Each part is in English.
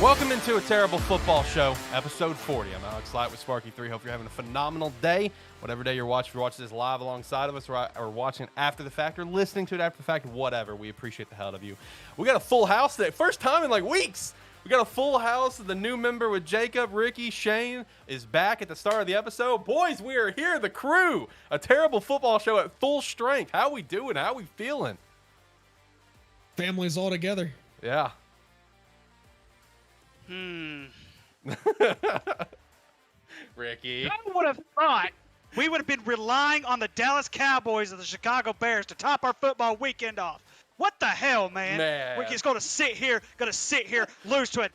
Welcome into A Terrible Football Show, episode 40. I'm Alex Light with SparkE3. Hope you're having a phenomenal day. Whatever day you're watching, if you're watching this live alongside of us or watching after the fact or listening to it after the fact, whatever. We appreciate the hell out of you. We got a full house today. First time in like weeks. We got a full house. The new member with Jakub, Ricky, Shane is back at the start of the episode. Boys, we are here, the crew. A Terrible Football Show at full strength. How we doing? How we feeling? Families all together. Yeah. Ricky. I would have thought we would have been relying on the Dallas Cowboys and the Chicago Bears to top our football weekend off. What the hell, man? We're just going to sit here, lose to a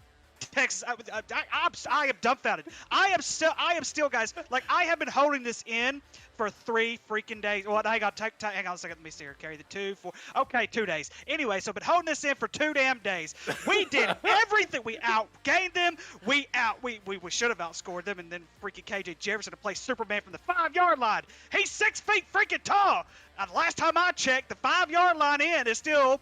Texas. I am dumbfounded. I am still, guys. Like, I have been holding this in for 3 freaking days. Well, hang on a second. Let me see here. Carry the 2, 4. Okay, 2 days. Anyway, so I've been holding this in for 2 damn days. We did everything. We outgained them. We should have outscored them. And then freaking KJ Jefferson to play Superman from the 5-yard line. He's 6 feet freaking tall. And last time I checked, the 5-yard line in is still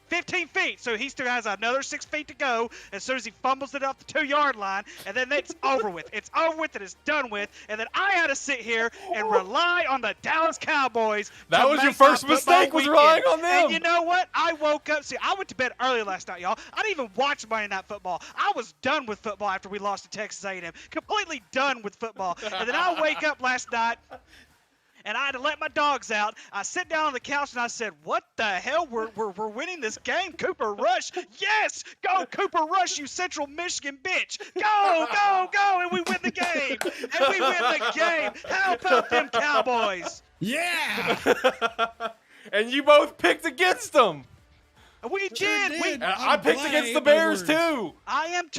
15 feet, so he still has another 6 feet to go as soon as he fumbles it off the 2-yard line, and then it's over with. It's over with and it's done with, and then I had to sit here and rely on the Dallas Cowboys. That was your first mistake, was relying on them. And you know what? I woke up. See, I went to bed early last night, y'all. I didn't even watch Monday Night Football. I was done with football after we lost to Texas A&M. Completely done with football. And then I wake up last night, and I had to let my dogs out. I sit down on the couch and I said, what the hell? We're winning this game. Cooper Rush. Yes! Go Cooper Rush, you Central Michigan bitch. Go, go, go. And we win the game. And we win the game. How about them Cowboys? Yeah! And you both picked against them. We did. I picked against the Bears too. And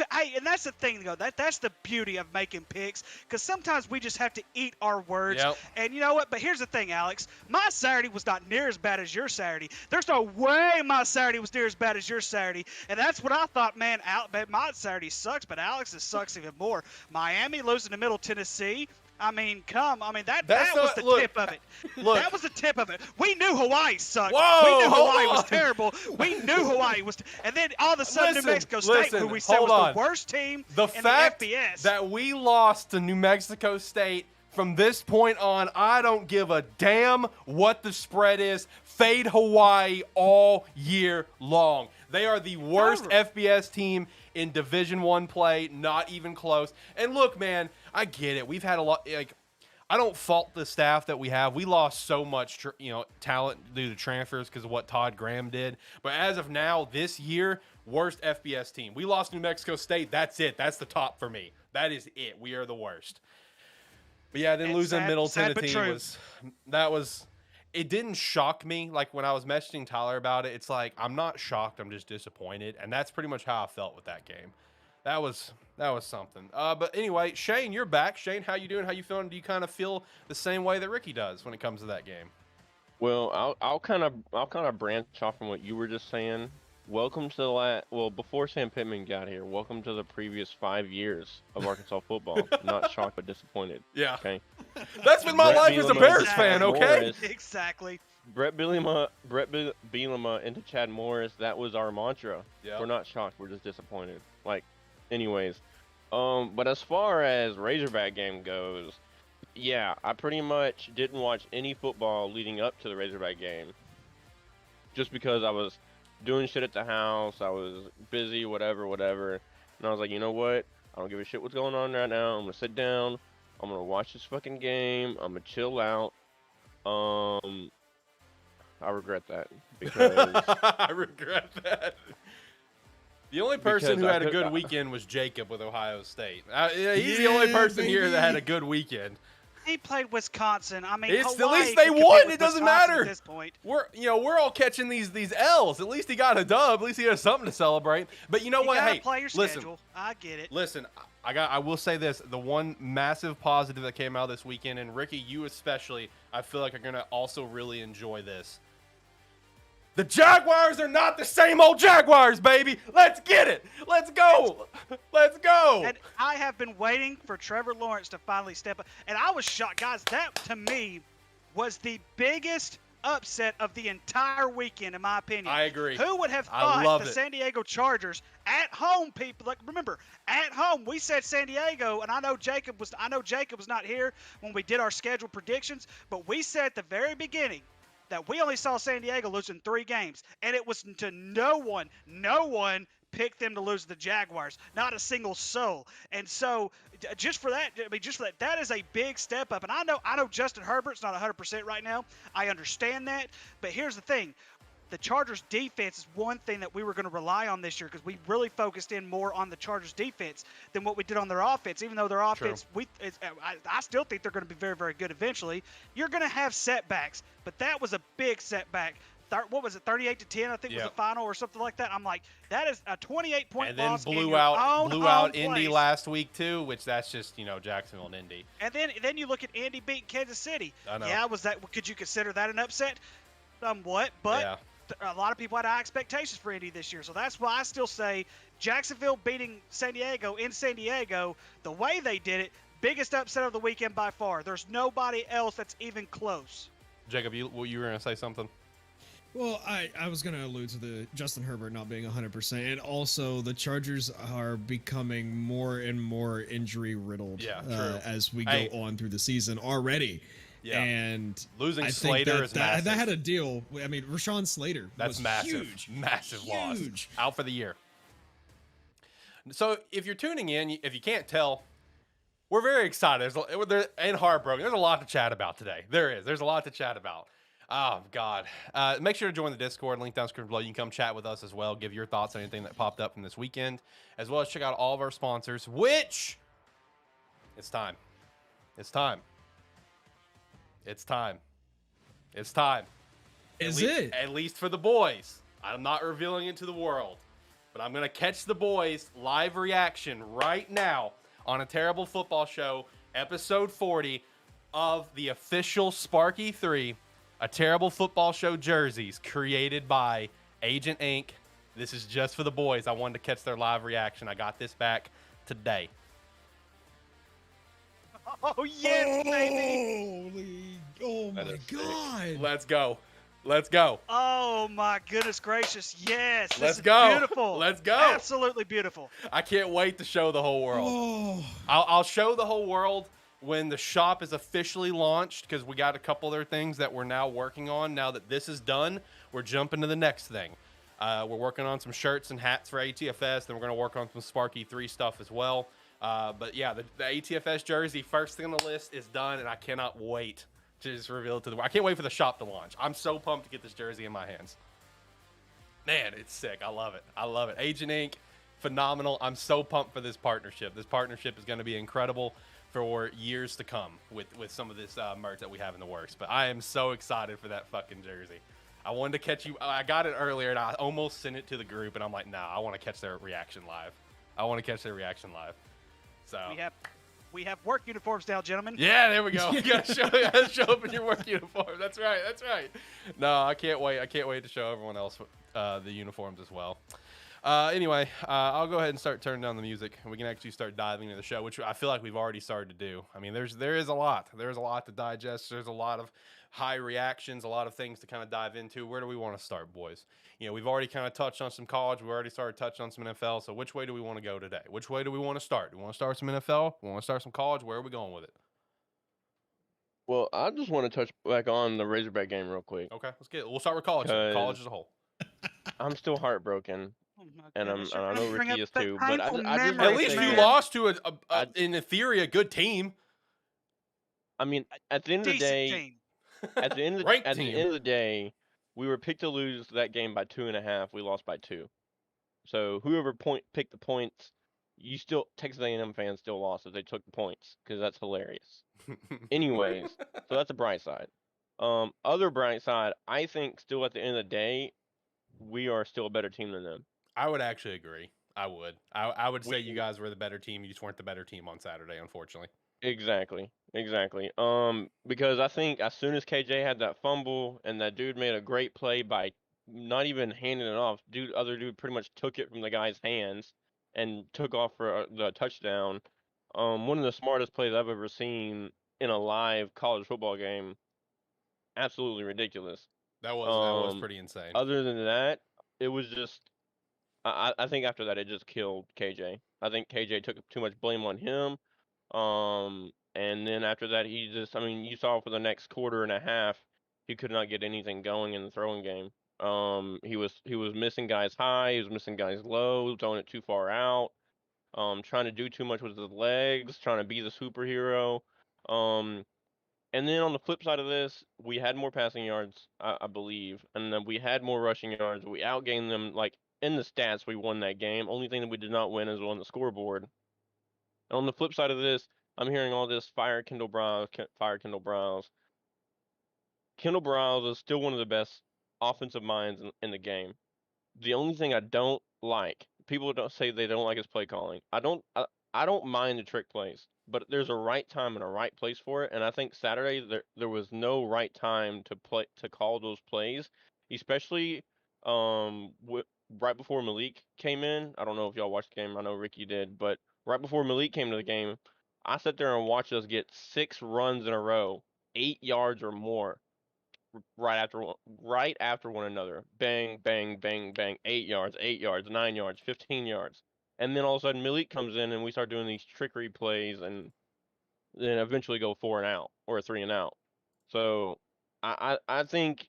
that's the thing, though. That's the beauty of making picks, because sometimes we just have to eat our words. Yep. And you know what? But here's the thing, Alex. My Saturday was not near as bad as your Saturday. There's no way my Saturday was near as bad as your Saturday. And that's what I thought, man. My Saturday sucks, but Alex's sucks even more. Miami losing to Middle Tennessee. I mean, that was the tip of it. That was the tip of it. We knew Hawaii sucked. Whoa, we knew Hawaii was terrible. We knew Hawaii was. And then all of a sudden, New Mexico State, who we said was the worst team in the FBS. That we lost to New Mexico State, from this point on, I don't give a damn what the spread is. Fade Hawaii all year long. They are the worst FBS team in Division I play, not even close. And look, man, I get it. We've had a lot. Like, I don't fault the staff that we have. We lost so much, talent due to transfers because of what Todd Graham did. But as of now, this year, worst FBS team. We lost New Mexico State. That's it. That's the top for me. That is it. We are the worst. But yeah, then losing Middle Tennessee was. It didn't shock me. Like, when I was messaging Tyler about it, it's like, I'm not shocked. I'm just disappointed. And that's pretty much how I felt with that game. That was something. But anyway, Shane, you're back. Shane, how you doing? How you feeling? Do you kind of feel the same way that Ricky does when it comes to that game? Well, I'll kind of branch off from what you were just saying. Welcome to before Sam Pittman got here, welcome to the previous 5 years of Arkansas football. Not shocked, but disappointed. Yeah. Okay. That's been my life as a Bears fan, okay? Exactly. Brett Bielema into Chad Morris, that was our mantra. Yep. We're not shocked, we're just disappointed. Like, anyways. But as far as Razorback game goes, yeah, I pretty much didn't watch any football leading up to the Razorback game. Just because I was doing shit at the house, I was busy, whatever. And I was like, you know what? I don't give a shit what's going on right now. I'm gonna sit down. I'm gonna watch this fucking game. I'm gonna chill out. I regret that because I regret that. The only person who had a good weekend was Jakub with Ohio State. He's the only person here that had a good weekend. He played Wisconsin. I mean, at least they won. It doesn't matter. At this point, we're all catching these L's. At least he got a dub. At least he has something to celebrate. But you know what? Hey, play your listen. schedule. I get it. Listen, I will say this: the one massive positive that came out this weekend, and Ricky, you especially, I feel like are gonna also really enjoy this. The Jaguars are not the same old Jaguars, baby. Let's get it. Let's go. Let's go. And I have been waiting for Trevor Lawrence to finally step up. And I was shocked. Guys, that to me was the biggest upset of the entire weekend, in my opinion. I agree. Who would have I thought love the it. San Diego Chargers at home, people? Like, remember, at home, we said San Diego, and I know Jakub was not here when we did our schedule predictions, but we said at the very beginning that we only saw San Diego losing 3 games, and it was to no one picked them to lose to the Jaguars, not a single soul. And so, just for that, that is a big step up. And I know Justin Herbert's not 100% right now. I understand that, but here's the thing. The Chargers defense is one thing that we were going to rely on this year because we really focused in more on the Chargers defense than what we did on their offense. Even though their offense, I still think they're going to be very, very good eventually. You're going to have setbacks, but that was a big setback. What was it, 38-10? I think was the final or something like that. I'm like, that is a 28-point loss. And then blew out Indy last week too, which that's just Jacksonville and Indy. And then you look at Indy beating Kansas City. I know. Yeah, could you consider that an upset? Somewhat, but. Yeah. A lot of people had high expectations for Indy this year, so that's why I still say Jacksonville beating San Diego in San Diego, the way they did it, biggest upset of the weekend by far. There's nobody else that's even close. Jakub, you were going to say something? Well, I was going to allude to the Justin Herbert not being 100%, and also the Chargers are becoming more and more injury riddled as we go on through the season already. Yeah. And losing I Slater is massive. That had a deal. I mean, Rashawn Slater was massive. huge. Massive loss. Huge. Out for the year. So if you're tuning in, if you can't tell, we're very excited and heartbroken. There's a lot to chat about today. There's a lot to chat about. Oh, God. Make sure to join the Discord. Link down in the description below. You can come chat with us as well. Give your thoughts on anything that popped up from this weekend, as well as check out all of our sponsors, which it's time. It's time. It's time. It's time. At least for the boys. I'm not revealing it to the world, but I'm going to catch the boys live reaction right now on A Terrible Football Show, episode 40 of the official SparkE3 A Terrible Football Show jerseys created by Agent Inc. This is just for the boys. I wanted to catch their live reaction. I got this back today. Oh, yes, baby. Oh, my God. Let's go. Let's go. Oh, my goodness gracious. Yes. Let's go. Beautiful. Let's go. Absolutely beautiful. I can't wait to show the whole world. Oh. I'll show the whole world when the shop is officially launched, because we got a couple other things that we're now working on. Now that this is done, we're jumping to the next thing. We're working on some shirts and hats for ATFS. Then we're going to work on some SparkE3 stuff as well. But yeah, the ATFS jersey, first thing on the list, is done, and I cannot wait to just reveal it to the world. I can't wait for the shop to launch. I'm so pumped to get this jersey in my hands. Man, it's sick. I love it. I love it. Agent Inc., phenomenal. I'm so pumped for this partnership. This partnership is going to be incredible for years to come with some of this merch that we have in the works. But I am so excited for that fucking jersey. I wanted to catch you. I got it earlier, and I almost sent it to the group, and I'm like, nah, I want to catch their reaction live. So we have work uniforms now, gentlemen. Yeah, there we go. You gotta show up in your work uniform. That's right. No, I can't wait. I can't wait to show everyone else the uniforms as well. Anyway, I'll go ahead and start turning down the music, and we can actually start diving into the show, which I feel like we've already started to do. I mean, there is a lot. There's a lot to digest. There's a lot of high reactions, a lot of things to kind of dive into. Where do we want to start, boys? We've already kind of touched on some college. We've already started touching on some NFL. So which way do we want to go today? Which way do we want to start? Do we want to start some NFL? We want to start some college? Where are we going with it? Well, I just want to touch back on the Razorback game real quick. Okay, let's get it. We'll start with college. College as a whole. I'm still heartbroken. Oh, And I know Bring Ricky up is that too, but I painful just memory. wanna At least say you that- lost to in theory, a good team. I mean, at the end of the Decent day, team. at the end Ranked at the team. end of the day, we were picked to lose that game by 2.5. We lost by 2. So whoever picked the points, Texas A&M fans still lost if they took the points, because that's hilarious. Anyways, so that's a bright side. Other bright side, I think still at the end of the day, we are still a better team than them. I would actually agree. I would say you guys were the better team. You just weren't the better team on Saturday, unfortunately. Exactly. Because I think as soon as KJ had that fumble and that dude made a great play by not even handing it off, other dude pretty much took it from the guy's hands and took off for the touchdown. One of the smartest plays I've ever seen in a live college football game absolutely ridiculous. That was pretty insane. Other than that, it was just I think after that it just killed KJ. I think KJ took too much blame on him. And then after that he just, I mean, you saw for the next quarter and a half, he could not get anything going in the throwing game. He was missing guys high, he was missing guys low, throwing it too far out. Trying to do too much with his legs, trying to be the superhero. And then on the flip side of this, we had more passing yards, I believe, and then we had more rushing yards. We outgained them, like in the stats. We won that game. Only thing that we did not win is on the scoreboard. And on the flip side of this, I'm hearing all this fire Kendall Browse, fire Kendall Browse. Kendall Browse is still one of the best offensive minds in the game. The only thing I don't like, people don't say they don't like his play calling. I don't mind the trick plays, but there's a right time and a right place for it. And I think Saturday there was no right time to call those plays, especially right before Malik came in. I don't know if y'all watched the game. I know Ricky did, but right before Malik came to the game, I sat there and watched us get 6 runs in a row, 8 yards or more, right after one another. Bang, bang, bang, bang. 8 yards, 8 yards, 9 yards, 15 yards. And then all of a sudden Malik comes in and we start doing these trickery plays and then eventually go 4 and out or 3 and out. So I think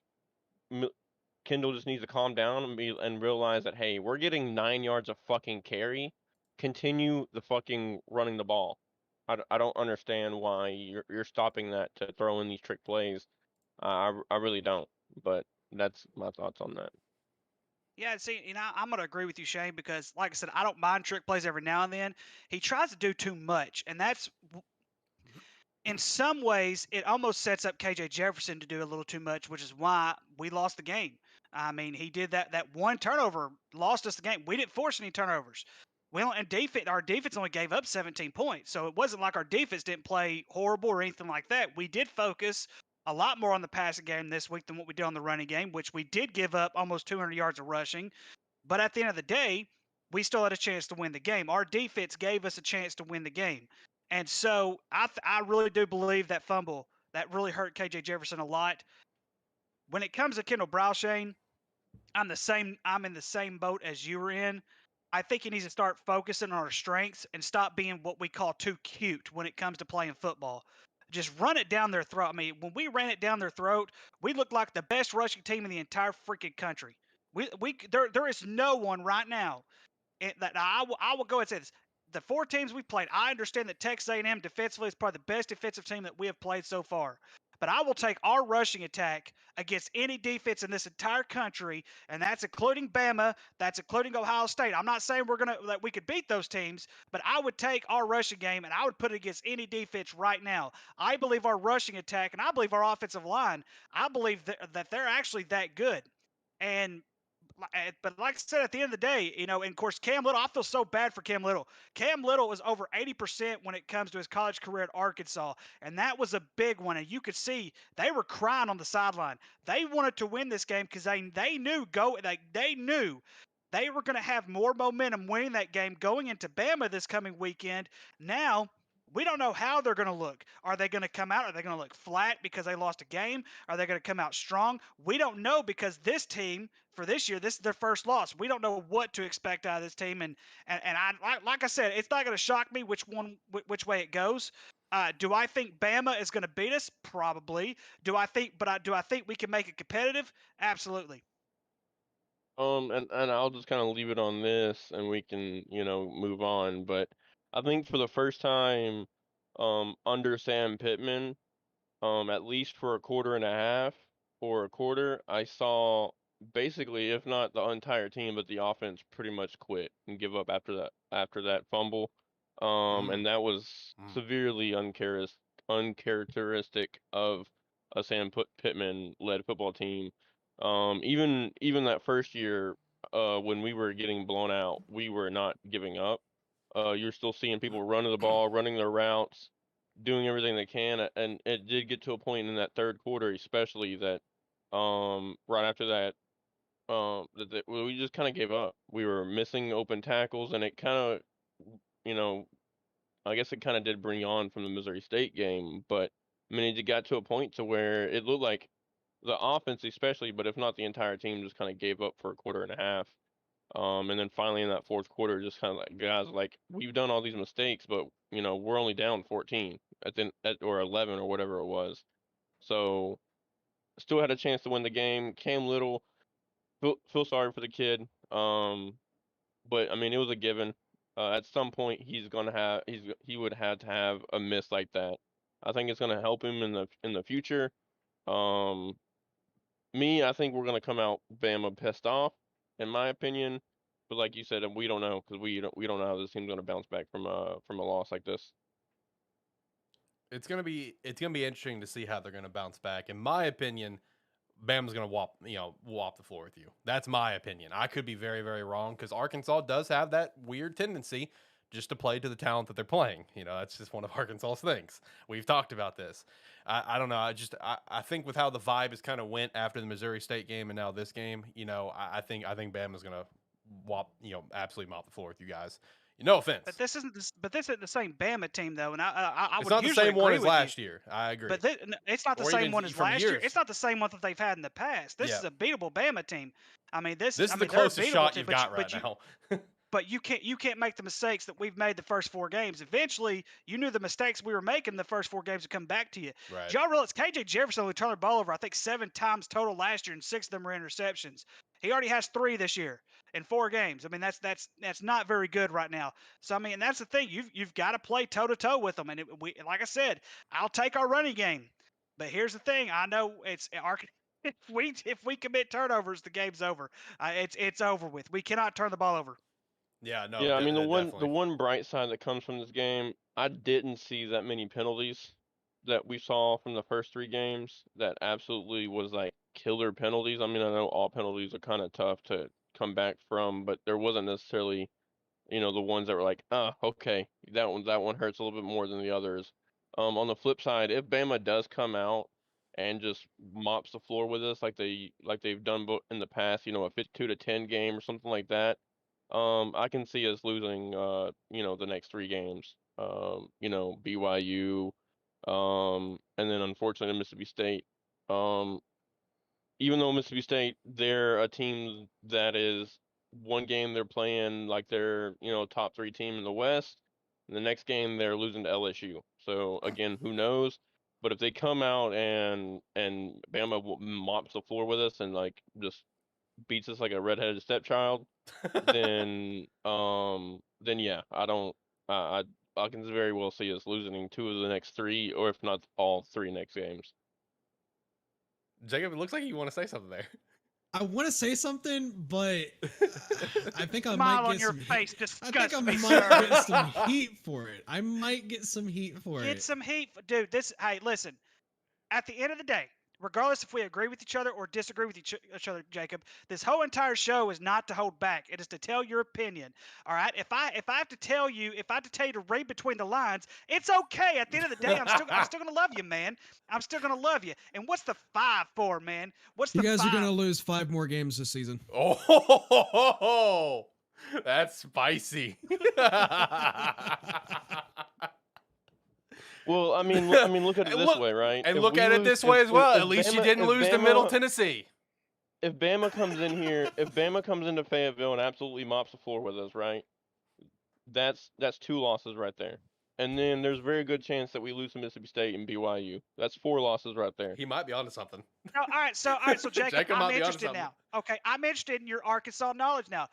Kendall just needs to calm down and realize that, hey, we're getting 9 yards of fucking carry. Continue the fucking running the ball. I don't understand why you're stopping that to throw in these trick plays. I really don't. But that's my thoughts on that. Yeah, see, I'm going to agree with you, Shane, because, like I said, I don't mind trick plays every now and then. He tries to do too much, and that's, in some ways, it almost sets up KJ Jefferson to do a little too much, which is why we lost the game. I mean, he did that one turnover, lost us the game. We didn't force any turnovers. Our defense only gave up 17 points, so it wasn't like our defense didn't play horrible or anything like that. We did focus a lot more on the passing game this week than what we did on the running game, which we did give up almost 200 yards of rushing. But at the end of the day, we still had a chance to win the game. Our defense gave us a chance to win the game. And so I really do believe that fumble, that really hurt KJ Jefferson a lot. When it comes to Kendall Browse, Shane, I'm in the same boat as you were in. I think he needs to start focusing on our strengths and stop being what we call too cute when it comes to playing football. Just run it down their throat. I mean, when we ran it down their throat, we looked like the best rushing team in the entire freaking country. There is no one right now that I will go ahead and say this. The 4 teams we played, I understand that Texas A&M defensively is probably the best defensive team that we have played so far. But I will take our rushing attack against any defense in this entire country, and that's including Bama, that's including Ohio State. I'm not saying that we could beat those teams, but I would take our rushing game and I would put it against any defense right now. I believe our rushing attack and I believe our offensive line, I believe that they're actually that good. But like I said, at the end of the day, and of course, Cam Little, I feel so bad for Cam Little. Cam Little was over 80% when it comes to his college career at Arkansas, and that was a big one. And you could see they were crying on the sideline. They wanted to win this game because they knew they were going to have more momentum winning that game going into Bama this coming weekend. Now, we don't know how they're going to look. Are they going to come out? Are they going to look flat because they lost a game? Are they going to come out strong? We don't know, because this team for this year, this is their first loss. We don't know what to expect out of this team. And like I said, it's not going to shock me which way it goes. Do I think Bama is going to beat us? Probably. Do I think we can make it competitive? Absolutely. And I'll just kind of leave it on this, and we can, move on. But I think for the first time, under Sam Pittman, at least for a quarter and a half or a quarter, I saw basically, if not the entire team, but the offense pretty much quit and give up after that fumble. And that was severely uncharacteristic of a Sam Pittman-led football team. Even that first year, when we were getting blown out, we were not giving up. You're still seeing people running the ball, running their routes, doing everything they can, and it did get to a point in that third quarter, especially that, right after that, we just kind of gave up. We were missing open tackles, and it kind of, I guess it kind of did bring on from the Missouri State game, but I mean, it got to a point to where it looked like the offense especially, but if not the entire team, just kind of gave up for a quarter and a half. And then finally in that fourth quarter, just kind of like, guys, like, we've done all these mistakes, but we're only down 14 or 11 or whatever it was. So still had a chance to win the game. Cam Little, feel sorry for the kid. But I mean, it was a given. At some point, he would have to have a miss like that. I think it's going to help him in the future. I think we're going to come out Bama pissed off, in my opinion. But like you said, we don't know, because we don't know how this team's going to bounce back from a loss like this. It's gonna be interesting to see how they're gonna bounce back. In my opinion, Bama's gonna whop the floor with you. That's my opinion. I could be very, very wrong, because Arkansas does have that weird tendency just to play to the talent that they're playing. That's just one of Arkansas's things. We've talked about this. I don't know. I think with how the vibe has kind of went after the Missouri State game and now this game, I think Bama's gonna absolutely mop the floor with you guys. No offense, but this isn't the same Bama team though, and I it's would not the usually same one agree as with last you. year. I agree, But it's not the Or same even one as from last year. years. It's not the same one that they've had in the past. This is a beatable Bama team. I mean, this is I the mean, they're a closest beatable shot team, you've got right now. But you can't make the mistakes that we've made the first 4 games. Eventually, you knew the mistakes we were making the first 4 games would come back to you. Right. Did y'all realize KJ Jefferson only turned the ball over, I think, 7 times total last year, and 6 of them were interceptions. He already has 3 this year in 4 games. I mean, that's not very good right now. So I mean, and that's the thing. You've got to play toe to toe with them. And like I said, I'll take our running game. But here's the thing. I know it's our. If we commit turnovers, the game's over. It's over with. We cannot turn the ball over. Yeah, no. Yeah, I mean, the definitely. one bright side that comes from this game, I didn't see that many penalties that we saw from the first 3 games. That absolutely was like killer penalties. I mean, I know all penalties are kind of tough to come back from, but there wasn't necessarily, the ones that were like, okay, that one hurts a little bit more than the others. On the flip side, if Bama does come out and just mops the floor with us like they've done in the past, a 52-10 game or something like that, I can see us losing, the next 3 games. BYU, and then unfortunately Mississippi State. Even though Mississippi State, they're a team that is one game they're playing like they're, top 3 team in the West. And the next game they're losing to LSU. So again, who knows? But if they come out and Bama mops the floor with us and like just beats us like a redheaded stepchild, then yeah, I can very well see us losing 2 of the next 3, or if not all 3 next games. Jacob, it looks like you want to say something there. I want to say something, but I think I Smile might on get your some face. I think I might get some heat for it. I might get some heat for it. Get some heat, dude. Hey, listen. At the end of the day, regardless if we agree with each other or disagree with each other, Jacob, this whole entire show is not to hold back. It is to tell your opinion. All right. If I have to tell you to read between the lines, it's okay. At the end of the day, I'm still gonna love you, man. I'm still gonna love you. And what's the 5 for, man? What's you the guys 5? are gonna lose 5 more games this season. Oh, that's spicy. Well, I mean, look at it this way, right? And look at it this way as well. At least you didn't lose to Middle Tennessee. If Bama comes in here, if Bama comes into Fayetteville and absolutely mops the floor with us, right? That's 2 losses right there. And then there's a very good chance that we lose to Mississippi State and BYU. That's 4 losses right there. He might be onto something. All right, so Jacob, I'm interested now. Okay, I'm interested in your Arkansas knowledge now.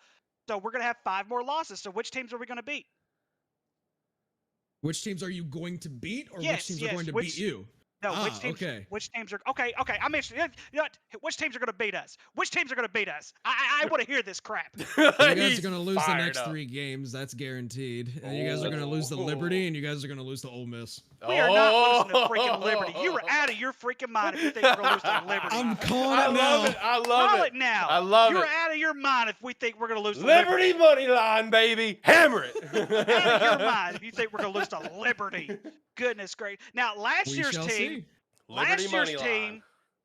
So we're gonna have 5 more losses. So which teams are we gonna beat? Which teams are you going to beat, or Yes, which teams are going to beat you? No, which teams? Okay. Which teams are okay? I'm interested. You know what? Which teams are going to beat us? Which teams are going to beat us? I want to hear this crap. You guys are going to lose the next 3 games. That's guaranteed. And you guys are going to lose to Liberty, and you guys are going to lose to Ole Miss. We are not losing to freaking Liberty. You are out of your freaking mind if you think we're going to lose to Liberty. I'm calling it now. I love Call it. it now. I love You're it. out of your mind if we think we're going to lose to Liberty money line, baby. Hammer it. Out of your mind if you think we're going to lose to Liberty. Goodness gracious. Now, last year's team,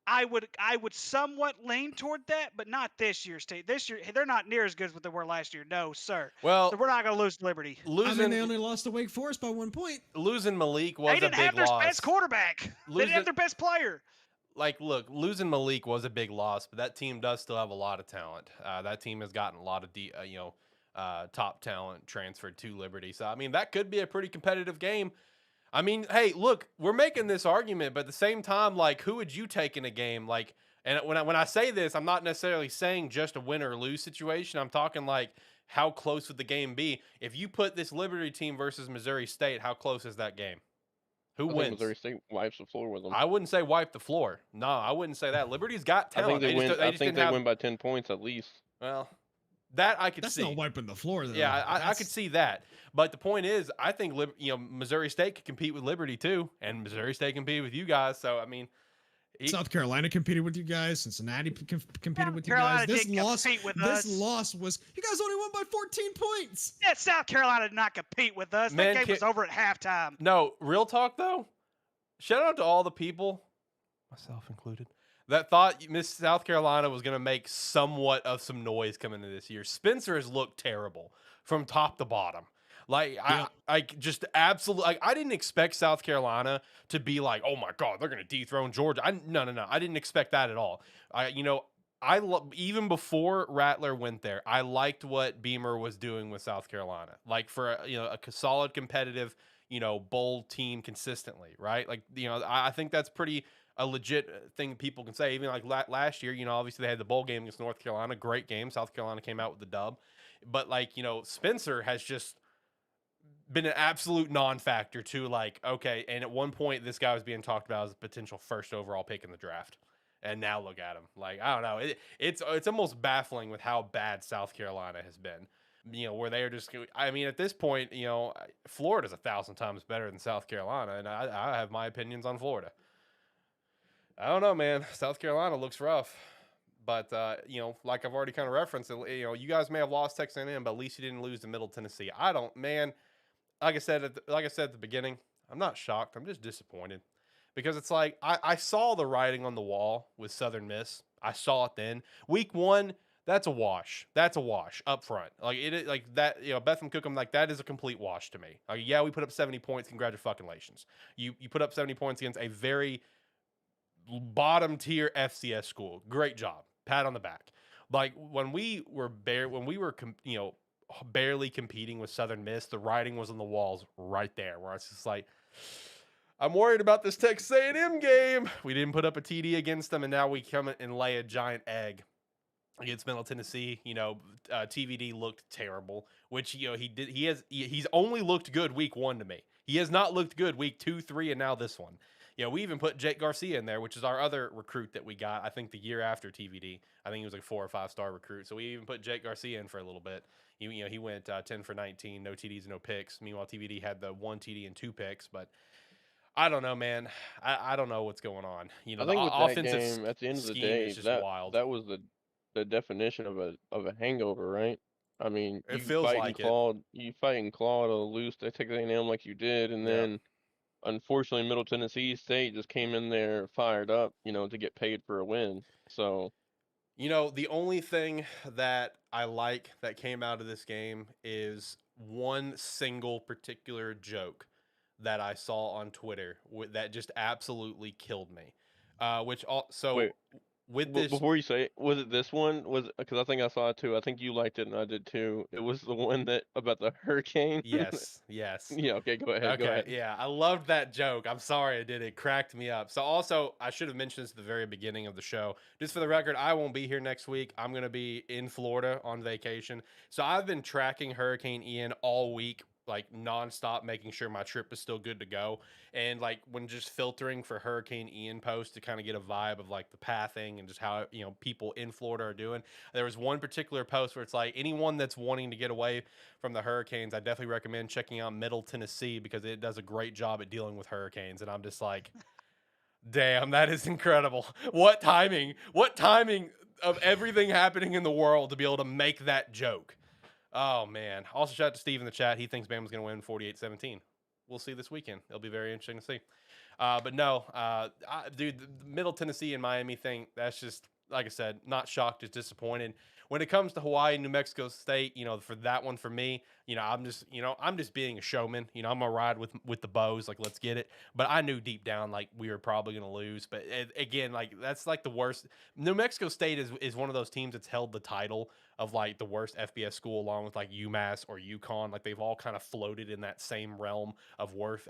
I would somewhat lean toward that, but not this year's team. This year, they're not near as good as what they were last year. No, sir. Well, so we're not going to lose to Liberty. They only lost to Wake Forest by 1 point. Losing Malik was a big loss. They didn't have their best quarterback. They didn't have their best player. like, look, losing Malik was a big loss, but that team does still have a lot of talent. That team has gotten a lot of top talent transferred to Liberty. So I mean, that could be a pretty competitive game. I mean, hey, look, we're making this argument, but at the same time, like, who would you take in a game? Like, and when I say this, I'm not necessarily saying just a win or lose situation. I'm talking like, how close would the game be? If you put this Liberty team versus Missouri State, how close is that game? Who wins? Missouri State wipes the floor with them. I wouldn't say wipe the floor. No, I wouldn't say that. Liberty's got talent. I think they win by 10 points at least. Well, that I could see. That's not wiping the floor, though. Yeah, I could see that. But the point is, I think Missouri State could compete with Liberty too, and Missouri State competed with you guys. So I mean, South Carolina competed with you guys. Cincinnati competed with you Carolina guys. This loss was you guys only won by 14 points. Yeah, South Carolina did not compete with us. That game was over at halftime. No, real talk though. Shout out to all the people, myself included, that thought Miss South Carolina was going to make somewhat of some noise coming into this year. Spencer has looked terrible from top to bottom. Like, yeah. I just absolutely, like, I didn't expect South Carolina to be like, oh my God, they're going to dethrone Georgia. No. I didn't expect that at all. Even before Rattler went there, I liked what Beamer was doing with South Carolina. Like, for a solid competitive, bowl team consistently, right? Like, I think that's pretty a legit thing people can say. Even like last year, obviously they had the bowl game against North Carolina, great game. South Carolina came out with the dub, but like, Spencer has just been an absolute non-factor to like, okay. And at one point this guy was being talked about as a potential first overall pick in the draft. And now look at him. Like, I don't know. It's almost baffling with how bad South Carolina has been. Where they are just, I mean, at this point, Florida's 1,000 times better than South Carolina. And I have my opinions on Florida. I don't know, man. South Carolina looks rough. But, like I've already kind of referenced, you guys may have lost Texas A&M, but at least you didn't lose to Middle Tennessee. Like I said at the beginning, I'm not shocked. I'm just disappointed. Because it's like, I saw the writing on the wall with Southern Miss. I saw it then. Week 1, that's a wash. That's a wash up front. Like, it like that, Bethlehem Cookham, like, that is a complete wash to me. Like, yeah, we put up 70 points. Congratulations. You put up 70 points against a very bottom tier FCS school. Great job. Pat on the back. Like, when we were barely competing with Southern Miss, the writing was on the walls right there, where it's just like, I'm worried about this Texas A&M game. We didn't put up a TD against them, and now we come and lay a giant egg against Middle Tennessee. TVD looked terrible, which he's only looked good week 1 to me. He has not looked good week 2, 3, and now this one. We even put Jake Garcia in there, which is our other recruit that we got, I think, the year after TVD. I think he was like a 4 or 5 star recruit. So we even put Jake Garcia in for a little bit. He went 10 for 19, no TDs, no picks. Meanwhile, TVD had the 1 TD and 2 picks, but I don't know, man. I don't know what's going on. I think with offensive that game, at the end of the day, that was the definition of a hangover, right? I mean, it feels like you fight and claw to lose to Texas A&M like you did, and then unfortunately Middle Tennessee State just came in there fired up, to get paid for a win. So, the only thing that I like that came out of this game is one single particular joke that I saw on Twitter that just absolutely killed me. Before you say it, was it this one? Because I think I saw it too. I think you liked it and I did too. It was the one about the hurricane. Yes. Yeah. Okay. Go ahead. Okay. Go ahead. Yeah. I loved that joke. I'm sorry I did. It cracked me up. So also, I should have mentioned this at the very beginning of the show. Just for the record, I won't be here next week. I'm going to be in Florida on vacation. So I've been tracking Hurricane Ian all week, like nonstop, making sure my trip is still good to go. And like when just filtering for Hurricane Ian posts to kind of get a vibe of like the pathing and just how, people in Florida are doing. There was one particular post where it's like, anyone that's wanting to get away from the hurricanes, I definitely recommend checking out Middle Tennessee because it does a great job at dealing with hurricanes. And I'm just like, damn, that is incredible. What timing of everything happening in the world to be able to make that joke. Oh, man. Also, shout out to Steve in the chat. He thinks Bama's going to win 48-17. We'll see this weekend. It'll be very interesting to see. But no, dude, the Middle Tennessee and Miami thing, that's just, like I said, not shocked, just disappointed. When it comes to Hawaii, New Mexico State, for that one for me, I'm just being a showman. I'm gonna ride with the bows, like let's get it. But I knew deep down like we were probably gonna lose. But again, like that's like the worst. New Mexico State is one of those teams that's held the title of like the worst FBS school, along with like UMass or UConn. Like they've all kind of floated in that same realm of worst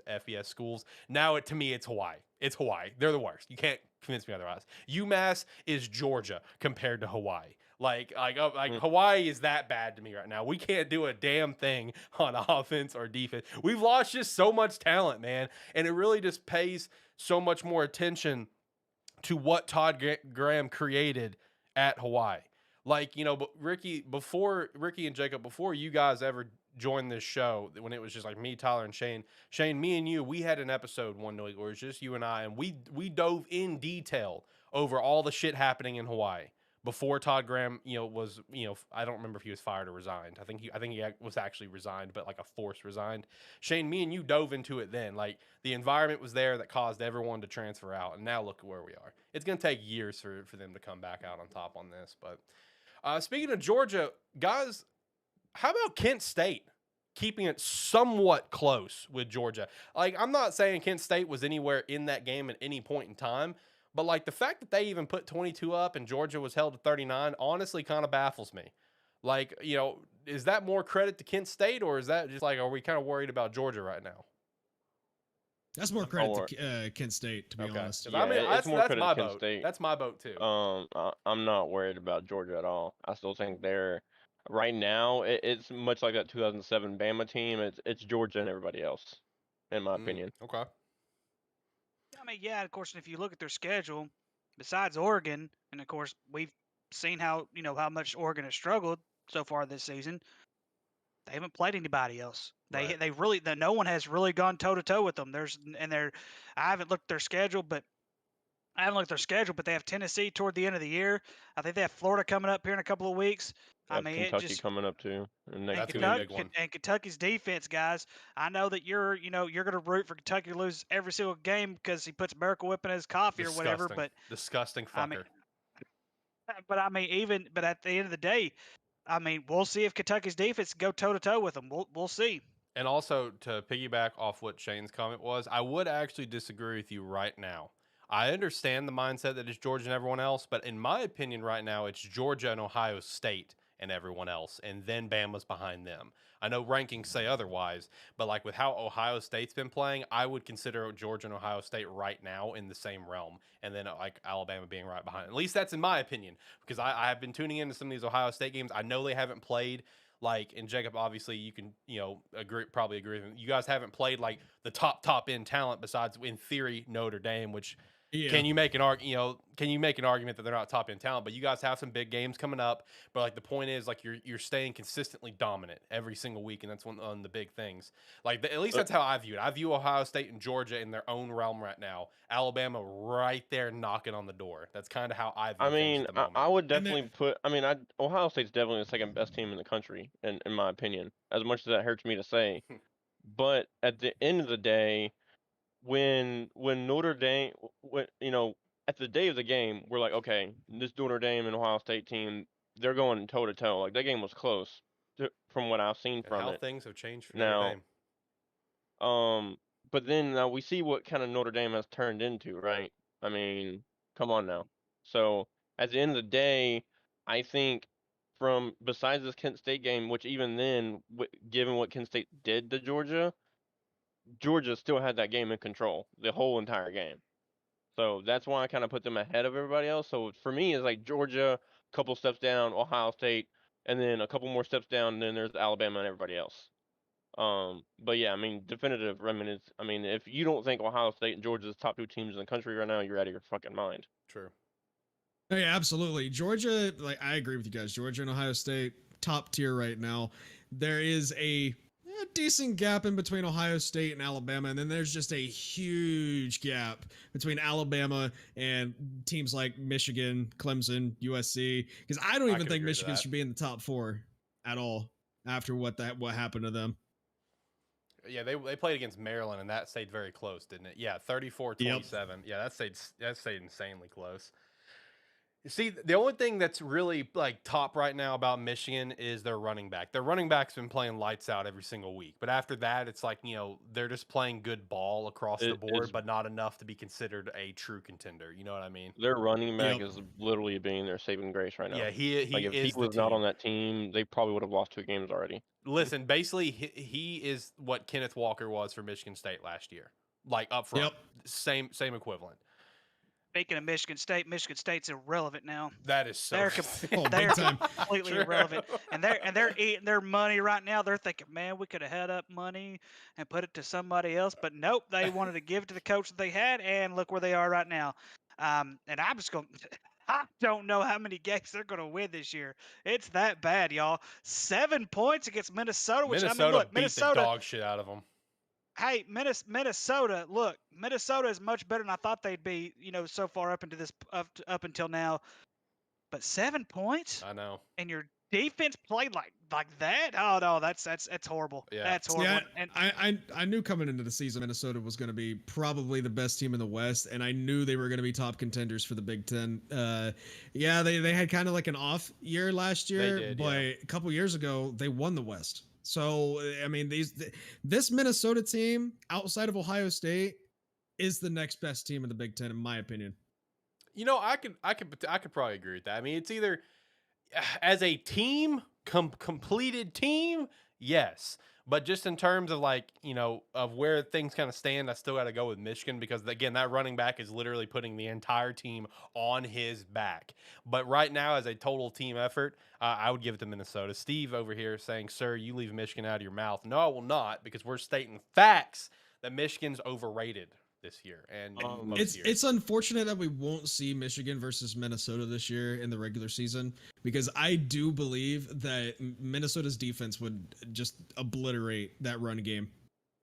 FBS schools. Now, to me, it's Hawaii. It's Hawaii. They're the worst. You can't convince me otherwise. UMass is Georgia compared to Hawaii. Like Hawaii is that bad to me right now. We can't do a damn thing on offense or defense. We've lost just so much talent, man, and it really just pays so much more attention to what Todd Graham created at Hawaii. Like, but Ricky and Jacob, before you guys ever joined this show, when it was just like me, Tyler, and Shane, me and you, we had an episode one week where it was just you and I, and we dove in detail over all the shit happening in Hawaii before Todd Graham, was, I don't remember if he was fired or resigned. I think he was actually resigned, but like a forced resigned. Shane, me and you dove into it then. Like the environment was there that caused everyone to transfer out, and now look at where we are. It's gonna take years for them to come back out on top on this. But speaking of Georgia, guys, how about Kent State keeping it somewhat close with Georgia? Like, I'm not saying Kent State was anywhere in that game at any point in time, but like the fact that they even put 22 up and Georgia was held to 39 honestly kind of baffles me. Like, is that more credit to Kent State, or is that just like, are we kind of worried about Georgia right now? That's more credit to Kent State, to be honest. Yeah, that's my boat. State. That's my boat too. I'm not worried about Georgia at all. I still think they're right now. It's much like that 2007 Bama team. It's Georgia and everybody else, in my opinion. Okay. I mean, yeah, of course, if you look at their schedule, besides Oregon, and of course we've seen how much Oregon has struggled so far this season. They haven't played anybody else. They really no one has really gone toe to toe with them. I haven't looked at their schedule, but they have Tennessee toward the end of the year. I think they have Florida coming up here in a couple of weeks. I mean, Kentucky coming up too. That's gonna be a big one. And Kentucky's defense, guys. I know that you're gonna root for Kentucky to lose every single game because he puts Miracle Whip in his coffee or whatever. But disgusting fucker. But at the end of the day, I mean, we'll see if Kentucky's defense go toe to toe with them. We'll see. And also, to piggyback off what Shane's comment was, I would actually disagree with you right now. I understand the mindset that it's Georgia and everyone else, but in my opinion right now, it's Georgia and Ohio State and everyone else, and then Bama's behind them. I know rankings say otherwise, but like with how Ohio State's been playing, I would consider Georgia and Ohio State right now in the same realm, and then like Alabama being right behind. At least that's in my opinion, because I have been tuning into some of these Ohio State games. I know they haven't played like, and Jacob, obviously you can probably agree with him. You guys haven't played like the top end talent besides in theory Notre Dame, which. Yeah. Can you make an argument that they're not top end talent? But you guys have some big games coming up. But like the point is, like you're staying consistently dominant every single week, and that's one of the big things. Like at least that's how I view it. I view Ohio State and Georgia in their own realm right now. Alabama right there knocking on the door. That's kind of how I view things at the moment. I would definitely put. Ohio State's definitely the second best team in the country, in my opinion. As much as that hurts me to say, but at the end of the day. When Notre Dame, at the day of the game, we're like, okay, this Notre Dame and Ohio State team, they're going toe to toe. Like that game was close, from what I've seen from it. How things have changed for Notre Dame. But then now we see what kind of Notre Dame has turned into, right? I mean, come on now. So at the end of the day, I think besides this Kent State game, which even then, given what Kent State did to Georgia still had that game in control the whole entire game. So that's why I kind of put them ahead of everybody else. So for me, it's like Georgia, a couple steps down, Ohio State, and then a couple more steps down, and then there's Alabama and everybody else. But yeah, definitive. If you don't think Ohio State and Georgia is the top two teams in the country right now, you're out of your fucking mind. True. Yeah, absolutely. Georgia, I agree with you guys. Georgia and Ohio State, top tier right now. There is a decent gap in between Ohio State and Alabama, and then there's just a huge gap between Alabama and teams like Michigan, Clemson, USC, because I don't even think Michigan should be in the top 4 at all after what happened to them. Yeah, they played against Maryland, and that stayed very close, didn't it? Yeah, 34-27. Yep. Yeah, that stayed insanely close. See, the only thing that's really like top right now about Michigan is their running back. Their running back's been playing lights out every single week. But after that, it's like, they're just playing good ball across the board, but not enough to be considered a true contender. You know what I mean? Their running back is literally being their saving grace right now. Yeah, he like if is he was not on that team, they probably would have lost 2 games already. Listen, basically, he is what Kenneth Walker was for Michigan State last year. Like up front. Yep. Same equivalent. Speaking of Michigan State's irrelevant now. That is so. They're completely irrelevant, and they're eating their money right now. They're thinking, man, we could have had up money and put it to somebody else, but nope, they wanted to give it to the coach that they had, and look where they are right now. And I'm just going. I don't know how many games they're going to win this year. It's that bad, y'all. 7 points against Minnesota, which Minnesota beat the dog shit out of them. Hey, Minnesota, look, Minnesota is much better than I thought they'd be, so far up until now. But 7 points? I know. And your defense played like that? Oh no, that's horrible. Yeah. That's horrible. Yeah, and I knew coming into the season Minnesota was going to be probably the best team in the West, and I knew they were going to be top contenders for the Big Ten. They had kind of like an off year last year, but a couple years ago they won the West. So, I mean, this Minnesota team outside of Ohio State is the next best team in the Big Ten, in my opinion. I could probably agree with that. I mean, it's either as a team, completed team, yes. But just in terms of of where things kind of stand, I still got to go with Michigan because, again, that running back is literally putting the entire team on his back. But right now, as a total team effort, I would give it to Minnesota. Steve over here saying, sir, you leave Michigan out of your mouth. No, I will not, because we're stating facts that Michigan's overrated this year. And it's unfortunate that we won't see Michigan versus Minnesota this year in the regular season, because I do believe that Minnesota's defense would just obliterate that run game.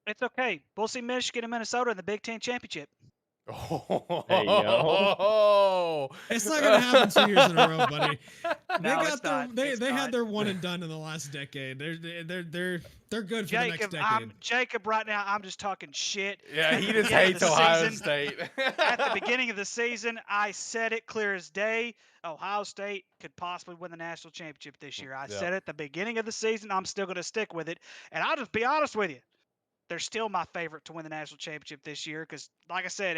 It's okay. We'll see Michigan and Minnesota in the Big Ten championship. Hey, yo. It's not gonna happen 2 years in a row, buddy. They had their one and done in the last decade. They're good for the next decade. Jacob, right now, I'm just talking shit. Yeah, he just hates Ohio State. At the beginning of the season, I said it clear as day. Ohio State could possibly win the national championship this year. I said it at the beginning of the season. I'm still going to stick with it. And I'll just be honest with you. They're still my favorite to win the national championship this year because, like I said,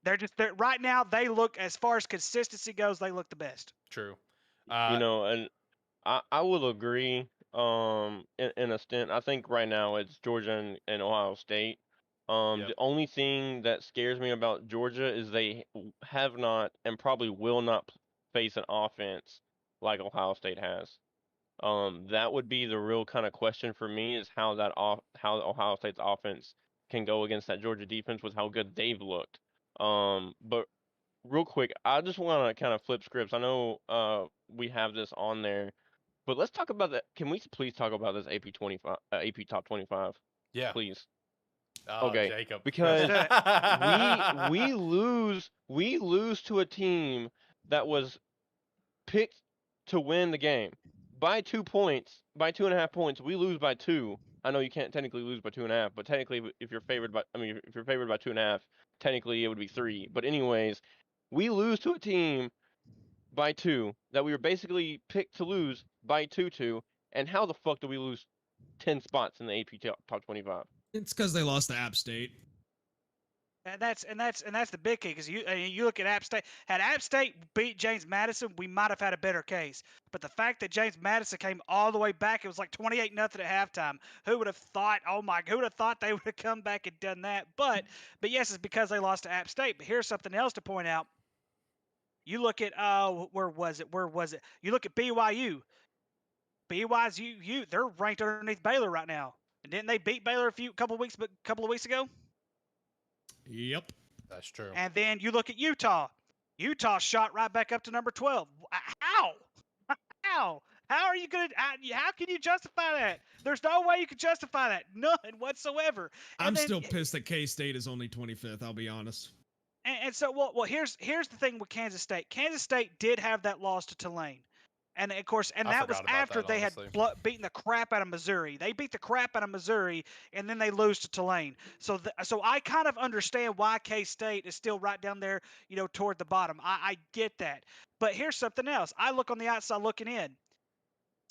they're right now. They look, as far as consistency goes, they look the best. True. And I will agree. In a stint, I think right now it's Georgia and Ohio State. The only thing that scares me about Georgia is they have not and probably will not face an offense like Ohio State has. That would be the real kind of question for me, is how Ohio State's offense can go against that Georgia defense with how good they've looked. But real quick, I just want to kind of flip scripts. I know we have this on there, but let's talk about that. Can we please talk about this AP Top 25? Yeah, please. Okay, Jacob. Because we lose to a team that was picked to win the game. By 2 points, by 2.5 points, we lose by 2. I know you can't technically lose by 2.5, but technically, if you're favored by 2.5, technically it would be 3. But anyways, we lose to a team by 2 that we were basically picked to lose by 2-2. And how the fuck do we lose 10 spots in the AP Top 25? It's because they lost to App State. And that's the big key, because you look at App State. Had App State beat James Madison, we might have had a better case. But the fact that James Madison came all the way back, it was like 28-0 at halftime. Who would have thought? Who would have thought they would have come back and done that? But yes, it's because they lost to App State. But here's something else to point out. You look at where was it? You look at BYU. BYU, they're ranked underneath Baylor right now. And didn't they beat Baylor a couple of weeks ago? Yep. That's true. And then you look at Utah. Utah shot right back up to number 12. How? How are you going to – how can you justify that? There's no way you can justify that. None whatsoever. I'm still pissed that K-State is only 25th, I'll be honest. And so, well, here's the thing with Kansas State. Kansas State did have that loss to Tulane. And of course, that was after they had beaten the crap out of Missouri. They beat the crap out of Missouri, and then they lose to Tulane. So, so I kind of understand why K-State is still right down there, toward the bottom. I get that. But here's something else. I look on the outside looking in.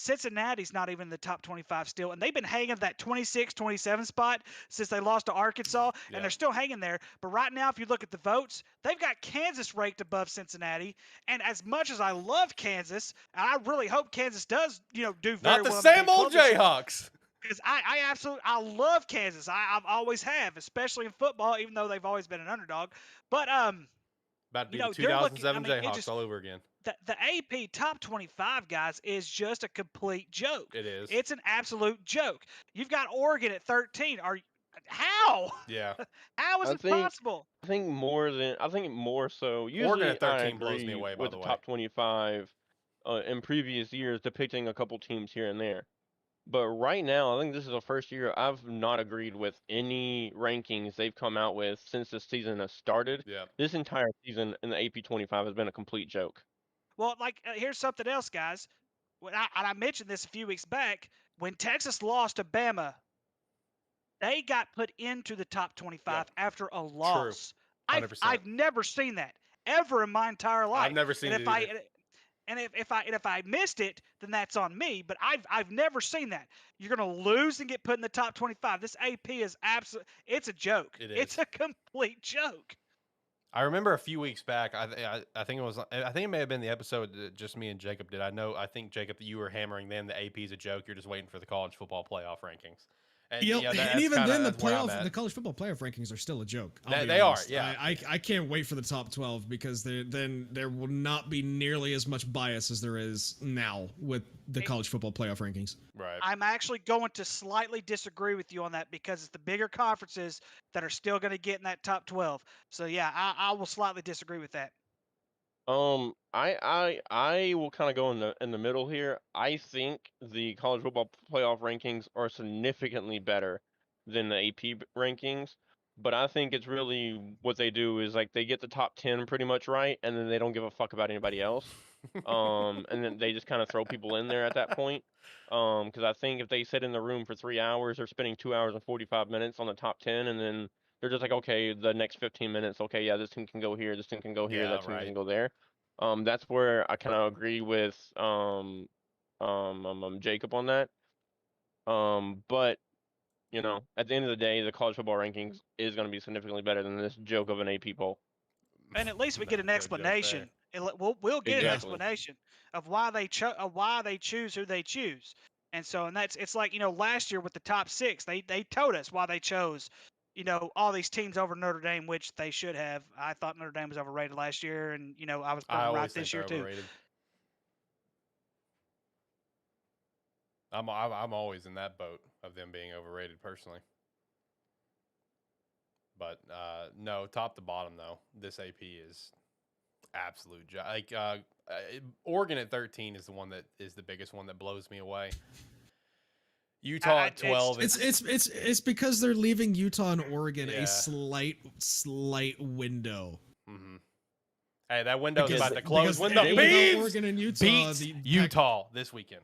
Cincinnati's not even in the top 25 still, and they've been hanging that 26, 27 spot since they lost to Arkansas, and they're still hanging there. But right now, if you look at the votes, they've got Kansas ranked above Cincinnati. And as much as I love Kansas, and I really hope Kansas does, do very well. Not the same old Jayhawks. Because I love Kansas. I've always have, especially in football, even though they've always been an underdog. But about to be the 2007 Jayhawks all over again. The AP top 25, guys, is just a complete joke. It is. It's an absolute joke. You've got Oregon at 13. How? Yeah. How is it possible? I think more so. Usually, Oregon at 13 blows me away, by with the the way. top 25 in previous years, depicting a couple teams here and there. But right now, I think this is the first year I've not agreed with any rankings they've come out with since the season has started. Yeah. This entire season in the AP 25 has been a complete joke. Well, here's something else, guys. I mentioned this a few weeks back. When Texas lost to Bama, they got put into the top 25 after a loss. True. 100%. I've never seen that ever in my entire life. I've never seen it either. And if I missed it, then that's on me. But I've never seen that. You're gonna lose and get put in the top 25. This AP is it's a joke. It's a complete joke. I remember a few weeks back. I think it may have been the episode that just me and Jacob did. I think Jacob, that you were hammering then the AP is a joke. You're just waiting for the college football playoff rankings. And, and even then, the college football playoff rankings are still a joke. They are, yeah. I can't wait for the top 12 because then there will not be nearly as much bias as there is now with the college football playoff rankings. Right. I'm actually going to slightly disagree with you on that because it's the bigger conferences that are still going to get in that top 12. So yeah, I will slightly disagree with that. I will kind of go in the middle here. I think the college football playoff rankings are significantly better than the AP rankings, but I think it's really what they do is they get the top 10 pretty much right, and then they don't give a fuck about anybody else. And then they just kind of throw people in there at that point. Because I think if they sit in the room for 3 hours, they're spending 2 hours and 45 minutes on the top 10, and then they're just okay, the next 15 minutes, okay, yeah, this team can go here, this team can go here, that team can go there. That's where I kind of agree with Jacob on that. But at the end of the day, the college football rankings is going to be significantly better than this joke of an AP poll. And at least we get an explanation. We'll get an explanation of why they choose who they choose. And that's it's last year with the top 6, they told us why they chose all these teams over Notre Dame, which they should have. I thought Notre Dame was overrated last year, and I was right this year too. I'm always in that boat of them being overrated personally. But no, top to bottom though, this AP is absolute. Oregon at 13 is the one that is the biggest one that blows me away. Utah at 12. It's because they're leaving Utah and Oregon a slight window. Mm-hmm. Hey, that window's about to close. When the Beavs Oregon and Utah beats Utah this weekend.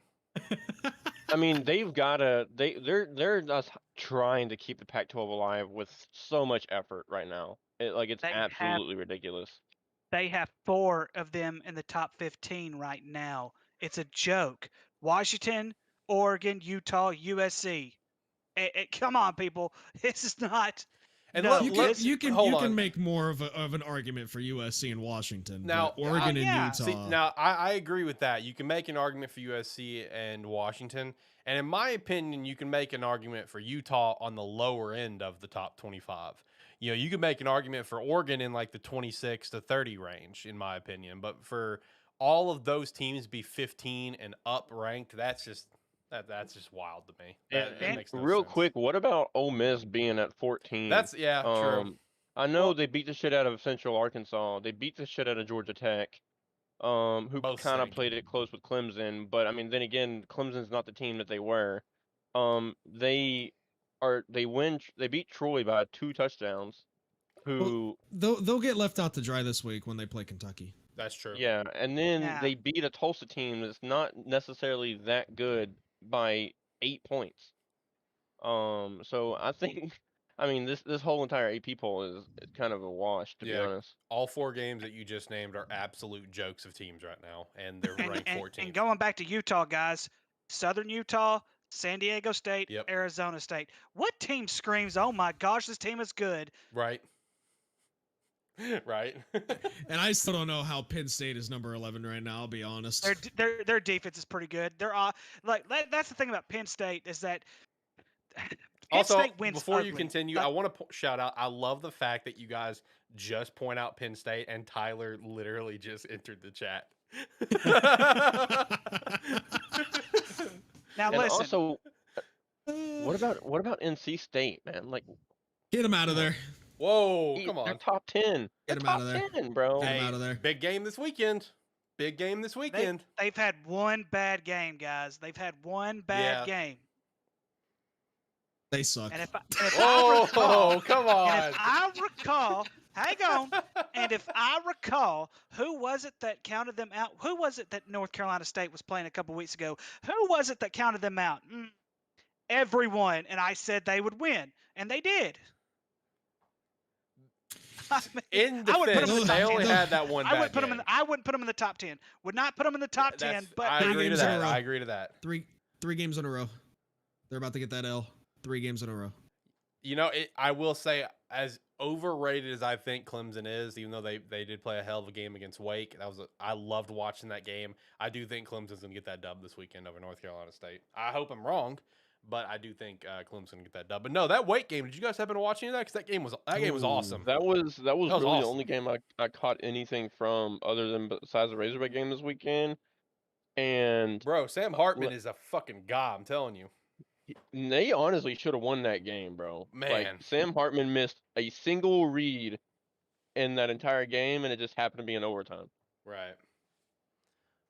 I mean, they've got to. They're just trying to keep the Pac-12 alive with so much effort right now. It's absolutely ridiculous. They have 4 of them in the top 15 right now. It's a joke. Washington, Oregon, Utah, USC. Come on, people. This is not. And no, you can make more of an argument for USC and Washington. Now, Oregon and Utah. See, now, I agree with that. You can make an argument for USC and Washington. And in my opinion, you can make an argument for Utah on the lower end of the top 25. You can make an argument for Oregon in the 26 to 30 range, in my opinion. But for all of those teams be 15 and up ranked, that's just wild to me. That makes no real sense. Quick, what about Ole Miss being at 14? That's true. I know they beat the shit out of Central Arkansas. They beat the shit out of Georgia Tech, who kind of played it close with Clemson. But I mean, then again, Clemson's not the team that they were. They beat Troy by 2 touchdowns. Who they'll get left out to dry this week when they play Kentucky. That's true. Yeah, and then they beat a Tulsa team that's not necessarily that good by 8 points. So I think, I mean, this whole entire AP poll is kind of a wash, to be honest. All 4 games that you just named are absolute jokes of teams right now, and they're ranked 14th. And going back to Utah, guys, Southern Utah, San Diego State, Yep. Arizona State. What team screams, "Oh my gosh, this team is good"? Right. Right. And I still don't know how Penn State is number 11 right now. I'll be honest. Their defense is pretty good. They're that's the thing about Penn State is that. Also, State wins before ugly. you continue, I want to shout out. I love the fact that you guys just point out Penn State, and Tyler literally just entered the chat. Now and listen. Also, what about NC State, man? Like, get them out of there. Whoa, come on. They're top 10. Get them out of there. 10, bro. Get them out of there. Big game this weekend. Big game this weekend. They've had one bad game, guys. They've had one bad game. They suck. And if I recall, come on. And if I recall, hang on. And if I recall, who was it that counted them out? Who was it that North Carolina State was playing a couple weeks ago? Who was it that counted them out? Everyone. And I said they would win, and they did. I mean, in defense, they only had that one bad game. I wouldn't put them in the top 10. Would not put them in the top 10. But I agree to that. I agree to that. Three games in a row. They're about to get that L. 3 games in a row. You know, I will say, as overrated as I think Clemson is, even though they did play a hell of a game against Wake, I loved watching that game. I do think Clemson's gonna get that dub this weekend over North Carolina State. I hope I'm wrong, but I do think Clemson can get that dub. But no, that Wake game, did you guys happen to watch any of that? Because that game was awesome. That was really awesome. The only game I caught anything from other than besides the Razorback game this weekend. And bro, Sam Hartman is a fucking god. I'm telling you. They honestly should have won that game, bro. Man. Like, Sam Hartman missed a single read in that entire game, and it just happened to be in overtime. Right.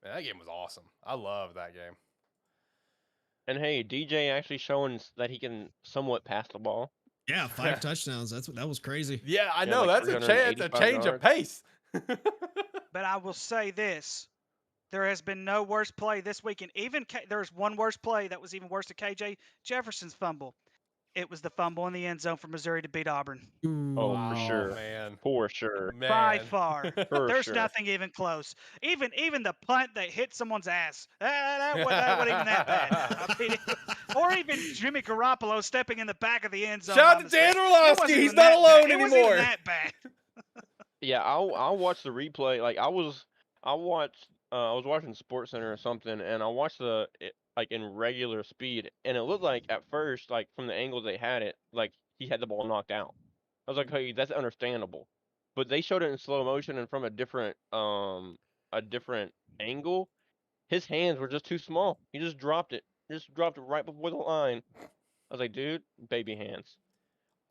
Man, that game was awesome. I love that game. And hey, DJ actually showing that he can somewhat pass the ball. Yeah, 5 touchdowns. That was crazy. Yeah, I know. Like that's a change of pace. But I will say this. There has been no worse play this weekend. There's one worse play that was even worse than KJ Jefferson's fumble. It was the fumble in the end zone for Missouri to beat Auburn. Oh, for sure, man. For sure. Man. By far. There's sure. nothing even close. Even the punt that hit someone's ass. That wasn't even that bad. I mean, or even Jimmy Garoppolo stepping in the back of the end zone. Shout out to Dan Orlovsky. He's not alone anymore. It wasn't even that bad. Yeah, I'll watch the replay. Like, I was watching SportsCenter or something, and I watched like in regular speed, and it looked like at first, like from the angle they had it, like he had the ball knocked out. I was like, hey, that's understandable. But they showed it in slow motion and from a different angle. His hands were just too small. He just dropped it. Right before the line. I was like, dude, baby hands.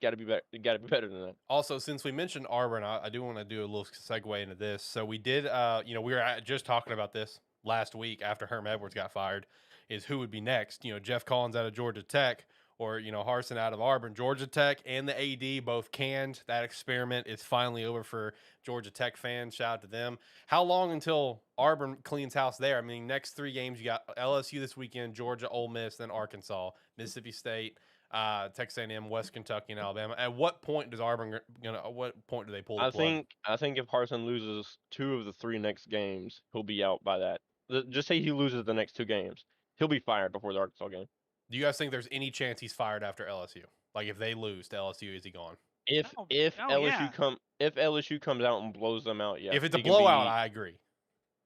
Gotta be better. Gotta be better than that. Also, since we mentioned Auburn, I do want to do a little segue into this. So we did, we were just talking about this last week after Herm Edwards got fired, is who would be next. Jeff Collins out of Georgia Tech, or Harsin out of Auburn. Georgia Tech and the AD both canned. That experiment is finally over for Georgia Tech fans. Shout out to them. How long until Auburn cleans house there? I mean, next 3 games, you got LSU this weekend, Georgia, Ole Miss, then Arkansas, Mississippi State, Texas A&M, West Kentucky, and Alabama. At what point does Auburn at what point do they pull the plug? I think if Harsin loses 2 of the 3 next games, he'll be out by that. Just say he loses the next 2 games, he'll be fired before the Arkansas game. Do you guys think there's any chance he's fired after LSU? Like, if they lose to LSU, is he gone? If LSU comes out and blows them out, yeah. If it's a blowout, I agree.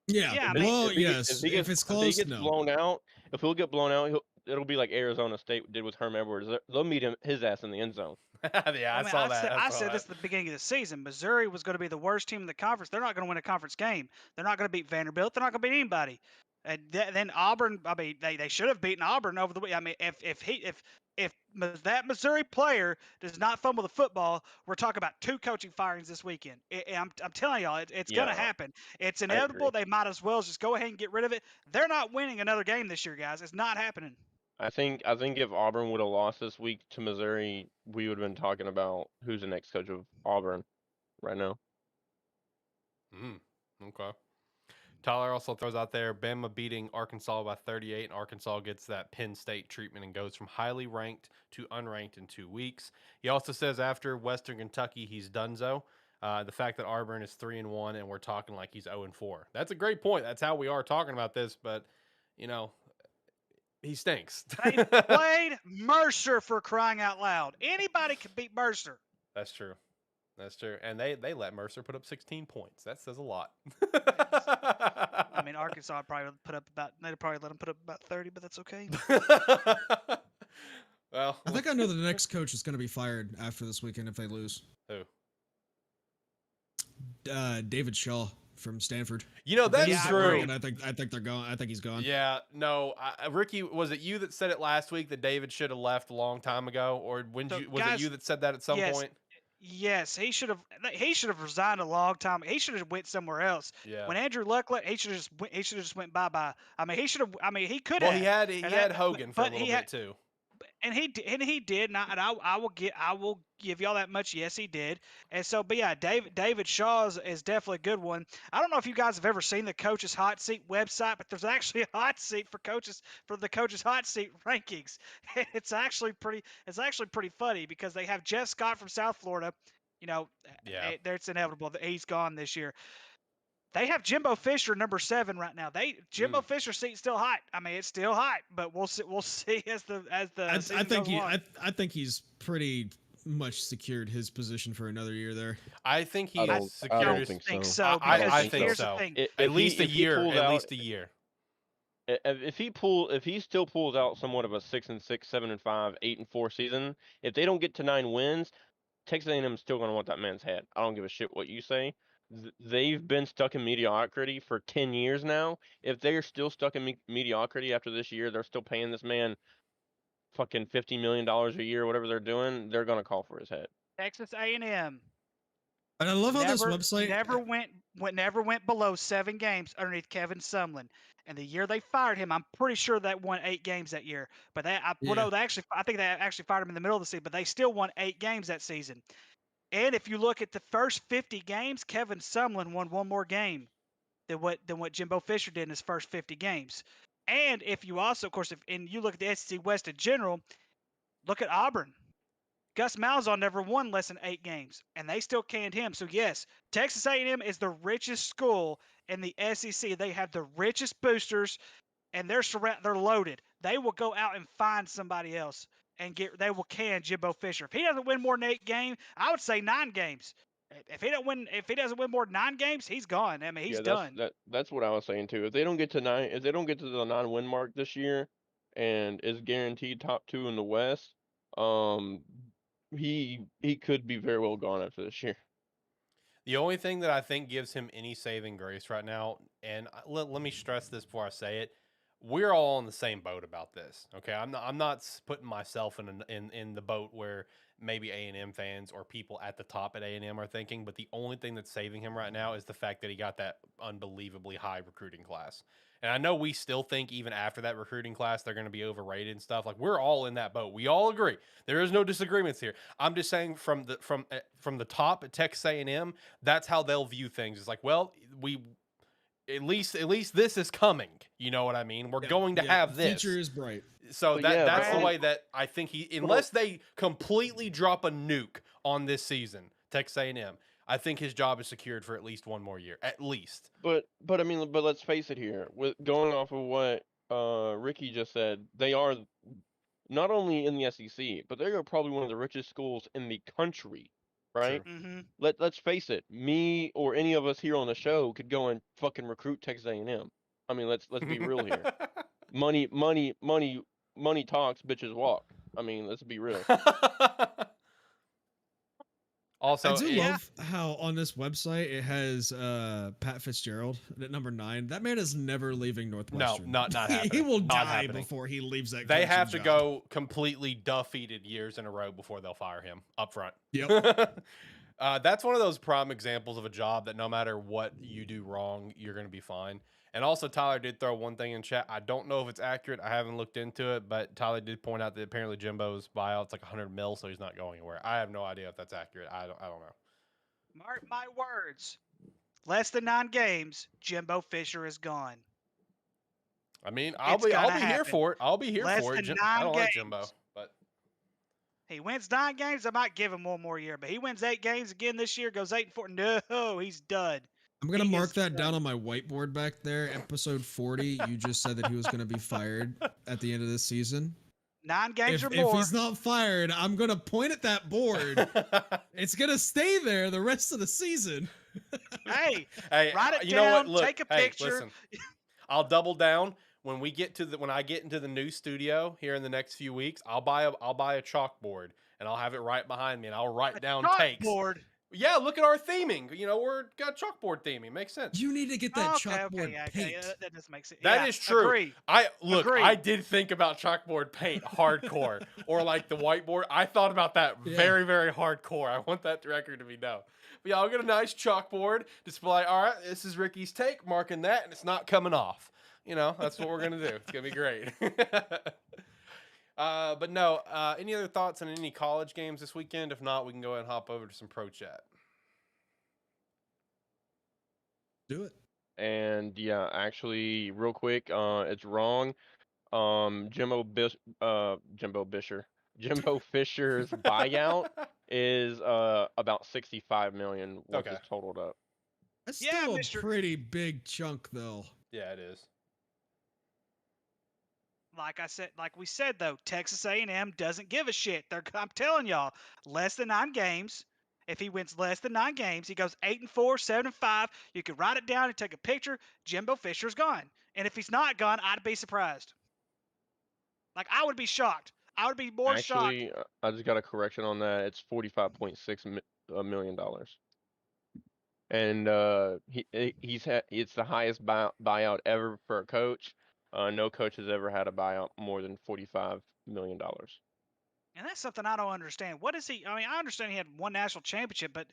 Yeah. Well, yes. If it's close, if he gets blown out, if he'll get blown out, it'll be like Arizona State did with Herm Edwards. They'll meet his ass in the end zone. Yeah, I saw that. I said this at the beginning of the season. Missouri was going to be the worst team in the conference. They're not going to win a conference game. They're not going to beat Vanderbilt. They're not going to beat anybody. And then Auburn. I mean, they should have beaten Auburn over the week. I mean, if that Missouri player does not fumble the football, we're talking about 2 coaching firings this weekend. I'm telling y'all, it's going to happen. It's inevitable. They might as well just go ahead and get rid of it. They're not winning another game this year, guys. It's not happening. I think if Auburn would have lost this week to Missouri, we would have been talking about who's the next coach of Auburn right now. Okay. Tyler also throws out there Bama beating Arkansas by 38, and Arkansas gets that Penn State treatment and goes from highly ranked to unranked in 2 weeks. He also says after Western Kentucky, he's donezo. The fact that Auburn is 3-1 and we're talking like he's 0-4. That's a great point. That's how we are talking about this, but he stinks. They played Mercer, for crying out loud. Anybody can beat Mercer. That's true. That's true. And they let Mercer put up 16 points. That says a lot. I mean, Arkansas probably they'd probably let them put up about 30, but that's okay. Well, I think I know the next coach is going to be fired after this weekend if they lose. Who? David Shaw from Stanford. That's true. And I think they're gone. I think he's gone. Yeah, no, Ricky, was it you that said it last week that David should have left a long time ago, or was it you that said that at some point? Yes, he should have resigned a long time. He should have went somewhere else. Yeah. When Andrew Luck left, he should have just went bye-bye. I mean, he could have. Well, he had Hogan for a little bit too. And he did, and I will give y'all that much. Yes, he did. And so, but yeah, David Shaw is definitely a good one. I don't know if you guys have ever seen the Coach's Hot Seat website, but there's actually a hot seat for the Coach's Hot Seat rankings. It's actually pretty funny because they have Jeff Scott from South Florida. It's inevitable that he's gone this year. They have Jimbo Fisher number 7 right now. Jimbo Fisher's seat's still hot. I mean, it's still hot, but we'll see as the season goes on. I think he's pretty much secured his position for another year there. I think he's secured. I don't think so. I think so. At least a year. If he still pulls out somewhat of a 6-6, 7-5, 8-4 season, if they don't get to 9 wins, Texas A&M is still going to want that man's head. I don't give a shit what you say. They've been stuck in mediocrity for 10 years now. If they're still stuck in mediocrity after this year, they're still paying this man fucking $50 million a year, whatever they're doing, they're going to call for his head. Texas A&M. And I love how this website never went below 7 games underneath Kevin Sumlin. And the year they fired him, I'm pretty sure they won 8 games that year. But I think they actually fired him in the middle of the season, but they still won 8 games that season. And if you look at the first 50 games, Kevin Sumlin won 1 more game than what Jimbo Fisher did in his first 50 games. And if you also, of course, and you look at the SEC West in general, look at Auburn. Gus Malzahn never won less than 8 games, and they still canned him. So yes, Texas A&M is the richest school in the SEC. They have the richest boosters, and they're loaded. They will go out and find somebody else. And they will can Jimbo Fisher. If he doesn't win more than 8 games, I would say 9 games. If he doesn't win more than 9 games, he's gone. I mean, he's done. That's what I was saying too. If they don't get to the 9-win mark this year, and is guaranteed top 2 in the West, he could be very well gone after this year. The only thing that I think gives him any saving grace right now, and let me stress this before I say it. We're all in the same boat about this, okay? I'm not putting myself in the boat where maybe A&M fans or people at the top at A&M are thinking, but the only thing that's saving him right now is the fact that he got that unbelievably high recruiting class. And I know we still think even after that recruiting class they're going to be overrated and stuff. Like, we're all in that boat. We all agree. There is no disagreements here. I'm just saying from the top at Texas A&M, that's how they'll view things. It's like, well, At least this is coming. You know what I mean? We're going to have this. The future is bright. So that's the way that I think unless they completely drop a nuke on this season, Texas A&M, I think his job is secured for at least 1 more year, at least. But let's face it here. With going off of what Ricky just said, they are not only in the SEC, but they are probably one of the richest schools in the country. Right? Mm-hmm. Let's face it. Me or any of us here on the show could go and fucking recruit Texas A&M. I mean, let's be real here. Money talks, bitches walk. I mean, let's be real. Also, I do love how on this website it has Pat Fitzgerald at number 9. That man is never leaving Northwestern. No, not happening. He will die before he leaves that. They have to go completely defeated years in a row before they'll fire him up front. Yep. That's one of those prime examples of a job that no matter what you do wrong, you're going to be fine. And also, Tyler did throw one thing in chat. I don't know if it's accurate. I haven't looked into it, but Tyler did point out that apparently Jimbo's buyout's like $100 million, so he's not going anywhere. I have no idea if that's accurate. I don't know. Mark my words. less than 9 games, Jimbo Fisher is gone. I mean, I'll be here for it. I'll be here less for it. Than 9 I don't games. like Jimbo, but he wins 9 games. I might give him one more year, but he wins 8 games again this year. Goes 8-4. No, he's done. I'm gonna mark that down on my whiteboard back there. Episode 40. You just said that he was gonna be fired at the end of this season. 9 games or more. If he's not fired, I'm gonna point at that board. It's gonna stay there the rest of the season. hey, write it down. Look, take a picture. Listen, I'll double down when we get to when I get into the new studio here in the next few weeks. I'll buy a chalkboard and I'll have it right behind me and I'll write down takes. Chalkboard. Yeah, look at our theming. You know, we're got chalkboard theming. Makes sense. You need to get that chalkboard paint. That doesn't make sense. That is true. Agree. I did think about chalkboard paint hardcore or like the whiteboard. I thought about that very, very hardcore. I want that record to be known. But yeah, I'll get a nice chalkboard display. All right, this is Ricky's take, marking that, and it's not coming off. You know, that's what we're gonna do. It's gonna be great. But no, any other thoughts on any college games this weekend? If not, we can go ahead and hop over to some pro chat. Do it. And yeah, actually, real quick, it's wrong. Jimbo Fisher's buyout is about $65 million once it's totaled up. That's still a pretty big chunk, though. Yeah, it is. Like we said though, Texas A&M doesn't give a shit. I'm telling y'all, less than 9 games. If he wins less than 9 games, he goes 8-4, 7-5. You can write it down and take a picture. Jimbo Fisher's gone. And if he's not gone, I'd be surprised. Like I would be shocked. I would be more shocked. Actually, I just got a correction on that. It's $45.6 million. And it's the highest buyout ever for a coach. No coach has ever had a buyout more than $45 million. And that's something I don't understand. What is he? I mean, I understand he had one national championship, but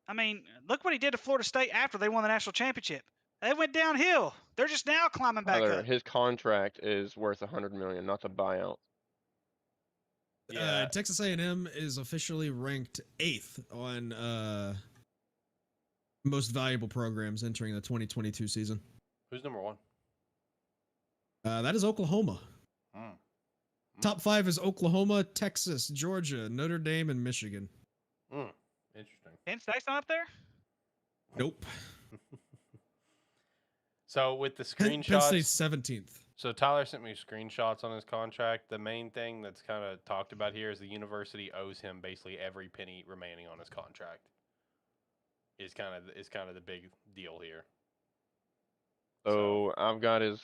I mean, look what he did to Florida State after they won the national championship. They went downhill. They're just now climbing back up. His contract is worth $100 million, not the buyout. Yeah. Texas A&M is officially ranked 8th on most valuable programs entering the 2022 season. Who's number 1? That is Oklahoma. Top 5 is Oklahoma, Texas, Georgia, Notre Dame, and Michigan. Interesting. Penn State's not up there? Nope. So with the screenshots, Penn State's 17th. So Tyler sent me screenshots on his contract. The main thing that's kind of talked about here is the university owes him basically every penny remaining on his contract. Is kind of the big deal here. So I've got his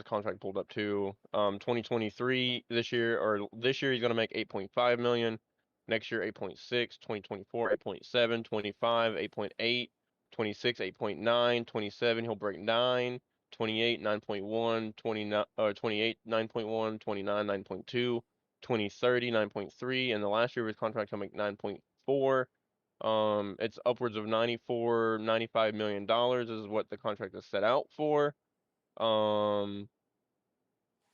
contract pulled up too. 2023 this year he's gonna make 8.5 million. Next year 8.6, 2024 8.7, 25 8.8, 26 8.9, 27 he'll break 9, 28 9.1, 28 9.1, 29 9.2, 2030 9.3, and the last year of his contract he'll make 9.4. It's upwards of $95 million is what the contract is set out for.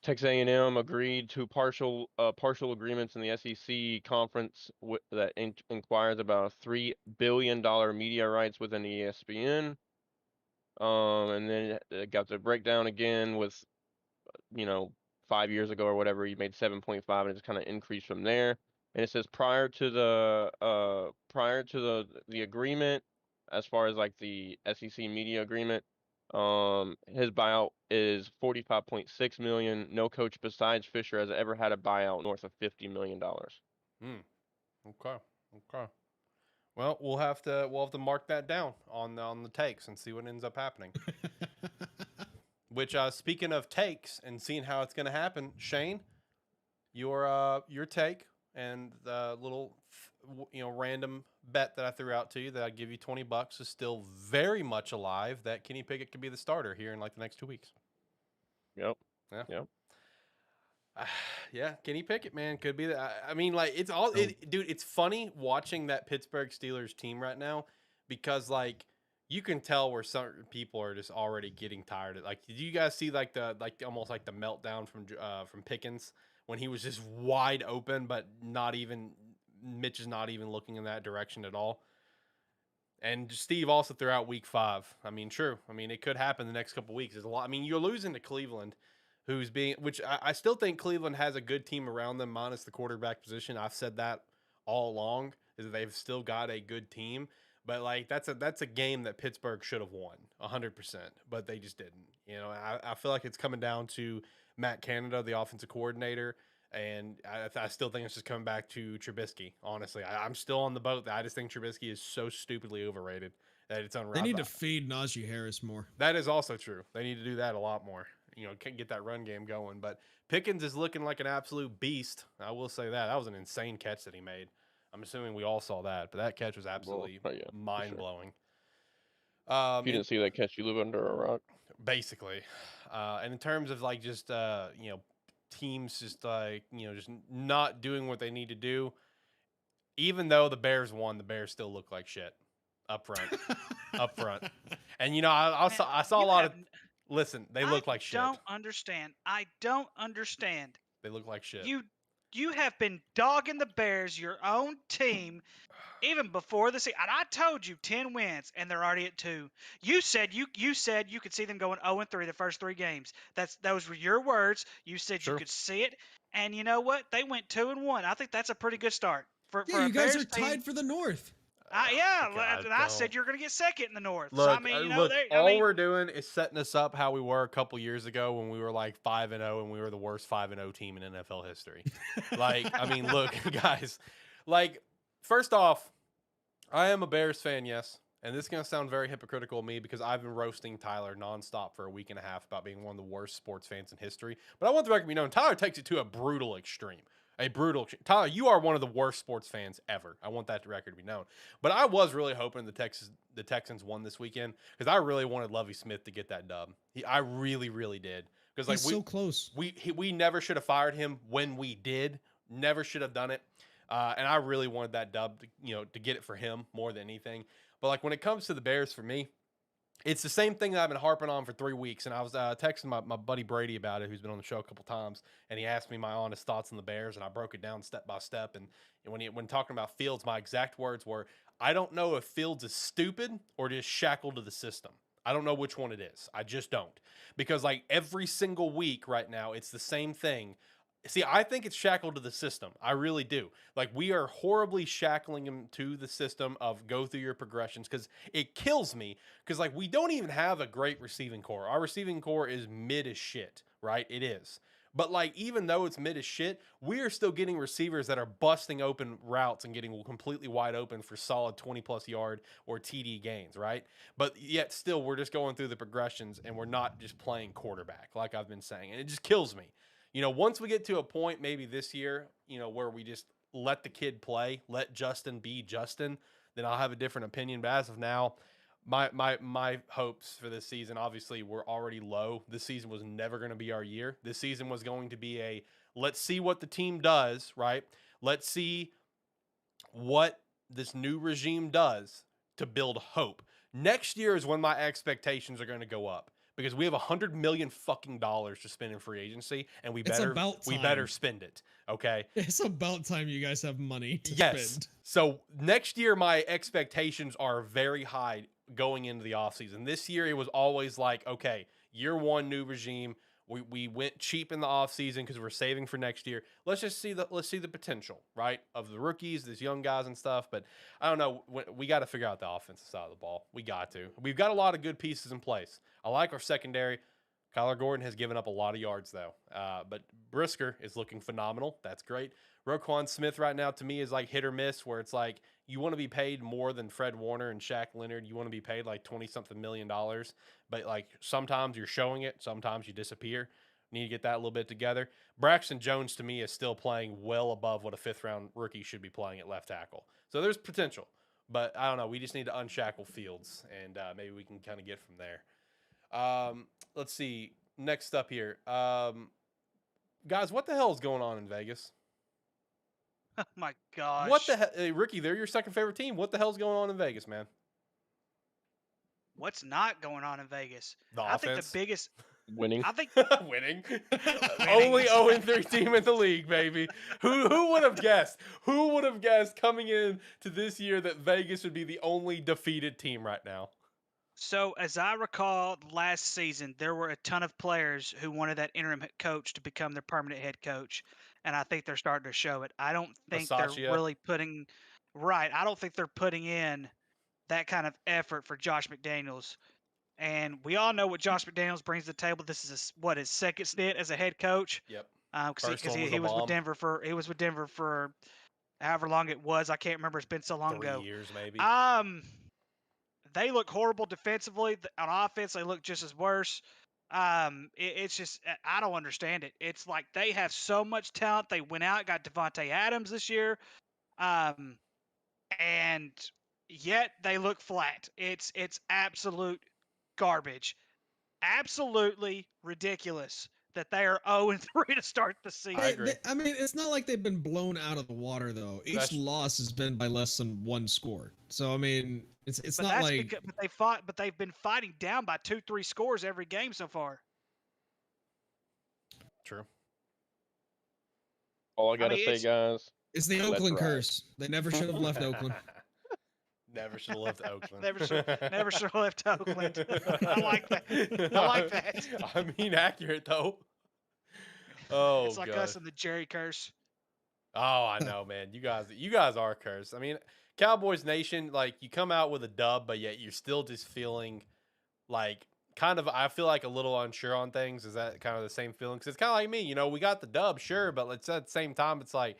Texas A&M agreed to partial agreements in the SEC conference that inquires about $3 billion media rights within ESPN. And then it got the breakdown again with, 5 years ago or whatever, he made 7.5 and it's kind of increased from there. And it says prior to the agreement, as far as like the SEC media agreement, his buyout is $45.6 million. No coach besides Fisher has ever had a buyout north of $50 million. Okay. Well, we'll have to mark that down on the takes and see what ends up happening. Which, speaking of takes and seeing how it's going to happen, Shane, your take and the little random bet that I threw out to you that I'd give you $20 is still very much alive. That Kenny Pickett could be the starter here in like the next 2 weeks. Yep. Yeah. Yeah, Kenny Pickett, man, could be that. I mean, like dude. It's funny watching that Pittsburgh Steelers team right now because like you can tell where certain people are just already getting tired of. Like, did you guys see almost like the meltdown from Pickens when he was just wide open, but Mitch is not even looking in that direction at all. And Steve also threw out week 5. I mean, true. I mean, it could happen the next couple weeks. There's a lot. I mean, you're losing to Cleveland, which I still think Cleveland has a good team around them, minus the quarterback position. I've said that all along, is that they've still got a good team. But like that's a game that Pittsburgh should have won 100%, but they just didn't. You know, I feel like it's coming down to Matt Canada, the offensive coordinator, and I still think it's just coming back to Trubisky. Honestly, I'm still on the boat. I just think Trubisky is so stupidly overrated that it's unreal. They need to feed Najee Harris more. That is also true. They need to do that a lot more. You know, can't get that run game going. But Pickens is looking like an absolute beast. I will say that. That was an insane catch that he made. I'm assuming we all saw that, but that catch was absolutely mind-blowing. Sure. If you didn't see that catch, you live under a rock. Basically. And in terms of like just, you know, teams just like, you know, just not doing what they need to do, even though the Bears won, the Bears still look like shit up front. Up front. And, you know, I saw a lot of – listen, they look like shit. I don't understand. I don't understand. They look like shit. You have been dogging the Bears, your own team, even before the season. And I told you 10 wins, and they're already at 2. You said you could see them going 0-3 the first 3 games. Those were your words. You said you could see it, and you know what? They went 2-1. I think that's a pretty good start for you guys are tied for the North. I said you're going to get second in the North. Look, so, I mean, you know, all we're doing is setting us up how we were a couple years ago when we were like 5-0 and we were the worst 5-0 team in NFL history. Like, I mean, look, guys, like, first off, I am a Bears fan, yes. And this is going to sound very hypocritical of me because I've been roasting Tyler nonstop for a week and a half about being one of the worst sports fans in history. But I want the record to be known, Tyler takes it to a brutal extreme. Tyler, you are one of the worst sports fans ever. I want that record to be known. But I was really hoping the Texans won this weekend because I really wanted Lovie Smith to get that dub. I really, really did. Because like he's so close. We never should have fired him when we did. Never should have done it. And I really wanted that dub to get it for him more than anything. But like when it comes to the Bears for me, it's the same thing that I've been harping on for 3 weeks, and I was texting my buddy Brady about it, who's been on the show a couple times, and he asked me my honest thoughts on the Bears, and I broke it down step by step. And when talking about Fields, my exact words were, I don't know if Fields is stupid or just shackled to the system. I don't know which one it is. I just don't. Because like every single week right now, it's the same thing. See, I think it's shackled to the system. I really do. Like, we are horribly shackling him to the system of go through your progressions because it kills me because, like, we don't even have a great receiving core. Our receiving core is mid as shit, right? It is. But, like, even though it's mid as shit, we are still getting receivers that are busting open routes and getting completely wide open for solid 20-plus yard or TD gains, right? But yet still, we're just going through the progressions and we're not just playing quarterback, like I've been saying. And it just kills me. You know, once we get to a point maybe this year, where we just let the kid play, let Justin be Justin, then I'll have a different opinion. But as of now, my hopes for this season, obviously, were already low. This season was never going to be our year. This season was going to be let's see what the team does, right? Let's see what this new regime does to build hope. Next year is when my expectations are going to go up. Because we have $100 million fucking dollars to spend in free agency, and we better spend it. Okay, it's about time you guys have money to spend. So next year, my expectations are very high going into the offseason. This year, it was always like, okay, year one, new regime. We went cheap in the offseason because we're saving for next year. Let's see the potential, right, of the rookies, these young guys and stuff. But I don't know. We got to figure out the offensive side of the ball. We got to. We've got a lot of good pieces in place. I like our secondary. Kyler Gordon has given up a lot of yards, though. But Brisker is looking phenomenal. That's great. Roquan Smith right now, to me, is like hit or miss, where it's like you want to be paid more than Fred Warner and Shaq Leonard. You want to be paid like $20-something million. But like sometimes you're showing it. Sometimes you disappear. Need to get that a little bit together. Braxton Jones, to me, is still playing well above what a fifth-round rookie should be playing at left tackle. So there's potential. But I don't know. We just need to unshackle Fields, and maybe we can kind of get from there. Let's see. Next up here. Guys, what the hell is going on in Vegas? Oh, my gosh. What the hell? Hey, Ricky, they're your second favorite team. What the hell's going on in Vegas, man? What's not going on in Vegas? The I offense? think Winning. I think winning. Only 0-3 team in the league, baby. Who would have guessed? Who would have guessed coming in to this year that Vegas would be the only defeated team right now? so. As I recall, last season there were a ton of players who wanted that interim head coach to become their permanent head coach, and I think they're starting to show it. I don't think they're really putting I don't think they're putting in that kind of effort for Josh McDaniels. And we all know what Josh McDaniels brings to the table. This is his second stint as a head coach. Yep. Because he was with Denver for however long it was. I can't remember. It's been so long ago. 3 years maybe. They look horrible defensively. On offense, they look just as worse. It's just I don't understand it. It's like they have so much talent. They went out, got Devontae Adams this year, and yet they look flat. It's absolute garbage. Absolutely ridiculous that they are 0-3 to start the season. I agree. I mean, it's not like they've been blown out of the water though. Each loss has been by less than 1 score. So I mean, it's not like. But they've been fighting down by 2-3 scores every game so far. True. All I gotta say, guys. It's the Oakland curse. They never should have left Oakland. Never should have left Oakland. never should have left Oakland. I like that. I like that. I mean, accurate though. Oh, it's like God. us and the Jerry curse. Oh, I know, man. You guys are cursed. I mean, Cowboys Nation, like you come out with a dub, but yet you're still just feeling like I feel like a little unsure on things. Is that kind of the same feeling? Because it's kind of like me. You know, we got the dub, sure, but at the same time, it's like,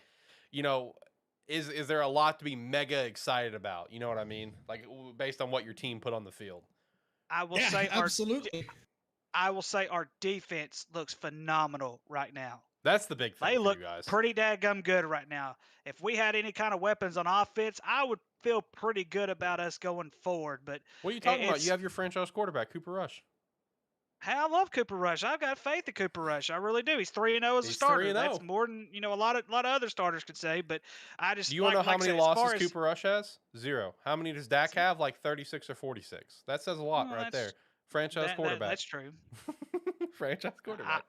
you know. Is there a lot to be mega excited about? You know what I mean? Like based on what your team put on the field. I will say absolutely. I will say our defense looks phenomenal right now. That's the big thing. They look for you guys. pretty daggum good right now. If we had any kind of weapons on offense, I would feel pretty good about us going forward. But what are you talking about? You have your franchise quarterback, Cooper Rush. Hey, I love Cooper Rush. I've got faith in Cooper Rush. I really do. He's 3-0 as a starter. 3-0. That's more than a lot of other starters could say. But I just do you want to know how many losses Cooper Rush has? 0. How many does Dak have? Like 36 or 46. That says a lot right there. Franchise quarterback. That's true. Franchise quarterback.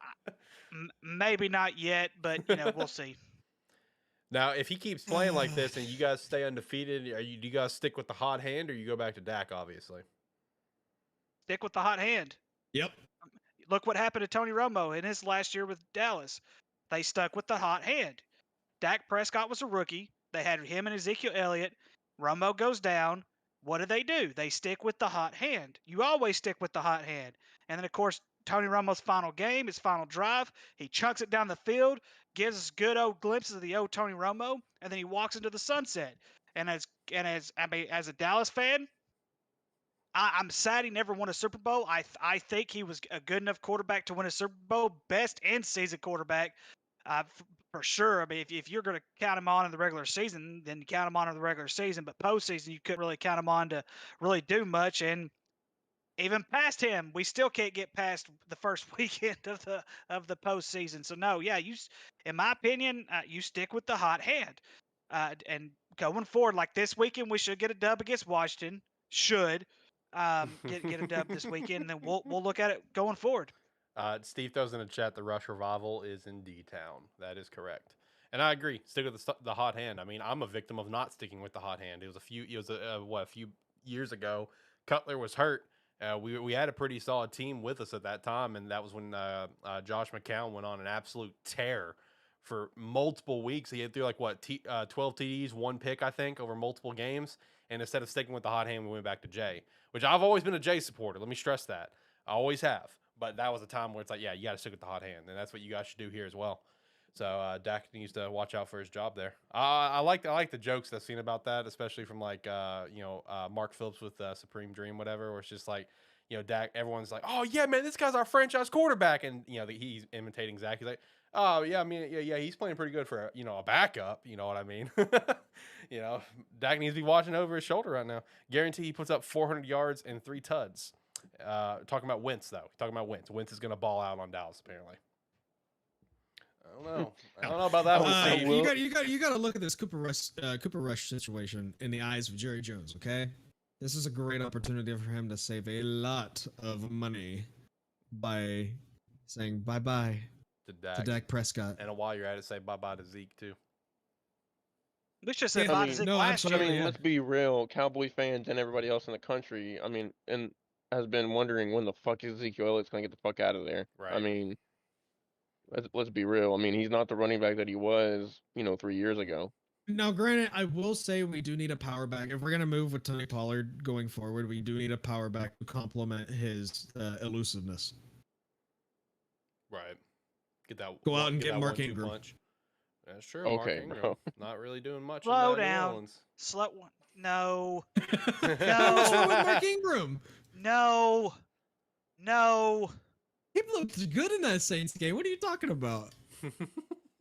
Maybe not yet, but we'll see. Now, if he keeps playing like this and you guys stay undefeated, do you guys stick with the hot hand or you go back to Dak? Obviously, stick with the hot hand. Yep. Look what happened to Tony Romo in his last year with Dallas. They stuck with the hot hand. Dak Prescott was a rookie. They had him and Ezekiel Elliott. Romo goes down. What do? They stick with the hot hand. You always stick with the hot hand. And then, of course, Tony Romo's final game, his final drive, he chunks it down the field, gives us good old glimpses of the old Tony Romo, and then he walks into the sunset. And as a Dallas fan, I'm sad he never won a Super Bowl. I think he was a good enough quarterback to win a Super Bowl, best end season quarterback for sure. I mean, if you're going to count him on in the regular season, then you count him on in the regular season. But postseason, you couldn't really count him on to really do much. And even past him, we still can't get past the first weekend of the postseason. So no, yeah, in my opinion, you stick with the hot hand. And going forward, like this weekend, we should get a dub against Washington. Should. Get a dub this weekend, and then we'll look at it going forward. Steve throws in the chat, the Rush Revival is in D-Town. That is correct. And I agree. Stick with the hot hand. I mean, I'm a victim of not sticking with the hot hand. It was a few years ago. Cutler was hurt. We had a pretty solid team with us at that time, and that was when Josh McCown went on an absolute tear for multiple weeks. He had through 12 TDs, 1 pick, I think, over multiple games. And instead of sticking with the hot hand, we went back to Jay, which I've always been a Jay supporter. Let me stress that. I always have. But that was a time where it's like, yeah, you got to stick with the hot hand. And that's what you guys should do here as well. So Dak needs to watch out for his job there. I like the jokes I've seen about that, especially from Mark Phillips with Supreme Dream, whatever, where it's just like, Dak, everyone's like, oh, yeah, man, this guy's our franchise quarterback. And, he's imitating Zach. He's like, oh, yeah, I mean, yeah, he's playing pretty good for, a backup. You know what I mean? Dak needs to be watching over his shoulder right now. Guarantee he puts up 400 yards and 3 tuds. Talking about Wentz, though. Talking about Wentz. Wentz is going to ball out on Dallas, apparently. I don't know about that one. You got to look at this Cooper Rush situation in the eyes of Jerry Jones, okay? This is a great opportunity for him to save a lot of money by saying bye-bye to Dak Prescott. And while you're at it, say bye-bye to Zeke, too. We should say bye to Zeke last year. I mean, let's be real. Cowboy fans and everybody else in the country, I mean, and has been wondering when the fuck Ezekiel Elliott's going to get the fuck out of there. Right. I mean, let's be real. I mean, he's not the running back that he was, 3 years ago. Now, granted, I will say we do need a power back. If we're going to move with Tony Pollard going forward, we do need a power back to complement his elusiveness. Right. Go out and get Mark Ingram. Punch. That's true. Okay, Mark Ingram, bro. not really doing much. Slow down. Slow one. No. What's wrong with Mark Ingram? No. He looked good in that Saints game. What are you talking about?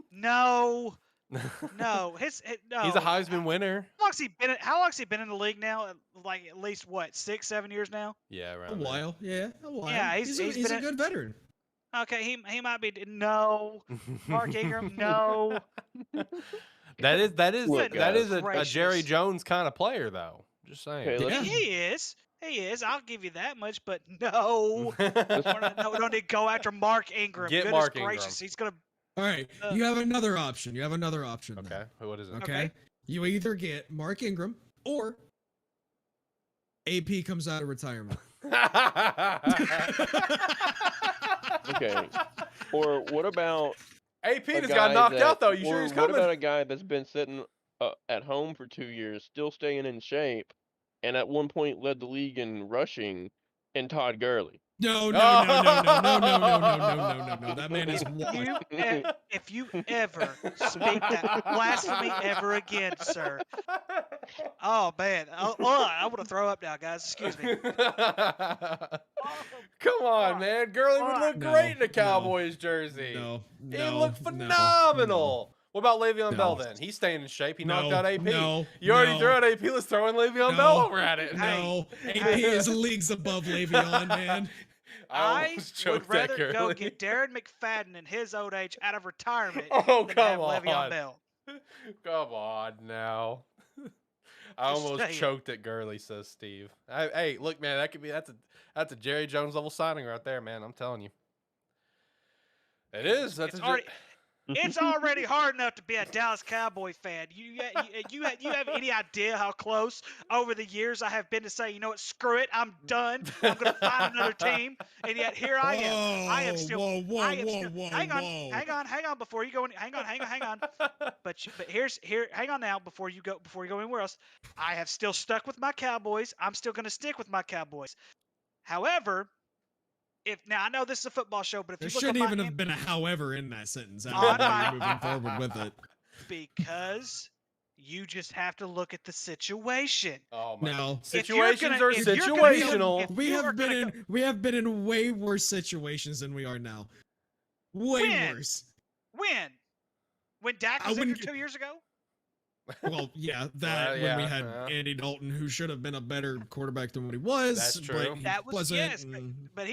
No. No. No. He's a Heisman winner. How long's he been in the league now? Like at least what, 6-7 years now? Yeah, around a while. Yeah, a while. Yeah, he's a good veteran. Okay, he might be. No, Mark Ingram. No. That is Look, a Jerry Jones kind of player, though. Just saying. Okay, He is. I'll give you that much. But no, we don't need to go after Mark Ingram. Get Goodness Mark gracious, Ingram. he's gonna. All right, you have another option. Okay, what is it? Okay, you either get Mark Ingram or AP comes out of retirement. Okay. Or what about AP just got knocked out though? You sure he's coming? What about a guy that's been sitting at home for 2 years, still staying in shape, and at one point led the league in rushing, and Todd Gurley? No. That man is one. If you ever speak that blasphemy ever again, sir. Oh man, I want to throw up now, guys. Excuse me. Come on, man. Gurley would look great in a Cowboys jersey. He looked phenomenal. What about Le'Veon Bell then? He's staying in shape. He knocked out AP. You already threw out AP. Let's throw in Le'Veon Bell over at it. No, AP is leagues above Le'Veon, man. I would rather go get Darren McFadden in his old age out of retirement than have Le'Veon Bell. Come on now. I almost choked at Gurley, says Steve. Hey, look, man, that's a Jerry Jones level signing right there, man. I'm telling you. It is. It's already hard enough to be a Dallas Cowboy fan. You have any idea how close over the years I have been to say, you know what, screw it, I'm done. I'm going to find another team. And yet here I am. I am still. Hang on. Before you go in, hang on. But hang on now before you go anywhere else. I have still stuck with my Cowboys. I'm still going to stick with my Cowboys. However. Now I know this is a football show, but if there you look shouldn't at even have been a however in that sentence. Moving forward with it, because you just have to look at the situation. Oh my! No, situations are situational. We have been in way worse situations than we are now. Way worse. When Dak was injured 2 years ago. Well, yeah, when we had Andy Dalton, who should have been a better quarterback than what he was. That's true. But he wasn't. Yes, but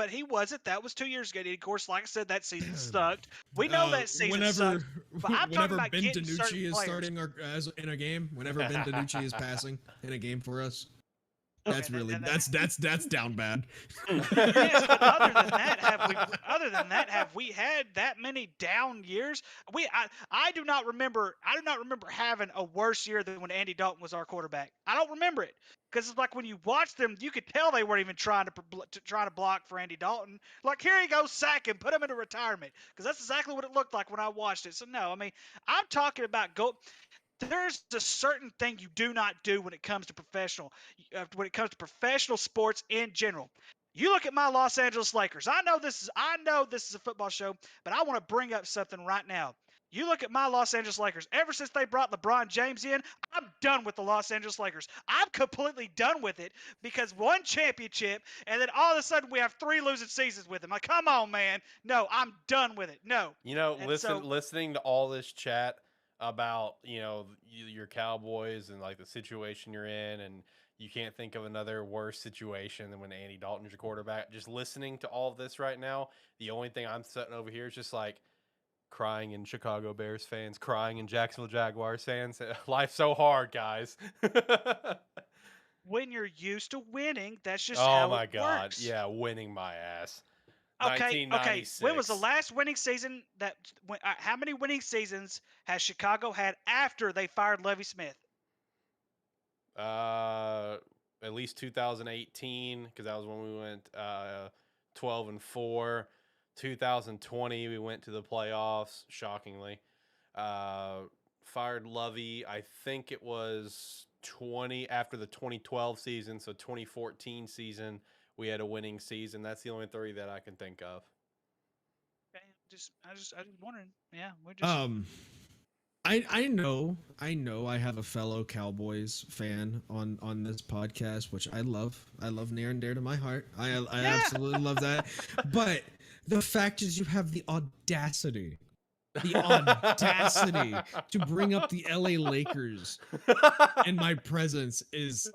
he wasn't. That was 2 years ago. And of course, like I said, that season sucked. We know that season sucked. But I'm talking about Ben getting DiNucci is players. starting in a game, whenever Ben DiNucci is passing in a game for us. That's really that's down bad. Yes, but other than that, have we had that many down years? I do not remember having a worse year than when Andy Dalton was our quarterback. I don't remember it because it's like when you watch them, you could tell they weren't even trying to block for Andy Dalton. Like, here he goes, sack him, put him into retirement, because that's exactly what it looked like when I watched it. So no, I mean, I'm talking about There's a certain thing you do not do when it comes to professional sports in general. You look at my Los Angeles Lakers. I know this is a football show, but I want to bring up something right now. You look at my Los Angeles Lakers. Ever since they brought LeBron James in, I'm done with the Los Angeles Lakers. I'm completely done with it because one championship, and then all of a sudden we have 3 losing seasons with him. Like, come on, man. No, I'm done with it. No. Listening to all this chat about your Cowboys and like the situation you're in, and you can't think of another worse situation than when Andy Dalton's your quarterback. Just listening to all of this right now, the only thing I'm sitting over here is just like crying in Chicago Bears fans, crying in Jacksonville Jaguars fans. Life's so hard, guys. When you're used to winning, that's just how it works. Yeah, winning my ass. Okay. 1996. When was the last winning season that? How many winning seasons has Chicago had after they fired Lovie Smith? At least 2018, because that was when we went 12-4. 2020, we went to the playoffs. Shockingly, fired Lovey. I think it was 20 after the 2012 season, so 2014 season we had a winning season. That's the only three that I can think of. Okay, I was wondering. Yeah, we're just. I know I have a fellow Cowboys fan on this podcast, which I love near and dear to my heart. I absolutely love that. But the fact is, you have the audacity to bring up the LA Lakers in my presence is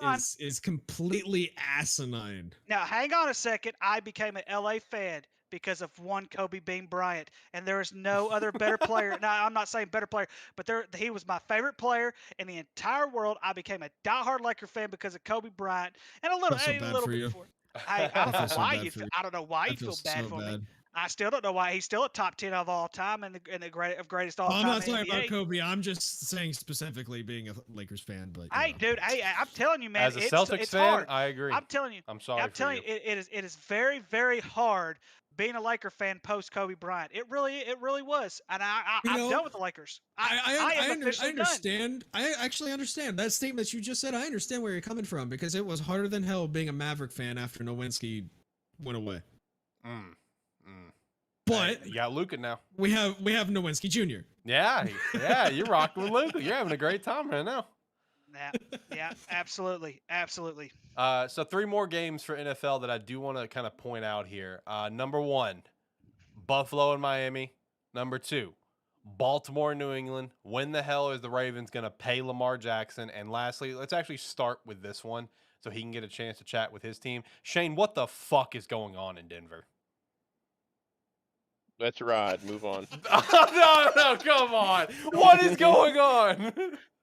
completely asinine. Now hang on a second. I became an LA fan because of one Kobe Bean Bryant, and there is no other better player. Now, I'm not saying better player, but he was my favorite player in the entire world. I became a diehard Laker fan because of Kobe Bryant, and a little bit before. I don't know why you feel bad for me. I still don't know why he's still a top 10 of all time and the greatest all time. I'm not talking about Kobe. I'm just saying specifically being a Lakers fan. But dude, I'm telling you, man. As a Celtics fan, hard. I agree. I'm telling you. I'm sorry. I'm telling you, it is very, very hard being a Laker fan post Kobe Bryant. It really was. And I'm done with the Lakers. I understand. I actually understand that statement you just said. I understand where you're coming from because it was harder than hell being a Maverick fan after Nowinski went away. But you got Luka now. We have Nowinski Jr. Yeah, you're rocking with Luka. You're having a great time right now. Yeah, absolutely. So 3 more games for NFL that I do want to kind of point out here. Number 1, Buffalo and Miami. Number 2, Baltimore and New England. When the hell is the Ravens going to pay Lamar Jackson? And lastly, let's actually start with this one so he can get a chance to chat with his team. Shane, what the fuck is going on in Denver? Let's ride. Move on. No, come on. What is going on?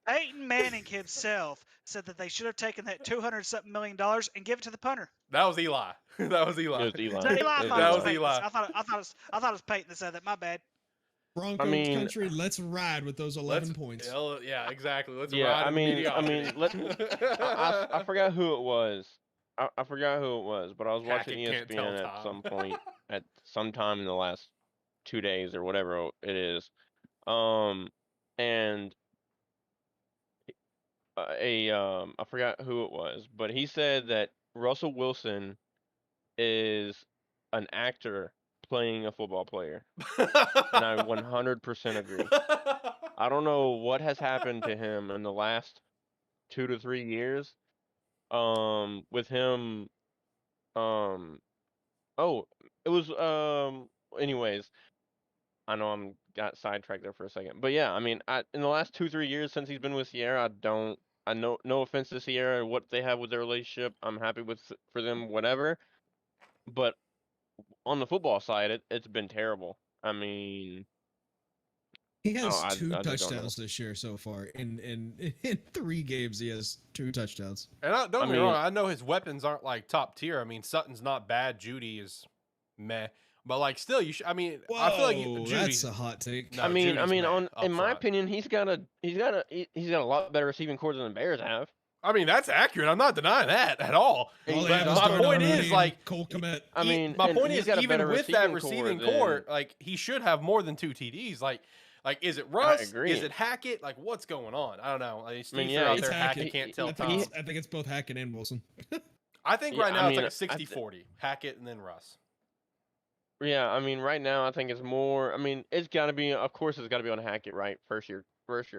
Peyton Manning himself said that they should have taken that $200-something million and give it to the punter. That was Eli. That was Eli. It was Eli. That was Eli. I thought it was Peyton that said that. My bad. Broncos country, let's ride with those 11 points. Yeah, exactly. Let's ride. I forgot who it was. I forgot who it was, but I was watching ESPN at some point, at some time in the last 2 days or whatever it is, and I forgot who it was, but he said that Russell Wilson is an actor playing a football player, and I 100% agree. I don't know what has happened to him in the last 2 to 3 years. With him, anyways, I know I'm got sidetracked there for a second, but yeah, I mean, in the last 2-3 years since he's been with Sierra, I know, no offense to Sierra, what they have with their relationship, I'm happy for them, whatever, but on the football side, it's been terrible. I mean, he has 2 touchdowns this year so far. In 3 games, he has 2 touchdowns. And don't get me wrong, I know his weapons aren't like top tier. I mean, Sutton's not bad. Judy is meh. But like, still, I feel like Judy's, that's a hot take. No, in my opinion, he's got a lot better receiving corps than the Bears have. I mean, that's accurate. I'm not denying that at all. My point is, like, Cole Kmet. My point is, even with that receiving corps, like, he should have more than 2 TDs. Like, is it Russ? Is it Hackett? Like, what's going on? I don't know. Like, out there, Hackett can't tell time. I think it's both Hackett and Wilson. I think right now it's like a 60-40. Hackett and then Russ. Yeah, I mean, right now I think it's more. I mean, it's got to be. Of course, it's got to be on Hackett, right? First year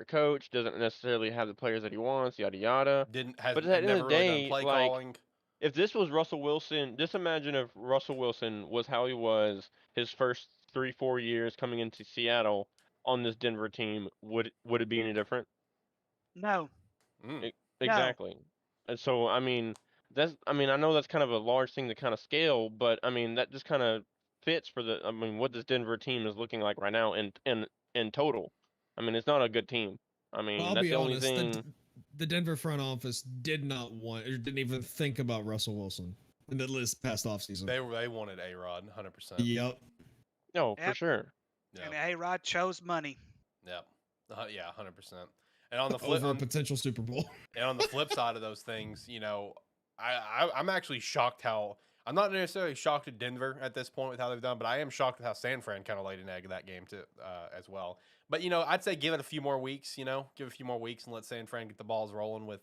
coach doesn't necessarily have the players that he wants. Yada yada. But at the end of the day, like, if this was Russell Wilson, just imagine if Russell Wilson was how he was his first 3-4 years coming into Seattle on this Denver team. Would it be any different? No. Exactly. And so I mean, I know that's kind of a large thing to kind of scale, but I mean that just kind of fits for what this Denver team is looking like right now in total. I mean, it's not a good team. I mean, I'll that's be the only honest, thing. The Denver front office did not want or didn't even think about Russell Wilson. in the list past offseason. They wanted A-Rod 100%. Yep. No, for sure. Yep. And A-Rod chose money. Yep. Yeah, 100%. And on the flip, over a potential Super Bowl. And on the flip side of those things, you know, I'm actually shocked how I'm not necessarily shocked at Denver at this point with how they've done, but I am shocked with how San Fran kind of laid an egg in that game too, as well. But you know, I'd say give it a few more weeks. You know, give it a few more weeks and let San Fran get the balls rolling with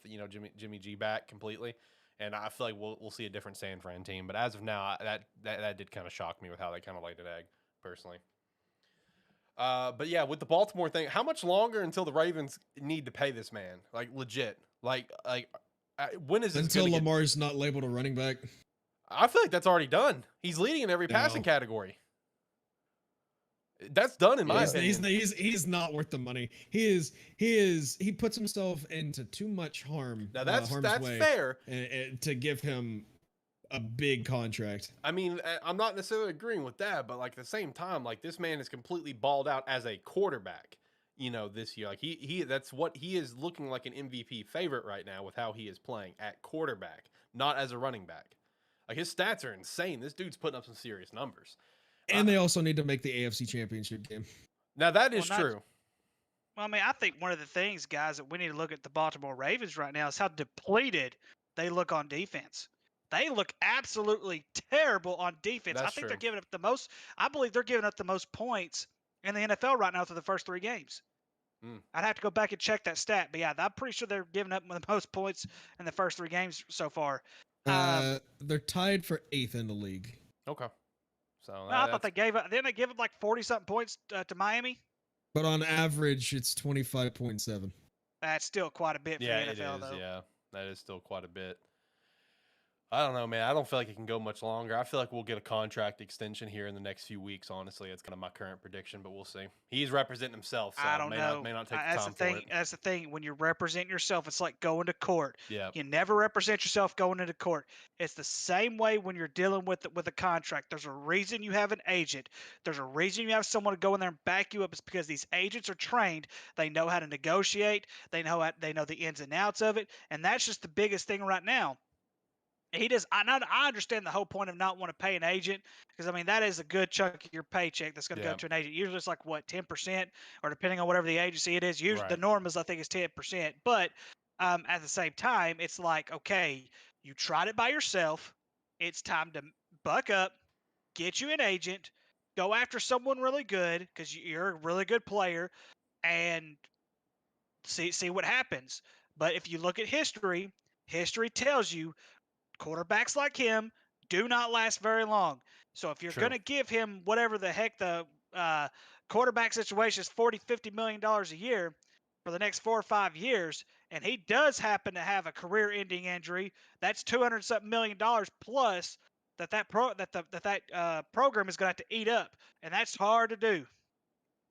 Jimmy G back completely. And I feel like we'll see a different San Fran team. But as of now, that did kind of shock me with how they kind of laid an egg personally. But yeah, with the Baltimore thing, how much longer until the Ravens need to pay this man? Like legit, like when is this until Lamar's not labeled a running back? I feel like that's already done. He's leading in every passing category. That's done in my opinion. He's not worth the money. He puts himself into too much harm. Now that's fair. And to give him a big contract. I mean, I'm not necessarily agreeing with that, but like at the same time, like this man is completely balled out as a quarterback. You know, this year, like that's what he is looking like an MVP favorite right now with how he is playing at quarterback, not as a running back. Like his stats are insane. This dude's putting up some serious numbers. And they also need to make the AFC Championship game. Now that is true. Well, I mean, I think one of the things, guys, that we need to look at the Baltimore Ravens right now is how depleted they look on defense. They look absolutely terrible on defense. That's I think true. they're giving up the most. I believe they're giving up the most points in the NFL right now through the first 3 games. I'd have to go back and check that stat, but yeah, I'm pretty sure they're giving up the most points in the first 3 games so far. They're tied for 8th in the league. Okay. So I thought they gave up. Didn't they give up like 40-something points to Miami? But on average, it's 25.7. That's still quite a bit for the NFL, though. Yeah, that is still quite a bit. I don't know, man. I don't feel like it can go much longer. I feel like we'll get a contract extension here in the next few weeks, honestly. That's kind of my current prediction, but we'll see. He's representing himself, so I don't know. May not take the time for it. That's the thing. When you represent yourself, it's like going to court. Yeah. You never represent yourself going into court. It's the same way when you're dealing with a contract. There's a reason you have an agent. There's a reason you have someone to go in there and back you up. It's because these agents are trained. They know how to negotiate. They know the ins and outs of it, and that's just the biggest thing right now. I understand the whole point of not want to pay an agent because, I mean, that is a good chunk of your paycheck that's going to go to an agent. Usually it's like, what, 10% or depending on whatever the agency it is. Usually the norm is, I think, is 10%. But at the same time, it's like, okay, you tried it by yourself. It's time to buck up, get you an agent, go after someone really good because you're a really good player, and see what happens. But if you look at history tells you quarterbacks like him do not last very long. So if you're going to give him whatever the heck the quarterback situation is, $40-50 million a year for the next 4 or 5 years, and he does happen to have a career-ending injury, that's $200-something million plus that program is going to have to eat up, and that's hard to do.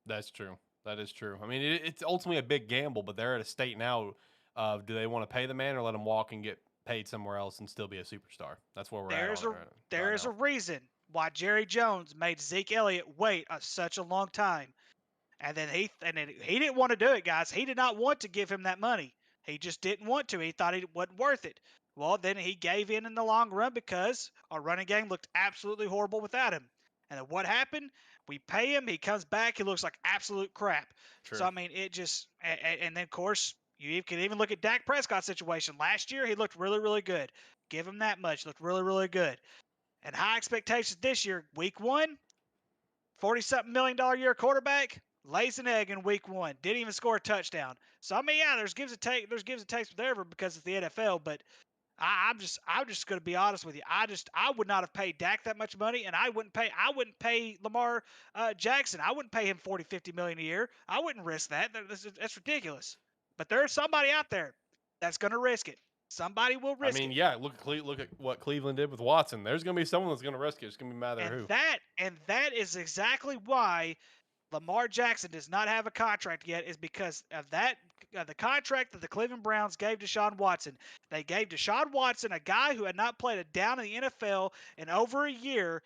That's true. That is true. I mean, it's ultimately a big gamble, but they're at a state now of do they want to pay the man or let him walk and get paid somewhere else and still be a superstar? That's where we're at. There is a reason why Jerry Jones made Zeke Elliott wait such a long time, and then he didn't want to do it, guys. He did not want to give him that money. He just didn't want to. He thought it wasn't worth it. Well, then he gave in the long run because our running game looked absolutely horrible without him. And then what happened? We pay him. He comes back. He looks like absolute crap. True. So I mean, it just and then of course. You can even look at Dak Prescott's situation. Last year, he looked really, really good. Give him that much. Looked really, really good. And high expectations this year. Week 1, $40-something million a year quarterback, lays an egg in week 1. Didn't even score a touchdown. So, I mean, yeah, there's gives and takes whatever because it's the NFL. But I'm just going to be honest with you. I would not have paid Dak that much money, and I wouldn't pay Lamar Jackson. I wouldn't pay him $40-50 million a year. I wouldn't risk that. That's ridiculous. But there's somebody out there that's going to risk it. Somebody will risk it. I mean, yeah, look at what Cleveland did with Watson. There's going to be someone that's going to risk it. It's going to be matter who. That is exactly why Lamar Jackson does not have a contract yet, is because of the contract that the Cleveland Browns gave Deshaun Watson. They gave Deshaun Watson, a guy who had not played a down in the NFL in over a year,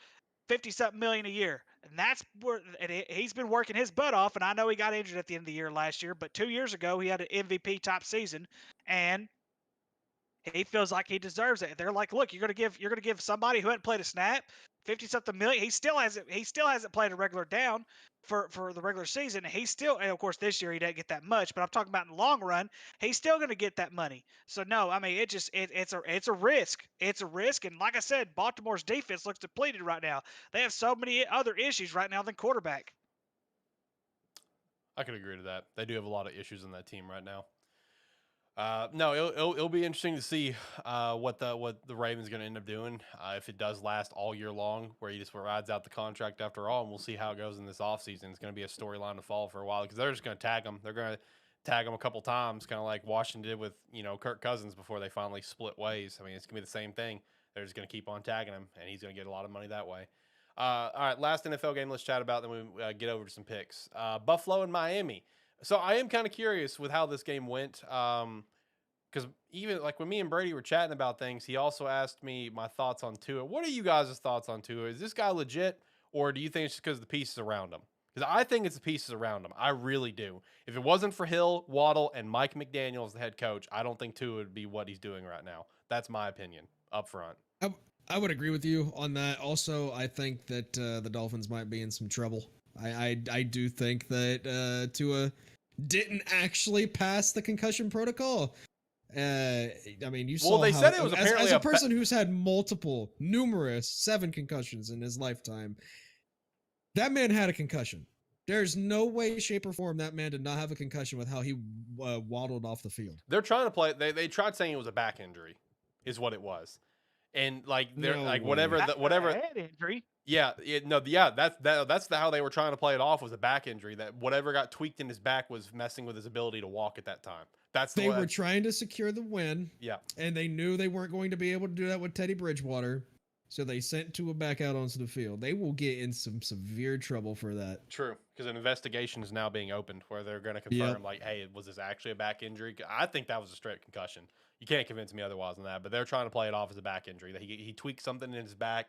$50-something million a year. And that's where he's been working his butt off. And I know he got injured at the end of the year last year, but 2 years ago he had an MVP top season, and He feels like he deserves it. They're like, look, you're gonna give somebody who hadn't played a snap 50-something million. He still hasn't played a regular down for the regular season. And of course this year he didn't get that much, but I'm talking about in the long run, he's still gonna get that money. So no, I mean it's a risk. It's a risk, and like I said, Baltimore's defense looks depleted right now. They have so many other issues right now than quarterback. I could agree to that. They do have a lot of issues in that team right now. No, it'll be interesting to see what the Ravens going to end up doing if it does last all year long, where he just rides out the contract after all, and we'll see how it goes in this offseason. It's going to be a storyline to follow for a while because they're just going to tag him. They're going to tag him a couple times, kind of like Washington did with Kirk Cousins before they finally split ways. I mean, it's going to be the same thing. They're just going to keep on tagging him, and he's going to get a lot of money that way. All right, last NFL game let's chat about, then we get over to some picks. Buffalo and Miami. So I am kind of curious with how this game went, because even like when me and Brady were chatting about things, he also asked me my thoughts on Tua. What are you guys' thoughts on Tua? Is this guy legit, or do you think it's just because of the pieces around him? Because I think it's the pieces around him. I really do. If it wasn't for Hill, Waddle, and Mike McDaniel as the head coach, I don't think Tua would be what he's doing right now. That's my opinion up front. I would agree with you on that. Also, I think that the Dolphins might be in some trouble. I do think that Tua didn't actually pass the concussion protocol. I mean, you saw. Well, they said it was apparently as a person who's had numerous 7 concussions in his lifetime. That man had a concussion. There's no way, shape, or form that man did not have a concussion with how he waddled off the field. They're trying to play. They tried saying it was a back injury, is what it was, and like they're whatever head injury. That's how they were trying to play it off, was a back injury. That whatever got tweaked in his back was messing with his ability to walk at that time. They were trying to secure the win. Yeah, and they knew they weren't going to be able to do that with Teddy Bridgewater. So they sent Tua back out onto the field. They will get in some severe trouble for that. True, because an investigation is now being opened where they're going to confirm, like, hey, was this actually a back injury? I think that was a straight concussion. You can't convince me otherwise on that, but they're trying to play it off as a back injury. That he tweaked something in his back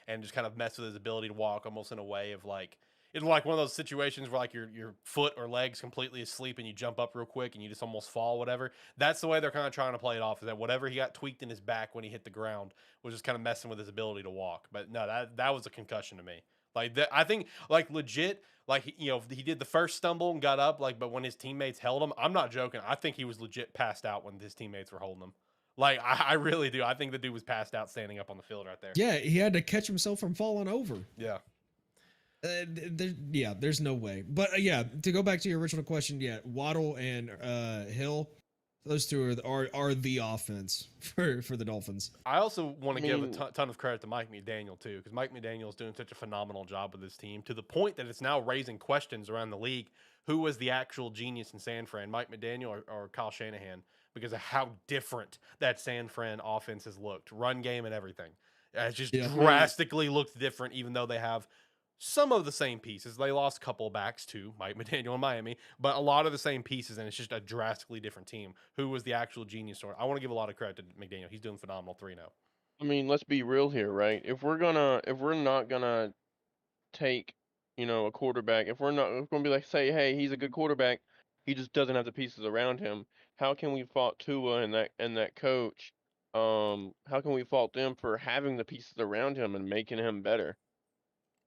and just kind of messed with his ability to walk, almost in a way of like, it's like one of those situations where like your foot or leg's completely asleep and you jump up real quick and you just almost fall, whatever. That's the way they're kind of trying to play it off, is that whatever he got tweaked in his back when he hit the ground was just kind of messing with his ability to walk. But no, that was a concussion to me. Like I think like legit, like he did the first stumble and got up, like, but when his teammates held him, I'm not joking. I think he was legit passed out when his teammates were holding him. Like I really do. I think the dude was passed out standing up on the field right there. Yeah, he had to catch himself from falling over. Yeah. There's no way. But to go back to your original question, Waddle and Hill, those two are the offense for the Dolphins. I also want to give a ton of credit to Mike McDaniel too, because Mike McDaniel is doing such a phenomenal job with this team, to the point that it's now raising questions around the league. Who was the actual genius in San Fran, Mike McDaniel or Kyle Shanahan, because of how different that San Fran offense has looked, run game and everything. It's just drastically looked different, even though they have some of the same pieces. They lost a couple of backs too, Mike McDaniel in Miami, but a lot of the same pieces, and it's just a drastically different team. Who was the actual genius? Or I want to give a lot of credit to McDaniel. He's doing phenomenal 3-0. I mean, let's be real here, right? If we're not gonna take, a quarterback, if we're gonna be like, say, hey, he's a good quarterback, he just doesn't have the pieces around him. How can we fault Tua and that coach? How can we fault them for having the pieces around him and making him better?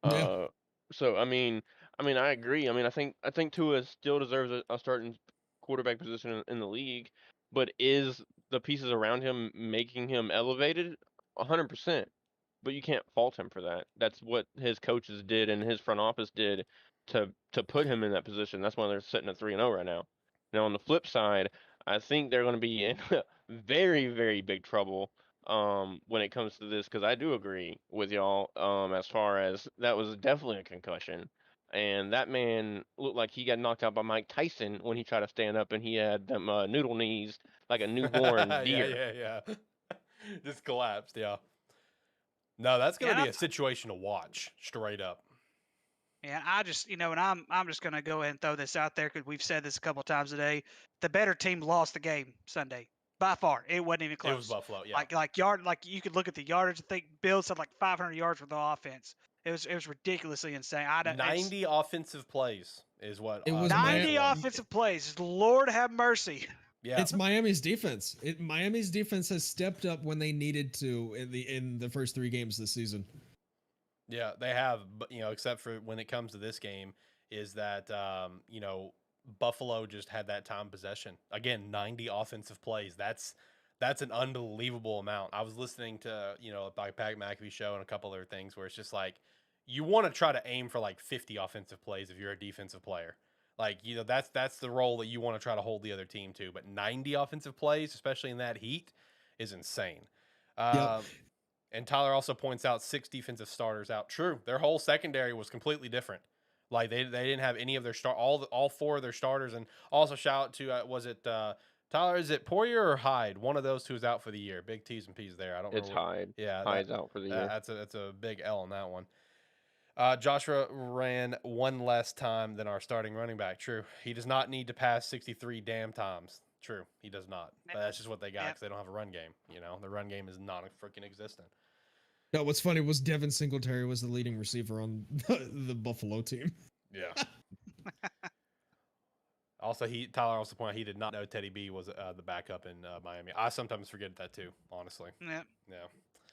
Yeah. So I mean, I agree. I mean, I think Tua still deserves a starting quarterback position in the league, but is the pieces around him making him elevated? 100%. But you can't fault him for that. That's what his coaches did and his front office did to put him in that position. That's why they're sitting at 3-0 right now. Now on the flip side, I think they're going to be in very, very big trouble when it comes to this, because I do agree with y'all as far as that was definitely a concussion, and that man looked like he got knocked out by Mike Tyson when he tried to stand up, and he had them noodle knees like a newborn deer. Yeah. Just collapsed. Yeah. No, that's gonna be a situation to watch straight up. Yeah, I just, and I'm just going to go ahead and throw this out there because we've said this a couple of times today. The better team lost the game Sunday. By far, it wasn't even close. It was Buffalo, yeah. Like you could look at the yardage. I think Bills had like 500 yards for the offense. It was ridiculously insane. 90 offensive plays is what it was. 90 offensive plays. Lord have mercy. Yeah, it's Miami's defense. Miami's defense has stepped up when they needed to in the first 3 games this season. Yeah, they have, but except for when it comes to this game, is that Buffalo just had that time possession. Again, 90 offensive plays. That's an unbelievable amount. I was listening to like Pat McAfee show and a couple other things where it's just like you want to try to aim for like 50 offensive plays if you're a defensive player. Like, that's the role that you want to try to hold the other team to. But 90 offensive plays, especially in that heat, is insane. Yep. And Tyler also points out 6 defensive starters out. True, their whole secondary was completely different. Like they didn't have any of their all 4 of their starters. And also shout out to was it Tyler? Is it Poirier or Hyde? One of those two is out for the year. Big T's and P's there. I don't. It's Hyde. Yeah, Hyde's out for the year. That's a big L on that one. Joshua ran 1 less time than our starting running back. True. He does not need to pass 63 damn times. True. He does not. But that's just what they got because they don't have a run game. The run game is non-freaking existent. No, what's funny was Devin Singletary was the leading receiver on the Buffalo team. Yeah. Also, Tyler also pointed out he did not know Teddy B was the backup in Miami. I sometimes forget that too, honestly. Yeah. Yeah.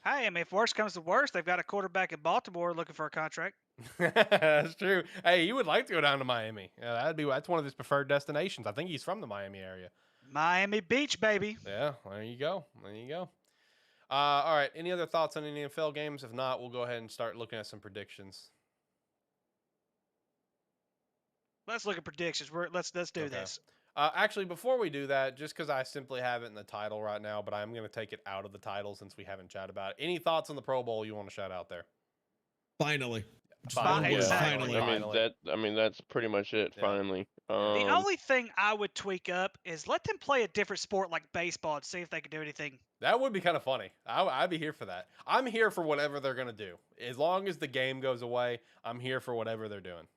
Hey, I mean, if worse comes to worse, they've got a quarterback in Baltimore looking for a contract. That's true. Hey, you would like to go down to Miami. Yeah, that's one of his preferred destinations. I think he's from the Miami area. Miami Beach, baby. Yeah, there you go. There you go. All right. Any other thoughts on any NFL games? If not, we'll go ahead and start looking at some predictions. Let's look at predictions. Let's do this. Actually, before we do that, just because I simply have it in the title right now, but I'm going to take it out of the title since we haven't chatted about it. Any thoughts on the Pro Bowl you want to shout out there? Finally. Finally. I mean that's pretty much it. Yeah. Finally. The only thing I would tweak up is let them play a different sport like baseball and see if they can do anything. That would be kind of funny. I'd be here for that. I'm here for whatever they're going to do. As long as the game goes away, I'm here for whatever they're doing.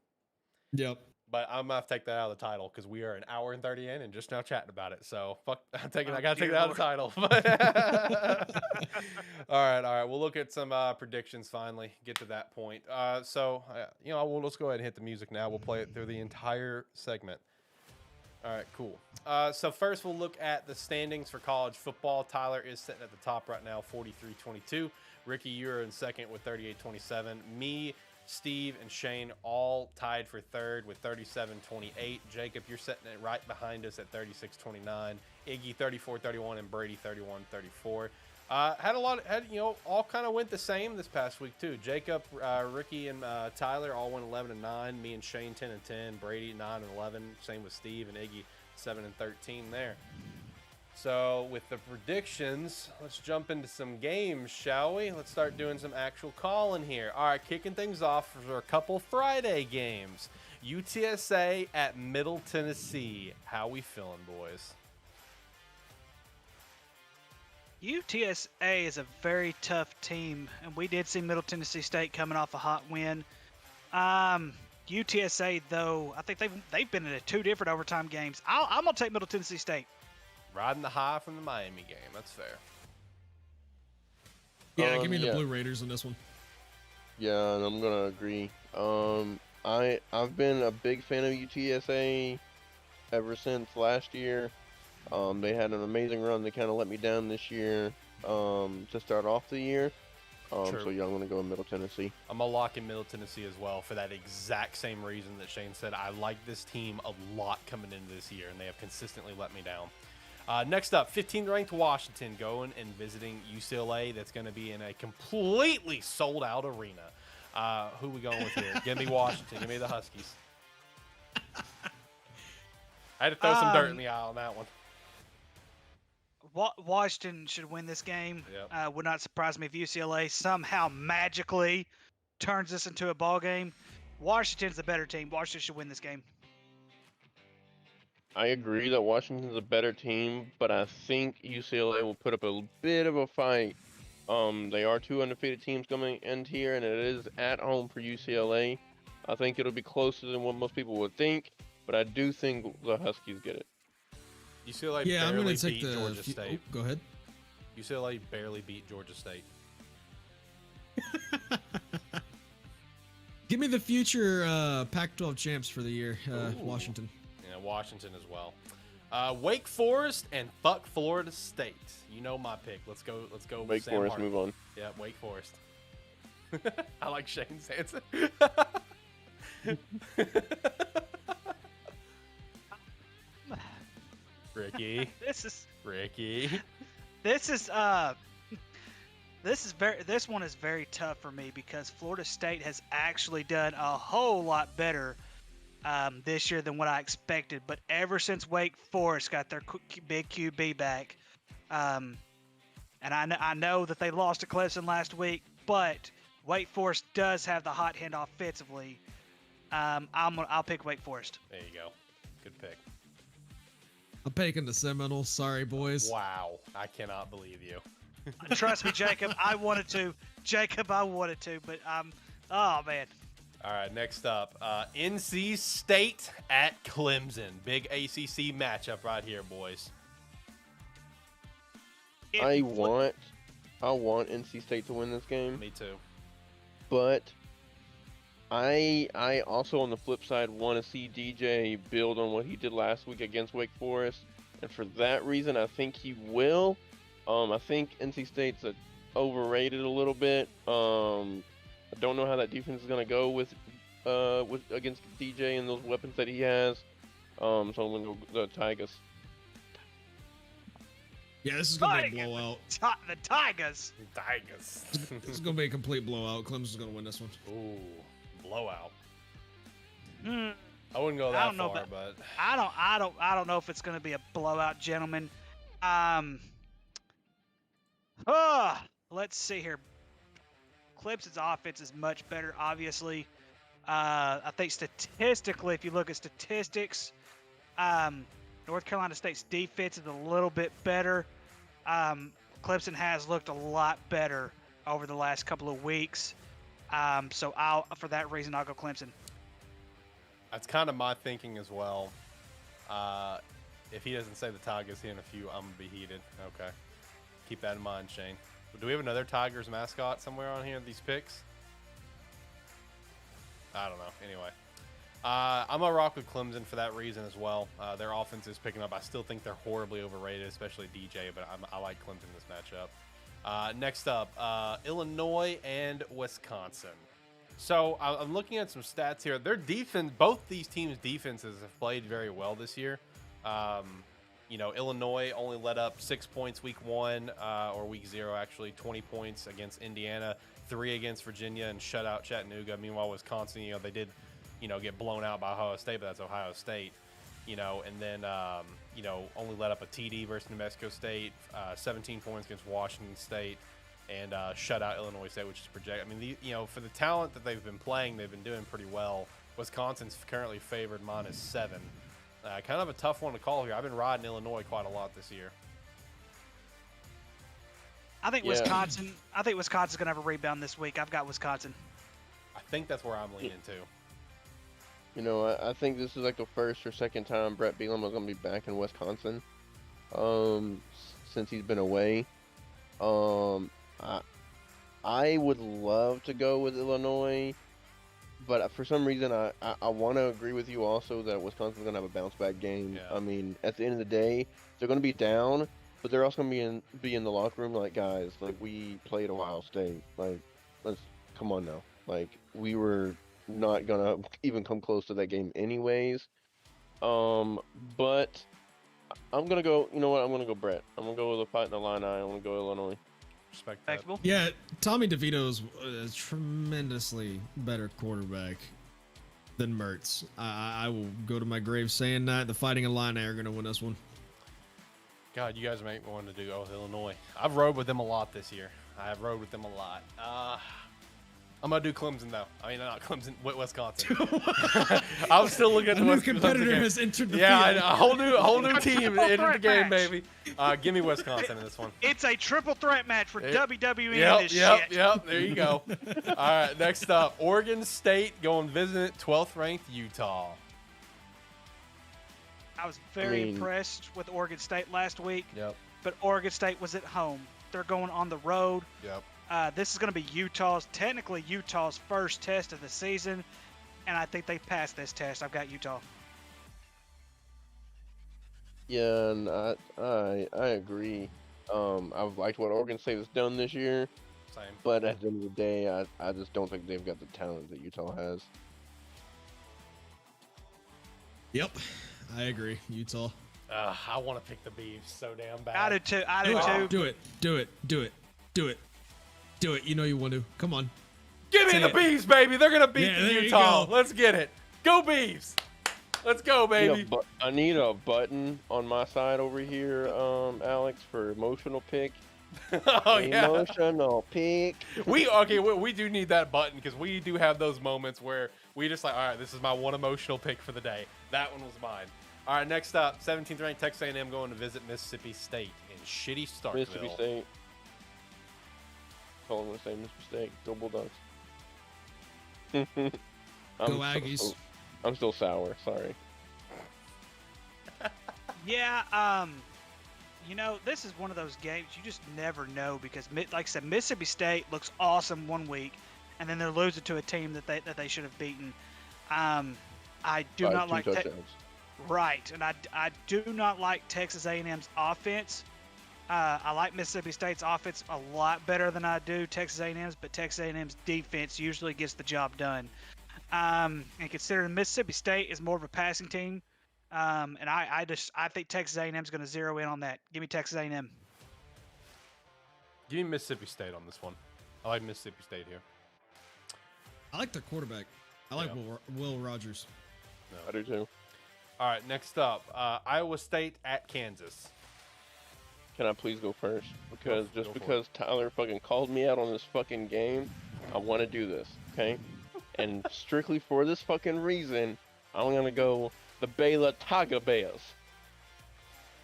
Yep. But I'm gonna have to take that out of the title because we are an hour and 30 in and just now chatting about it. So fuck, I gotta take that out of the title. All right. We'll look at some predictions finally. Get to that point. Let's go ahead and hit the music now. We'll play it through the entire segment. All right, cool. So first we'll look at the standings for college football. Tyler is sitting at the top right now, 43-22. Ricky, you're in second with 38-27. Me, Steve, and Shane all tied for third with 37-28. Jacob, you're sitting it right behind us at 36-29. Iggy 34-31 and Brady 31-34. All kind of went the same this past week too. Jacob, Ricky, and Tyler all went 11-9. Me and Shane 10-10. Brady 9-11. Same with Steve and Iggy 7-13 there. So with the predictions, let's jump into some games, shall we? Let's start doing some actual calling here. All right, kicking things off for a couple Friday games. UTSA at Middle Tennessee. How we feeling, boys? UTSA is a very tough team, and we did see Middle Tennessee State coming off a hot win. UTSA, though, I think they've been in 2 different overtime games. I'm going to take Middle Tennessee State. Riding the high from the Miami game. That's fair. Yeah, give me the Blue Raiders in this one. Yeah, and I'm going to agree. I've been a big fan of UTSA ever since last year. They had an amazing run. They kind of let me down this year to start off the year. So, yeah, I'm going to go with Middle Tennessee. I'm going to lock in Middle Tennessee as well for that exact same reason that Shane said. I like this team a lot coming into this year, and they have consistently let me down. Next up, 15th ranked Washington going and visiting UCLA. That's going to be in a completely sold out arena. Who we going with here? Give me Washington. Give me the Huskies. I had to throw some dirt in the aisle on that one. Washington should win this game. Yep. Would not surprise me if UCLA somehow magically turns this into a ball game. Washington's the better team. Washington should win this game. I agree that Washington's a better team, but I think UCLA will put up a bit of a fight. They are 2 undefeated teams coming in here, and it is at home for UCLA. I think it'll be closer than what most people would think, but I do think the Huskies get it. UCLA barely beat Georgia State. Go ahead. UCLA barely beat Georgia State. Give me the future Pac-12 champs for the year, Washington. Yeah, Washington as well. Wake Forest and fuck Florida State. You know my pick. Let's go. Wake Sam Forest, Hartman. move on. Yeah, Wake Forest. I like Shane's answer. Ricky. This one is very tough for me because Florida State has actually done a whole lot better this year than what I expected. But ever since Wake Forest got their big QB back, and I know that they lost to Clemson last week, but Wake Forest does have the hot hand offensively. I'll pick Wake Forest. There you go. Good pick. I'm picking the Seminoles. Sorry, boys. Wow. I cannot believe you. Trust me, Jacob. I wanted to. But oh, man. All right, next up. NC State at Clemson. Big ACC matchup right here, boys. I want NC State to win this game. Me too. But I also, on the flip side, want to see DJ build on what he did last week against Wake Forest. And for that reason, I think he will. I think NC State's overrated a little bit. I don't know how that defense is going to go with against DJ and those weapons that he has. So I'm going to go the Tigers. Yeah, this is going to be a blowout. The Tigers. This is going to be a complete blowout. Clemson's going to win this one. Ooh, blowout. I wouldn't go that far, but I don't know if it's going to be a blowout, gentlemen. Let's see here. Clemson's offense is much better, obviously. I think statistically, if you look at statistics, North Carolina State's defense is a little bit better. Clemson has looked a lot better over the last couple of weeks. So for that reason, I'll go Clemson. That's kind of my thinking as well. If he doesn't say the Tigers here in a few, I'm going to be heated. Okay. Keep that in mind, Shane. Do we have another Tigers mascot somewhere on here in these picks? I don't know. Anyway. I'm going to rock with Clemson for that reason as well. Their offense is picking up. I still think they're horribly overrated, especially DJ, but I like Clemson in this matchup. Next up, Illinois and Wisconsin. So I'm looking at some stats here. Their defense, both these teams' defenses have played very well this year. Illinois only let up 6 points week 1, or week 0, actually, 20 points against Indiana, 3 against Virginia, and shut out Chattanooga. Meanwhile, Wisconsin, they did, get blown out by Ohio State, but that's Ohio State. And then, only let up a TD versus New Mexico State, 17 points against Washington State, and shut out Illinois State, which is projected. I mean, for the talent that they've been playing, they've been doing pretty well. Wisconsin's currently favored -7. Kind of a tough one to call here. I've been riding Illinois quite a lot this year. I think Wisconsin's going to have a rebound this week. I've got Wisconsin. I think that's where I'm leaning to. I think this is like the first or second time Brett Bielema is going to be back in Wisconsin since he's been away. I would love to go with Illinois, but for some reason I want to agree with you also that Wisconsin's going to have a bounce back game. Yeah. I mean, at the end of the day, they're going to be down, but they're also going to be in the locker room like, guys, like, we played Ohio State. Like, let's come on now. Like, we were not going to even come close to that game anyways. But I'm going to go, I'm going to go Brett. I'm going to go with a fight in the line. I'm going to go Illinois. Respectable. Yeah, Tommy DeVito's a tremendously better quarterback than Mertz. I will go to my grave saying that. The Fighting Illini are going to win this one. God, you guys make me want to do with Illinois. I've rode with them a lot this year. I have rode with them a lot. I'm going to do Clemson, though. I mean, not Clemson, Wisconsin. I was still looking at the Wisconsin competitor game. Has entered the field. A whole new team entered the game, baby. Give me Wisconsin in this one. It's a triple threat match for WWE. Yep. There you go. All right, next up, Oregon State going visit 12th ranked Utah. I was very impressed with Oregon State last week. Yep. But Oregon State was at home. They're going on the road. Yep. This is going to be technically Utah's first test of the season, and I think they passed this test. I've got Utah. Yeah, and I agree. I've liked what Oregon State has done this year. Same. But at the end of the day, I just don't think they've got the talent that Utah has. Yep, I agree. Utah. I want to pick the Beavs so damn bad. I do too. I do too. Do it. Do it. Do it. Do it. Do it. You know you want to. Come on. Give me the Beavs, baby. They're gonna beat the Utah. Let's get it. Go Beavs. Let's go, baby. I need a button on my side over here, Alex, for emotional pick. Oh yeah. Emotional pick. We do need that button because we do have those moments where we just like, all right, this is my one emotional pick for the day. That one was mine. All right, next up, 17th ranked Texas A&M going to visit Mississippi State in shitty Starkville. Mississippi State. I'm going to say Mississippi State. Go Bulldogs. Go Aggies. I'm still sour. Sorry. Yeah. You know, this is one of those games you just never know because, like I said, Mississippi State looks awesome one week, and then they're losing to a team that they should have beaten. I do not like right, and I do not like Texas A&M's offense. I like Mississippi State's offense a lot better than I do Texas A&M's, but Texas A&M's defense usually gets the job done. And considering Mississippi State is more of a passing team, and I think Texas A&M is going to zero in on that. Give me Texas A&M. Give me Mississippi State on this one. I like Mississippi State here. I like their quarterback. I like Will Rogers. No. I do too. All right, next up, Iowa State at Kansas. Can I please go first? Because because Tyler fucking called me out on this fucking game, I want to do this, okay? And strictly for this fucking reason, I'm gonna go the Baylor Tiger Bears.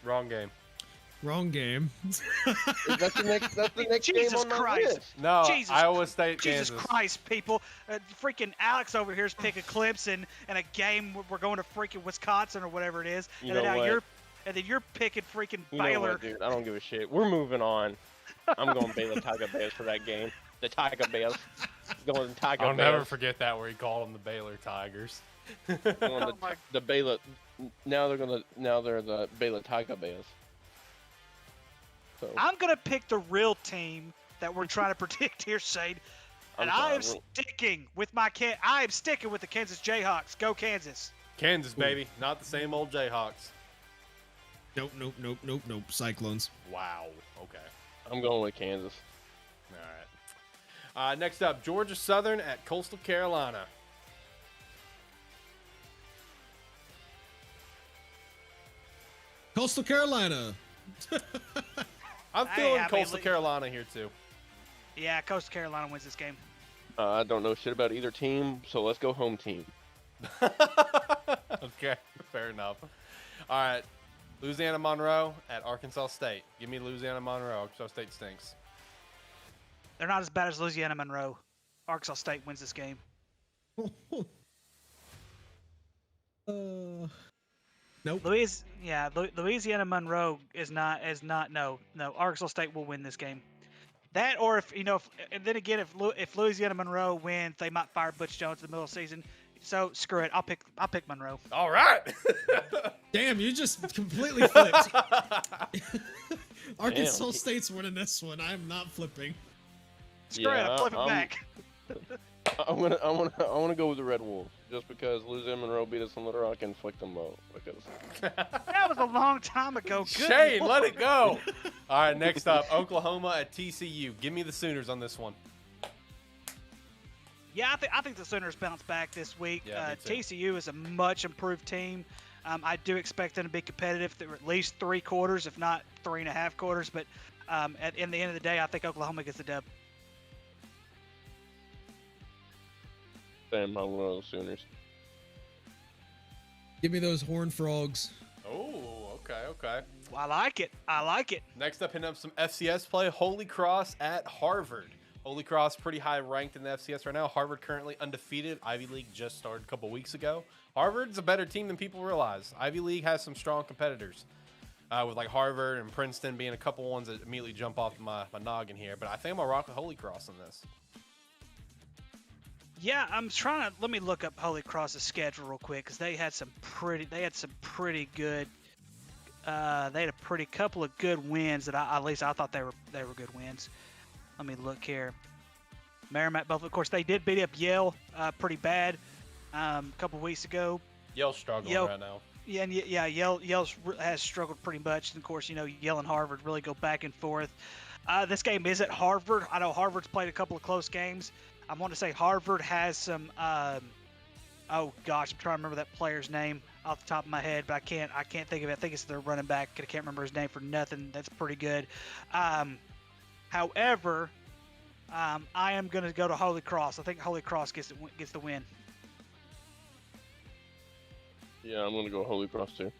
Wrong game. Wrong game. That's the next Jesus game on my Christ. list. No, Jesus, Iowa State, Jesus Kansas. Christ, people. Freaking Alex over here is picking Clemson and a game we're going to freaking Wisconsin or whatever it is. You know what? And then you're picking freaking You know Baylor. what, dude? I don't give a shit. We're moving on. I'm going Baylor Tiger Bears for that game. The Tiger Bears. Going Tiger I'll Bears. never forget that where he called them the Baylor Tigers. The Baylor. Now they're the Baylor Tiger Bears. So. I'm gonna pick the real team that we're trying to predict here, Shade. And I am sticking with I am sticking with the Kansas Jayhawks. Go Kansas. Kansas, baby. Not the same old Jayhawks. Nope. Cyclones. Wow. Okay. I'm going with Kansas. All right. Next up, Georgia Southern at Coastal Carolina. Coastal Carolina. I'm feeling Coastal Carolina here too. Yeah, Coastal Carolina wins this game. I don't know shit about either team, so let's go home team. Okay, fair enough. All right, Louisiana Monroe at Arkansas State. Give me Louisiana Monroe. Arkansas State stinks. They're not as bad as Louisiana Monroe. Arkansas State wins this game. Nope. Louisiana Monroe is not. No. Arkansas State will win this game. That, or and then again, if Louisiana Monroe wins, they might fire Butch Jones in the middle of the season. So screw it. I'll pick Monroe. All right. Damn, you just completely flipped. Arkansas State's winning this one. I'm not flipping. Screw it. I'm flipping back. I wanna go with the Red Wolves just because Louisiana Monroe beat us on Little Rock and flicked them out. That was a long time ago. Good Shane, Lord. let it go. All right, next up, Oklahoma at TCU. Give me the Sooners on this one. Yeah, I think the Sooners bounce back this week. Yeah, TCU is a much improved team. I do expect them to be competitive through at least 3 quarters, if not 3.5 quarters. But in the end of the day, I think Oklahoma gets the dub. Damn, I'm one of those Sooners. Give me those Horned Frogs. Oh, okay. I like it. Next up, hitting up some FCS play. Holy Cross at Harvard. Holy Cross pretty high ranked in the FCS right now. Harvard currently undefeated. Ivy League just started a couple weeks ago. Harvard's a better team than people realize. Ivy League has some strong competitors. With like Harvard and Princeton being a couple ones that immediately jump off my noggin here. But I think I'm going to rock with Holy Cross in this. Yeah, I'm trying to. Let me look up Holy Cross's schedule real quick because they had some pretty good They had a pretty couple of good wins that at least I thought they were good wins. Let me look here. Merrimack Buffalo, of course, they did beat up Yale pretty bad a couple weeks ago. Yale's struggling right now. Yeah, and Yale has struggled pretty much. And of course, Yale and Harvard really go back and forth. This game is at Harvard. I know Harvard's played a couple of close games. I want to say Harvard has some. Oh gosh, I'm trying to remember that player's name off the top of my head, but I can't think of it. I think it's their running back. I can't remember his name for nothing. That's pretty good. However, I am going to go to Holy Cross. I think Holy Cross gets the win. Yeah, I'm going to go Holy Cross too.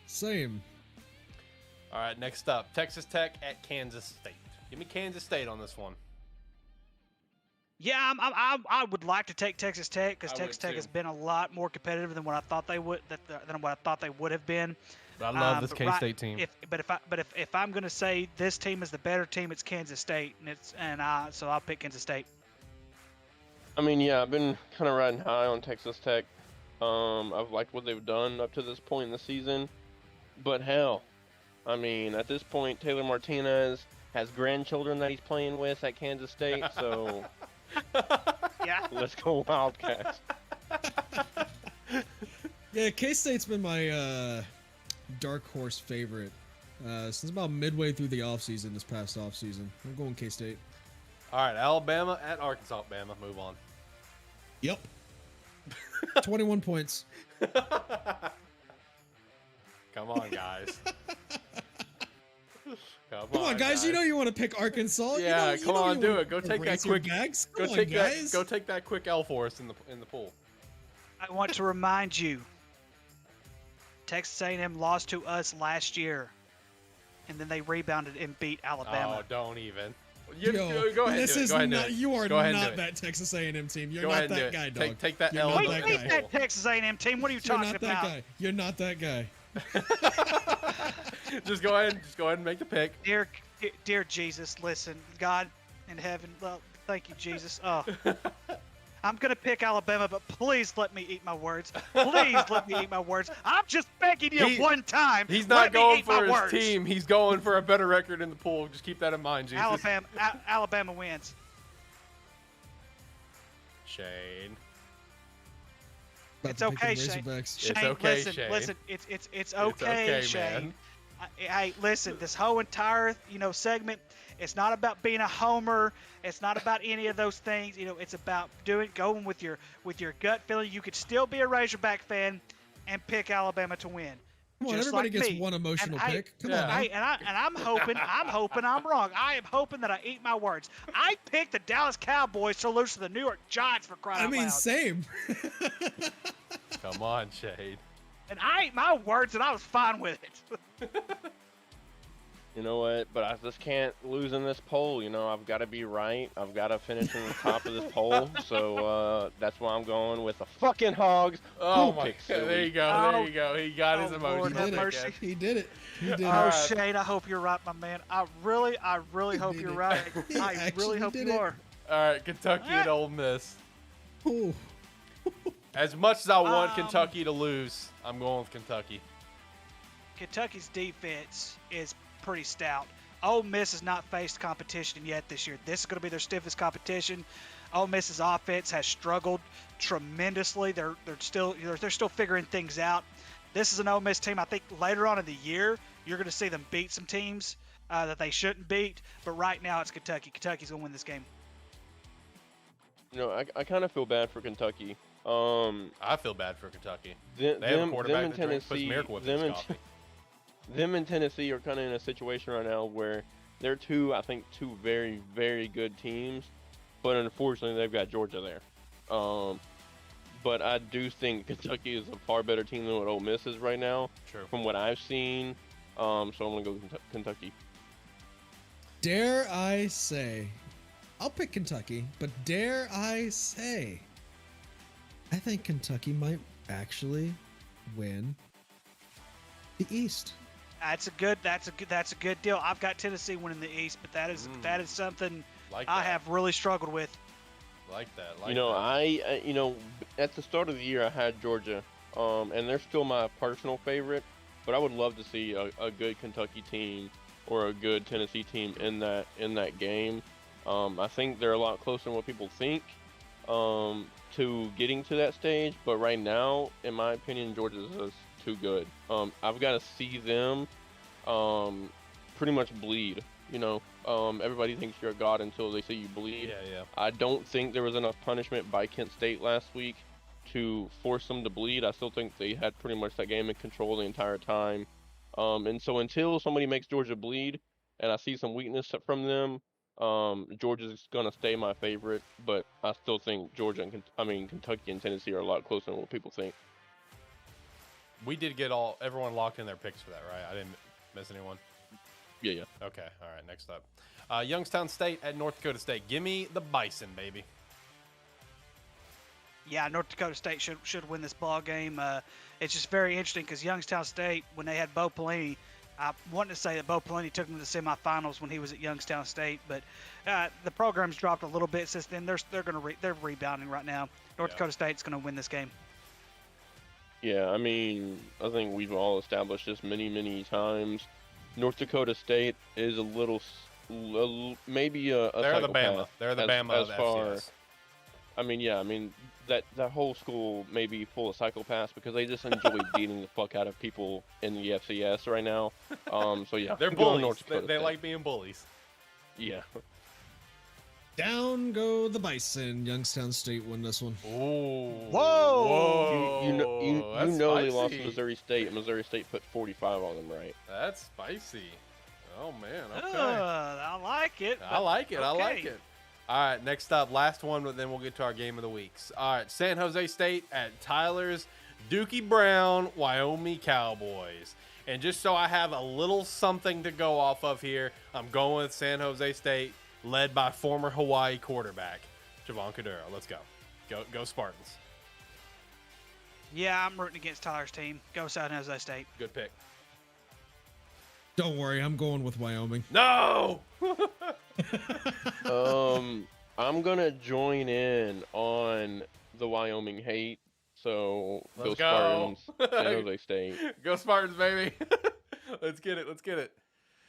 Same. All right, next up, Texas Tech at Kansas State. Give me Kansas State on this one. Yeah, I would like to take Texas Tech because Texas Tech has been a lot more competitive than what I thought they would have been. But I love this K-State team. If I'm going to say this team is the better team, it's Kansas State, so I'll pick Kansas State. I mean, yeah, I've been kind of riding high on Texas Tech. I've liked what they've done up to this point in the season, but hell, I mean, at this point, Taylor Martinez has grandchildren that he's playing with at Kansas State, so yeah, let's go Wildcats. Yeah, K-State's been my dark horse favorite since about midway through the offseason, this past offseason. I'm going K-State. All right, Alabama at Arkansas. Alabama, move on. Yep. 21 points. Come on, guys. Come on, guys. You know you want to pick Arkansas. Yeah, come on, do it. Go take that quick. Go take that quick L for us in the pool. I want to remind you, Texas A&M lost to us last year, and then they rebounded and beat Alabama. Oh, don't even. Go ahead. You are not that Texas A&M team. You're not that guy, dog. Take that L. Wait, that Texas A&M team. What are you talking about? You're not that guy. Just go ahead and make the pick. Dear Jesus, listen, God in heaven, thank you, Jesus. Oh, I'm gonna pick Alabama, but please let me eat my words. Please let me eat my words. I'm just begging you one time. He's not going for his team. He's going for a better record in the pool. Just keep that in mind, Jesus. Alabama wins. Shane. It's okay, Shane. It's okay, Shane. Listen, it's okay, Shane. Man. Hey, listen, this whole entire segment, it's not about being a homer. It's not about any of those things. It's about going with your gut feeling. You could still be a Razorback fan and pick Alabama to win. Come on, everybody gets one emotional pick. Come on. I'm hoping I'm wrong. I am hoping that I eat my words. I picked the Dallas Cowboys to lose to the New York Giants for crying out loud. Same. Come on, Shade. And I ate my words, and I was fine with it. You know what? But I just can't lose in this poll. I've got to be right. I've got to finish in the top of this poll. So that's why I'm going with the fucking Hogs. Oh my God! There you go. He got his emotion. He did it. Oh, Shane, I hope you're right, my man. I really hope you're right. I really hope you are. All right, Kentucky and Ole Miss. Ooh. As much as I want Kentucky to lose, I'm going with Kentucky. Kentucky's defense is pretty stout. Ole Miss has not faced competition yet this year. This is going to be their stiffest competition. Ole Miss's offense has struggled tremendously. They're still figuring things out. This is an Ole Miss team. I think later on in the year you're going to see them beat some teams that they shouldn't beat. But right now it's Kentucky. Kentucky's going to win this game. I kind of feel bad for Kentucky. I feel bad for Kentucky. They have a quarterback that puts Miracle Whip in his coffee. Them and Tennessee are kind of in a situation right now where they're two very, very good teams, but unfortunately they've got Georgia there. But I do think Kentucky is a far better team than what Ole Miss is right now, from what I've seen. So I'm going to go Kentucky. Dare I say, I'll pick Kentucky, but dare I say, I think Kentucky might actually win the East. That's a good deal. I've got Tennessee winning the East, but that is something I have really struggled with. Like that. I at the start of the year I had Georgia, and they're still my personal favorite. but I would love to see a good Kentucky team or a good Tennessee team in that game. I think they're a lot closer than what people think to getting to that stage, but right now, in my opinion, Georgia's just too good. I've got to see them pretty much bleed. You know, everybody thinks you're a god until they see you bleed. Yeah. I don't think there was enough punishment by Kent State last week to force them to bleed. I still think they had pretty much that game in control the entire time. And so until somebody makes Georgia bleed, and I see some weakness from them, Georgia's gonna stay my favorite. But I still think Kentucky and Tennessee are a lot closer than what people think. We did get everyone locked in their picks for that, right? I didn't miss anyone. Yeah. Okay. All right. Next up, Youngstown State at North Dakota State. Give me the Bison, baby. Yeah, North Dakota State should win this ball game. It's just very interesting because Youngstown State, when they had Bo Pelini, I wanted to say that Bo Pelini took them to the semifinals when he was at Youngstown State, but the program's dropped a little bit since then. They're rebounding right now. North Dakota State's going to win this game. Yeah, I mean, I think we've all established this many times. North Dakota State is maybe a They're the Bama. Path They're the Bama of FCS. I mean, that whole school may be full of psychopaths because they just enjoy beating the fuck out of people in the FCS right now. So yeah, they're bullies. They like being bullies. Yeah. Down go the Bison. Youngstown State win this one. Ooh. Whoa. You know they lost to spicy. Missouri State. Missouri State put 45 on them, right? That's spicy. Oh man. Okay. I like it. I like it. Okay. I like it. All right. Next up, last one, but then we'll get to our game of the weeks. All right. San Jose State at Tyler's Dookie Brown Wyoming Cowboys. And just so I have a little something to go off of here, I'm going with San Jose State, led by former Hawaii quarterback Javon Kaduro. Let's go. Go Spartans. Yeah, I'm rooting against Tyler's team. Go San Jose State. Good pick. Don't worry, I'm going with Wyoming. No! I'm gonna join in on the Wyoming hate. So Let's go Spartans, San Jose State. Go Spartans, baby. Let's get it.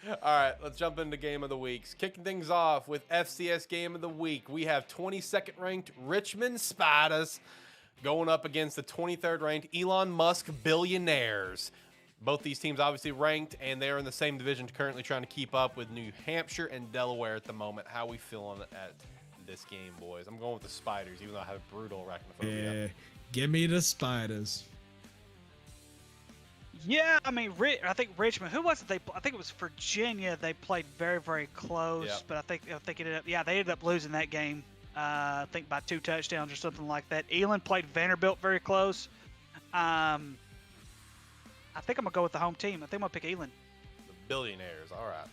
All right, let's jump into Game of the Weeks. Kicking things off with FCS Game of the Week, we have 22nd ranked Richmond Spiders going up against the 23rd ranked Elon Musk Billionaires. Both these teams obviously ranked, and they're in the same division, currently trying to keep up with New Hampshire and Delaware at the moment. How we feeling at this game, boys? I'm going with the Spiders, even though I have brutal arachnophobia. Yeah, give me the Spiders. Yeah, I mean, I think Richmond. Who was it? I think it was Virginia. They played very, very close, but I think it they ended up losing that game. I think by 2 touchdowns or something like that. Elon played Vanderbilt very close. I think I'm gonna go with the home team. I think I'm gonna pick Elon. The Billionaires. All right.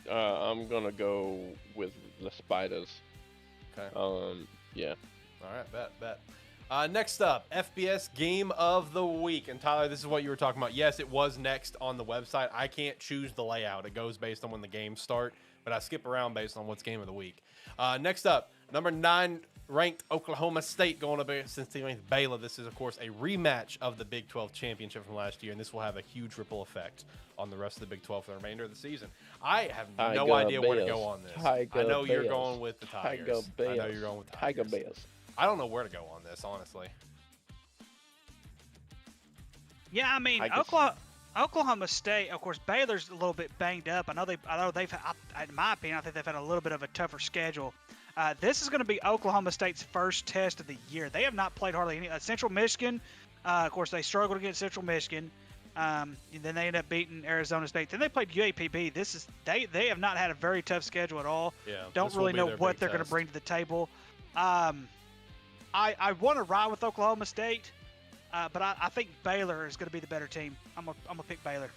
I'm gonna go with the Spiders. Okay. Yeah. All right, bet. Next up, FBS Game of the Week. And Tyler, this is what you were talking about. Yes, it was next on the website. I can't choose the layout. It goes based on when the games start, but I skip around based on what's Game of the Week. Next up, number 9 ranked Oklahoma State going up against ranked Baylor. This is, of course, a rematch of the Big 12 championship from last year, and this will have a huge ripple effect on the rest of the Big 12 for the remainder of the season. I have no idea where to go on this. I know you're going with the Tigers. I know you're going with the Tigers. Tiger Bears. I don't know where to go on this, honestly. Yeah, I mean, Oklahoma State, of course, Baylor's a little bit banged up. I know they've, in my opinion, I think they've had a little bit of a tougher schedule. This is going to be Oklahoma State's first test of the year. They have not played hardly any. Central Michigan, of course, they struggled against Central Michigan. And then they end up beating Arizona State. Then they played UAPB. They have not had a very tough schedule at all. Yeah, don't really know what they're going to bring to the table. I want to ride with Oklahoma State, but I think Baylor is going to be the better team. I'm gonna pick Baylor.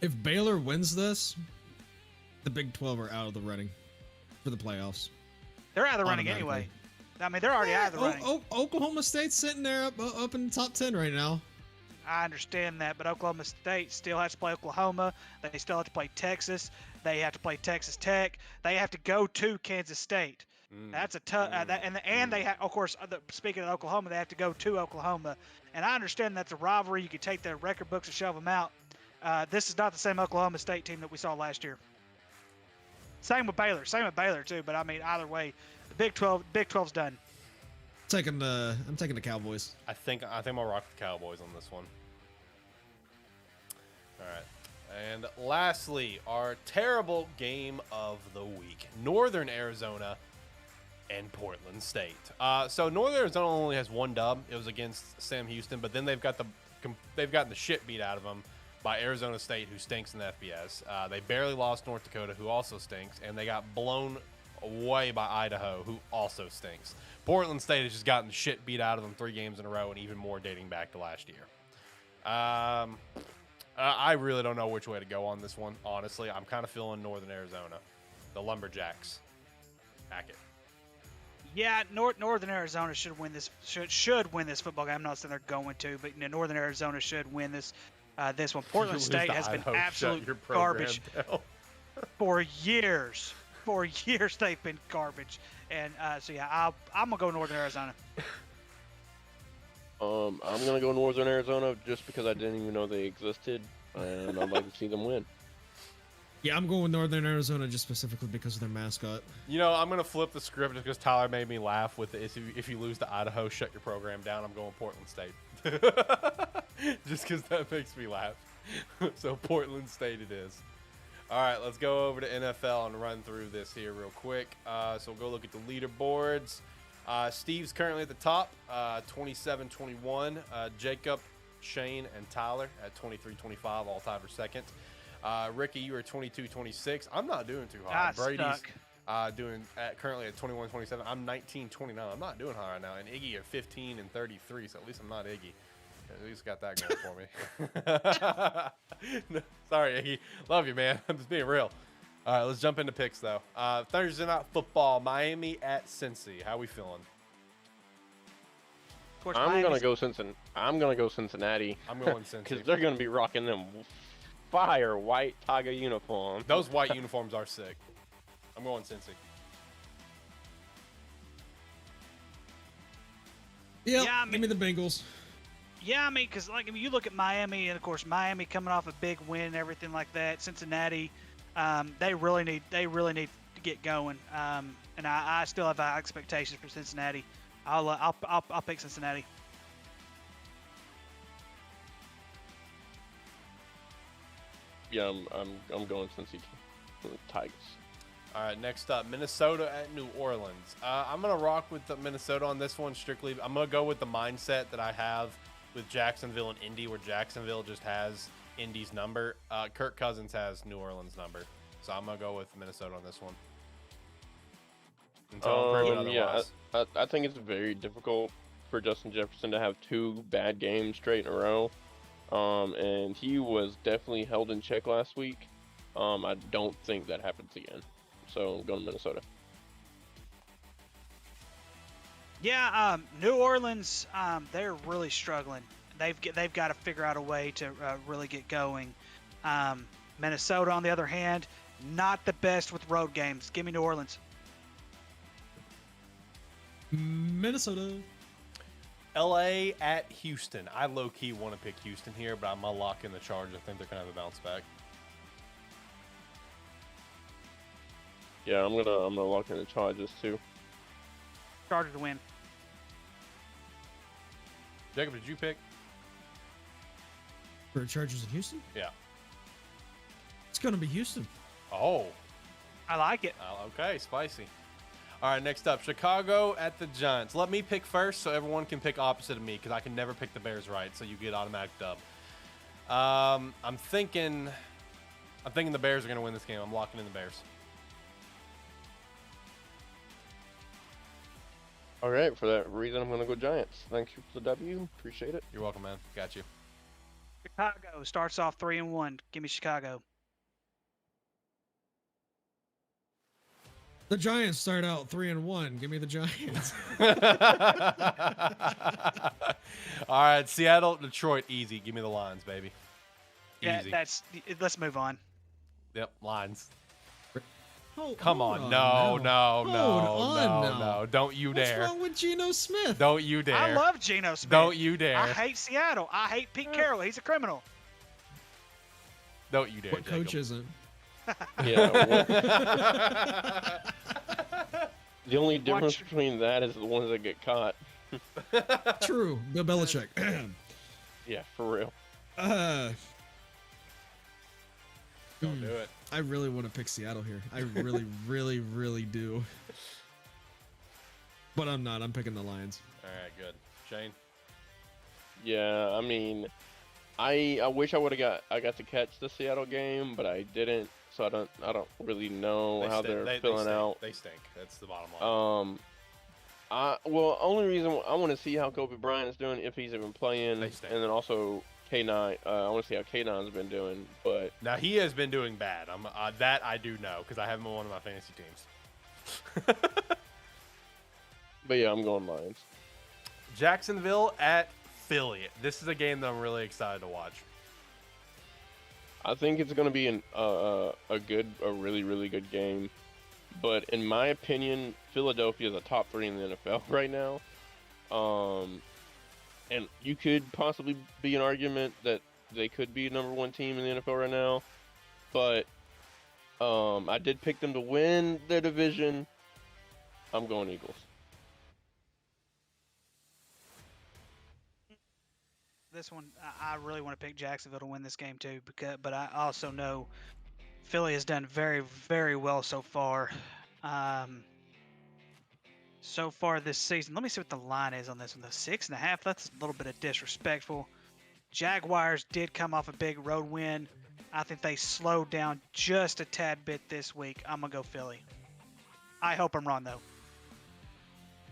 If Baylor wins this, the Big 12 are out of the running for the playoffs. They're out of the running anyway. I mean, they're already out of the running. Oklahoma State's sitting there up in the top 10 right now. I understand that, but Oklahoma State still has to play Oklahoma. They still have to play Texas. They have to play Texas Tech. They have to go to Kansas State. That's a tough. And they have, of course, speaking of Oklahoma, they have to go to Oklahoma. And I understand that's a rivalry. You could take the record books and shove them out. This is not the same Oklahoma State team that we saw last year. Same with Baylor. Same with Baylor too. But I mean, either way, the Big 12's done. I'm taking the Cowboys. I think I'm gonna rock the Cowboys on this one. All right. And lastly, our terrible game of the week: Northern Arizona and Portland State. So Northern Arizona only has one dub. It was against Sam Houston, but then they've gotten the shit beat out of them by Arizona State, who stinks in the FBS. They barely lost North Dakota, who also stinks, and they got blown away by Idaho, who also stinks. Portland State has just gotten the shit beat out of them 3 games in a row, and even more dating back to last year. I really don't know which way to go on this one, honestly. I'm kind of feeling Northern Arizona. The Lumberjacks. Back it. Yeah, Northern Arizona should win this. Should win this football game. I'm not saying they're going to, but Northern Arizona should win this one. Portland State has been absolute garbage for years. For years they've been garbage, and so yeah, I'm gonna go Northern Arizona. I'm gonna go Northern Arizona just because I didn't even know they existed, and I'd like to see them win. Yeah, I'm going with Northern Arizona just specifically because of their mascot. You know, I'm gonna flip the script because Tyler made me laugh with it. If you lose to Idaho, shut your program down. I'm going Portland State, just because that makes me laugh. So Portland State it is. All right, let's go over to NFL and run through this here real quick. So we'll go look at the leaderboards. Steve's currently at the top, 27-21. Jakub, Shane, and Tyler at 23-25, all tied for second. Ricky, you are 22-26. I'm not doing too hot. Brady's currently at 21-27. I'm 19-29. I'm not doing hot right now. And Iggy at 15-33, so at least I'm not Iggy. At least got that going for me. No, sorry, Iggy. Love you, man. I'm just being real. All right, let's jump into picks, though. Thursday Night Football, Miami at Cincy. How we feeling? I'm gonna go Cincinnati. I'm going Cincy because they're gonna be rocking them fire white Tiger uniforms. Those white uniforms are sick. I'm going Cincy. Yep, yeah, give me the Bengals. Yeah, I mean, because you look at Miami, and of course Miami coming off a big win and everything like that. Cincinnati, they really need to get going. And I still have high expectations for Cincinnati. I'll pick Cincinnati. Yeah, I'm going Cincy Tigers. All right, next up, Minnesota at New Orleans. I'm gonna rock with the Minnesota on this one strictly. I'm gonna go with the mindset that I have with Jacksonville and Indy, where Jacksonville just has Indy's number. Kirk Cousins has New Orleans' number, so I'm gonna go with Minnesota on this one. Yeah, I think it's very difficult for Justin Jefferson to have 2 bad games straight in a row, and he was definitely held in check last week. I don't think that happens again, so I'm going to Minnesota. Yeah, New Orleans, they're really struggling. They've got to figure out a way to really get going. Minnesota, on the other hand, not the best with road games. Give me New Orleans. Minnesota. LA at Houston. I low-key want to pick Houston here, but I'm going to lock in the Chargers. I think they're going to have a bounce back. Yeah, I'm gonna lock in the Chargers too. Chargers to win. Jacob, did you pick? For Chargers in Houston? Yeah. It's gonna be Houston. Oh. I like it. Okay, spicy. All right, next up, Chicago at the Giants. Let me pick first so everyone can pick opposite of me because I can never pick the Bears right, so you get automatic dub. I'm thinking the Bears are going to win this game. I'm locking in the Bears. All right, for that reason, I'm going to go Giants. Thank you for the W. Appreciate it. You're welcome, man. Got you. Chicago starts off 3-1. Give me Chicago. The Giants start out 3-1. Give me the Giants. All right, Seattle, Detroit, easy. Give me the Lions, baby. Easy. Yeah, let's move on. Yep, Lions. Come on. No. Don't you dare. What's wrong with Geno Smith? Don't you dare. I love Geno Smith. Don't you dare. I hate Seattle. I hate Pete Carroll. He's a criminal. Don't you dare. What coach isn't? Yeah. The only difference between that is the ones that get caught. True. Bill Belichick. Yeah, for real. Don't do it. I really want to pick Seattle here. I really, really, really do. But I'm not. I'm picking the Lions. All right, good. Shane? Yeah, I mean, I wish I got to catch the Seattle game, but I didn't. So I don't really know how they're filling out. They stink. That's the bottom line. Well, only reason I want to see how Kobe Bryant is doing, if he's even playing, and then also K9. I want to see how K9's been doing, but now he has been doing bad. That I do know because I have him on one of my fantasy teams. But yeah, I'm going Lions. Jacksonville at Philly. This is a game that I'm really excited to watch. I think it's going to be a really, really good game. But in my opinion, Philadelphia is a top 3 in the NFL right now. And you could possibly be an argument that they could be number 1 team in the NFL right now. But I did pick them to win their division. I'm going Eagles. This one, I really want to pick Jacksonville to win this game too, but I also know Philly has done very, very well so far. So far this season. Let me see what the line is on this one. The 6.5. That's a little bit of disrespectful. Jaguars did come off a big road win. I think they slowed down just a tad bit this week. I'm gonna go Philly. I hope I'm wrong though.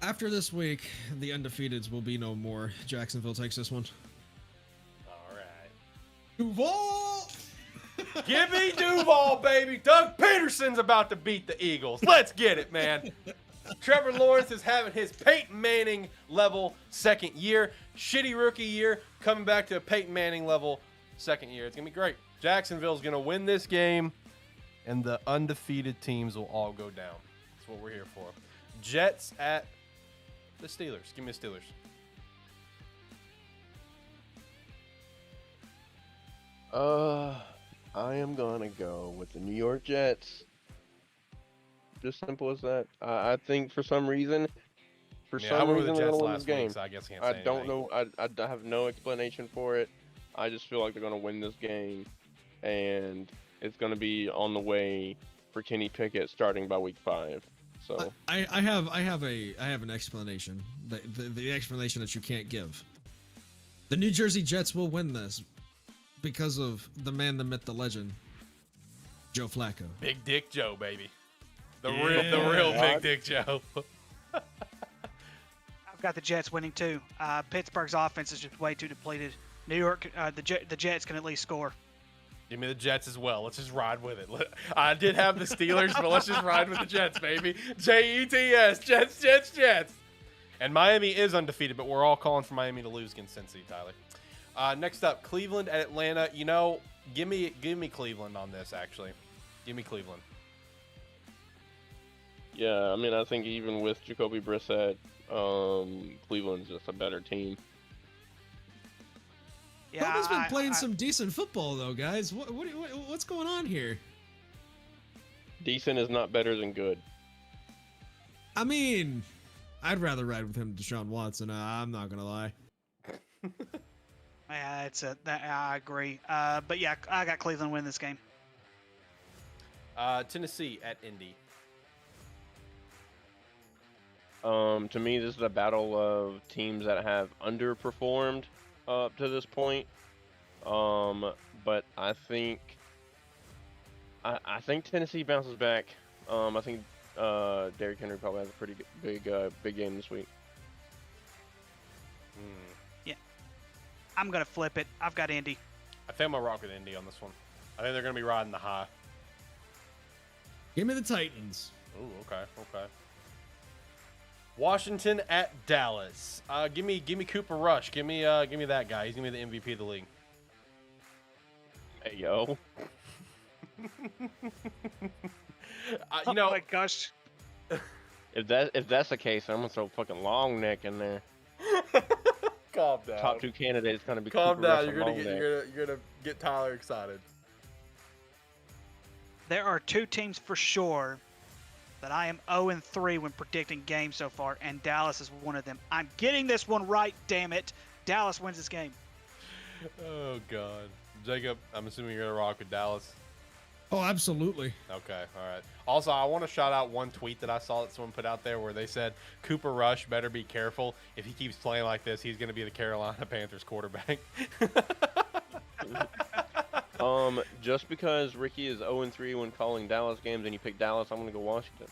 After this week, the undefeateds will be no more. Jacksonville takes this one. Duval! Give me Duval, baby. Doug Peterson's about to beat the Eagles. Let's get it, man. Trevor Lawrence is having his Peyton Manning level second year. Shitty rookie year, coming back to a Peyton Manning level second year. It's going to be great. Jacksonville's going to win this game, and the undefeated teams will all go down. That's what we're here for. Jets at the Steelers. Give me the Steelers. I am gonna go with the New York Jets. Just simple as that. I think for some reason, they're gonna win this game. So I guess I can't say don't know. I have no explanation for it. I just feel like they're gonna win this game, and it's gonna be on the way for Kenny Pickett starting by week 5. So I have an explanation. The explanation that you can't give. The New Jersey Jets will win this because of the man, the myth, the legend, Joe Flacco. Big Dick Joe, baby. The real Big Dick Joe. I've got the Jets winning too. Pittsburgh's offense is just way too depleted. New York, the Jets can at least score. Give me the Jets as well. Let's just ride with it. I did have the Steelers, but let's just ride with the Jets, baby. Jets, Jets. And Miami is undefeated, but we're all calling for Miami to lose against Cincy, Tyler. Next up, Cleveland at Atlanta. You know, give me Cleveland on this, actually. Give me Cleveland. Yeah, I mean, I think even with Jacoby Brissett, Cleveland's just a better team. Yeah, Bubba's been playing some decent football, though, guys. What's going on here? Decent is not better than good. I mean, I'd rather ride with him than Deshaun Watson. I'm not gonna lie. Yeah, I agree. But yeah, I got Cleveland win this game. Tennessee at Indy. To me, this is a battle of teams that have underperformed up to this point. But I think Tennessee bounces back. I think Derrick Henry probably has a pretty big game this week. Yeah, I'm gonna flip it. I've got Indy. I think I'm gonna rock with Indy on this one. I think they're gonna be riding the high. Give me the Titans. Ooh, okay. Washington at Dallas. Give me Cooper Rush. Give me that guy. He's gonna be the MVP of the league. Hey yo. Oh my gosh. If that's the case, I'm gonna throw fucking long neck in there. Calm down. Top 2 candidates gonna be. Calm Cooper down. Rush You're and gonna long get neck. you're gonna get Tyler excited. There are 2 teams for sure that I am 0-3 when predicting games so far, and Dallas is one of them. I'm getting this one right, damn it. Dallas wins this game. Oh God, Jacob, I'm assuming you're gonna rock with Dallas. Oh, absolutely. Okay, all right. Also, I want to shout out one tweet that I saw that someone put out there where they said Cooper Rush better be careful. If he keeps playing like this, he's going to be the Carolina Panthers quarterback. Just because Ricky is 0-3 when calling Dallas games and you pick Dallas, I'm gonna go Washington.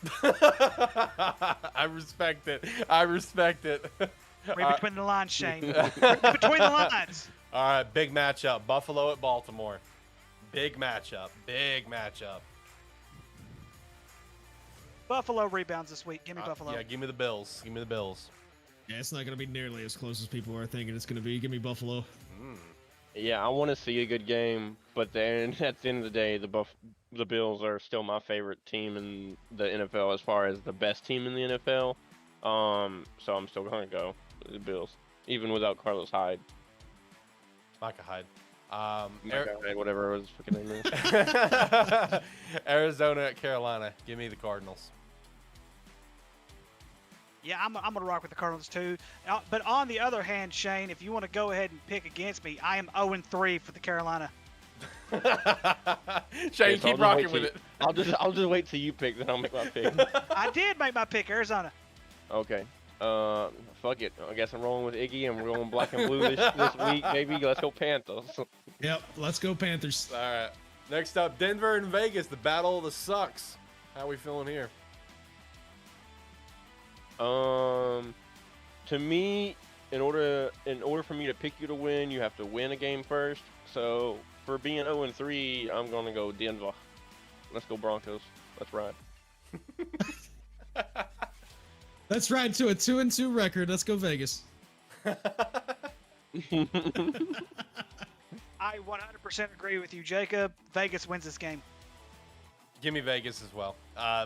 I respect it. I respect it. Read between the lines, Shane. Read between the lines. All right, big matchup. Buffalo at Baltimore. Big matchup. Big matchup. Buffalo rebounds this week. Give me Buffalo. Yeah, give me the Bills. Give me the Bills. Yeah, it's not going to be nearly as close as people are thinking it's going to be. Give me Buffalo. Yeah, I want to see a good game, but then at the end of the day, the Bills are still my favorite team in the NFL as far as the best team in the NFL. So I'm still gonna go with the Bills, even without Carlos Hyde. Micah Hyde. Whatever his freaking name is. Arizona at Carolina. Give me the Cardinals. Yeah, I'm going to rock with the Cardinals too. But on the other hand, Shane, if you want to go ahead and pick against me, I am 0-3 for the Carolina. Shane, keep rocking with it. I'll just wait till you pick, then I'll make my pick. I did make my pick, Arizona. Okay. Fuck it. I guess I'm rolling with Iggy, and we're going black and blue this week. Maybe let's go Panthers. Yep, let's go Panthers. All right. Next up, Denver and Vegas, the battle of the sucks. How are we feeling here? To me, in order for me to pick you to win, you have to win a game first. So for being 0-3, I'm gonna go Denver. Let's go Broncos. Let's ride. Let's ride to a 2-2 record. Let's go Vegas. I 100% agree with you, Jacob. Vegas wins this game. Give me Vegas as well.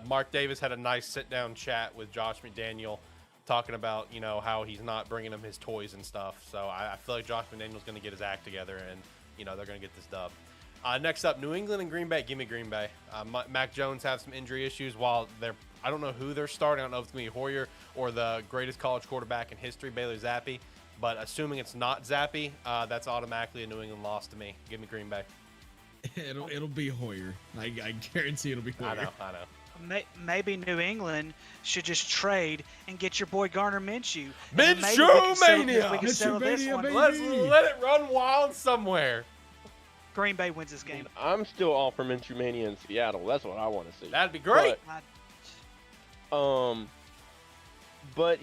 Mark Davis had a nice sit-down chat with Josh McDaniel talking about, how he's not bringing him his toys and stuff. So I feel like Josh McDaniel's going to get his act together, and, they're going to get this dub. Next up, New England and Green Bay. Give me Green Bay. Mac Jones have some injury issues while I don't know who they're starting. I don't know if it's going to be Hoyer or the greatest college quarterback in history, Bailey Zappi. But assuming it's not Zappi, that's automatically a New England loss to me. Give me Green Bay. It'll be Hoyer. I guarantee it'll be Hoyer. I know. Maybe New England should just trade and get your boy Garner Minshew. Minshew mania! We can settle this one. Let's let it run wild somewhere. Green Bay wins this game. I'm still all for Minshew mania in Seattle. That's what I want to see. That'd be great. But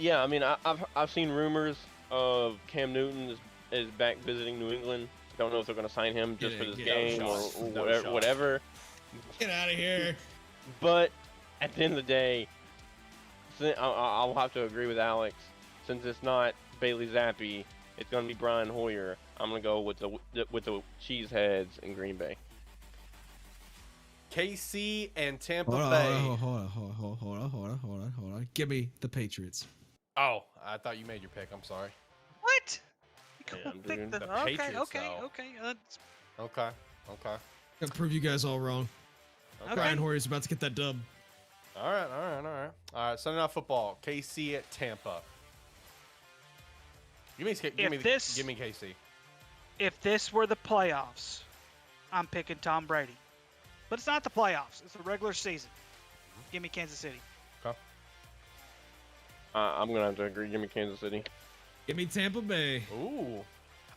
yeah, I mean, I've seen rumors of Cam Newton is back visiting New England. Don't know if they're going to sign him just for this game or whatever. Get out of here. But at the end of the day, I'll have to agree with Alex. Since it's not Bailey Zappi, it's going to be Brian Hoyer. I'm going to go with the Cheeseheads in Green Bay. KC and Tampa Hold Bay. on. Give me the Patriots. Oh, I thought you made your pick. I'm sorry. What? Yeah, I'm doing the Patriots, though. Okay. Gonna prove you guys all wrong. Okay. Brian Hoyer's about to get that dub. All right. Sunday Night Football. KC at Tampa. Give me KC. If this were the playoffs, I'm picking Tom Brady. But it's not the playoffs. It's the regular season. Give me Kansas City. Okay. I'm going to have to agree. Give me Kansas City. Give me Tampa Bay. Ooh.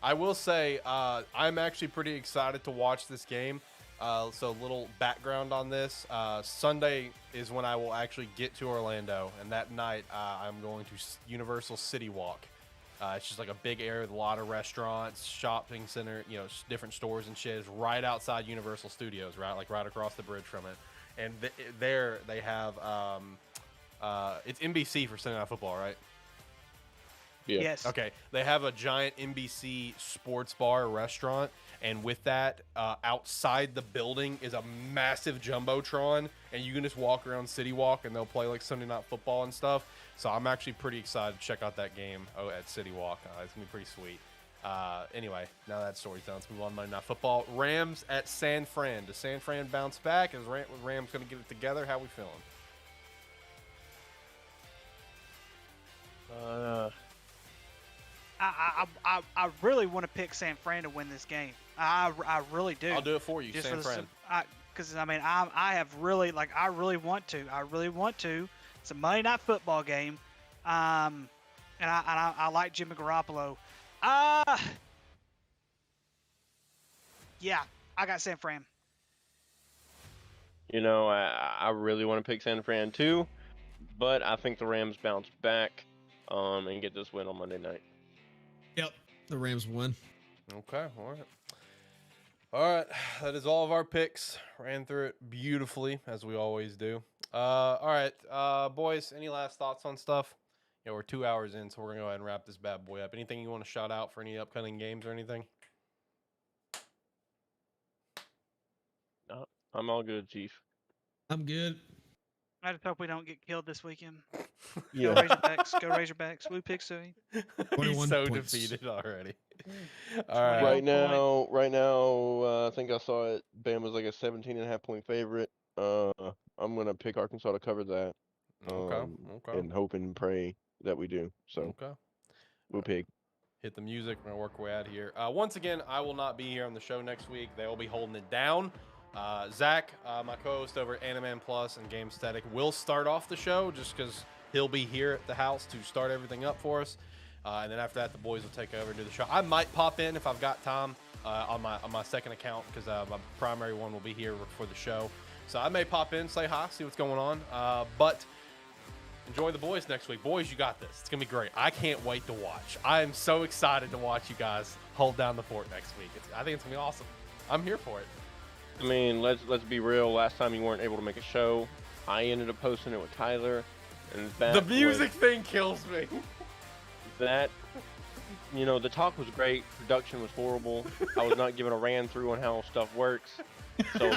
I will say I'm actually pretty excited to watch this game. So a little background on this. Sunday is when I will actually get to Orlando. And that night I'm going to Universal City Walk. It's just like a big area with a lot of restaurants, shopping center, different stores and shit. It's right outside Universal Studios, right? Like right across the bridge from it. And there they have, it's NBC for Sunday Night Football, right? Yeah. Yes. Okay. They have a giant NBC sports bar restaurant, and with that, outside the building is a massive jumbotron, and you can just walk around City Walk, and they'll play like Sunday Night Football and stuff. So I'm actually pretty excited to check out that game at City Walk. It's gonna be pretty sweet. Anyway, now that story's done, let's move on to Monday Night Football. Rams at San Fran. Does San Fran bounce back? Is Rams going to get it together? How we feeling? I really want to pick San Fran to win this game. I really do. I'll do it for you, Just San Fran. Because I mean, I have really I really want to. I really want to. It's a Monday Night Football game, and I like Jimmy Garoppolo. Yeah, I got San Fran. You know, I really want to pick San Fran too, but I think the Rams bounce back and get this win on Monday night. Yep, the Rams win. Okay, all right. That is all of our picks. Ran through it beautifully, as we always do. All right, boys, any last thoughts on stuff? Yeah, we're 2 hours in, so we're going to go ahead and wrap this bad boy up. Anything you want to shout out for any upcoming games or anything? I'm all good, Chief. I'm good. I just hope we don't get killed this weekend. Yeah. Go Razorbacks. Go Razorbacks. Woo pick soon. He's so points. defeated already. All right. Right now, I think I saw it. Bama's like a 17.5 point favorite. I'm gonna pick Arkansas to cover that. Okay. And hope and pray that we do. So, Okay. we'll pick. Hit the music. We're going to work our way out of here. Once again, I will not be here on the show next week. They will be holding it down. Zach, my co-host over at AniMan Plus and Gamesthetic, will start off the show just because he'll be here at the house to start everything up for us. And then after that, the boys will take over and do the show. I might pop in if I've got time on my second account because my primary one will be here for the show. So I may pop in, say hi, see what's going on. But enjoy the boys next week. Boys, you got this. It's going to be great. I can't wait to watch. I am so excited to watch you guys hold down the fort next week. I think it's going to be awesome. I'm here for it. I mean, let's be real. Last time you weren't able to make a show, I ended up posting it with Tyler, and that the music thing kills me. That, you know, the talk was great. Production was horrible. I was not given a ran through on how stuff works. So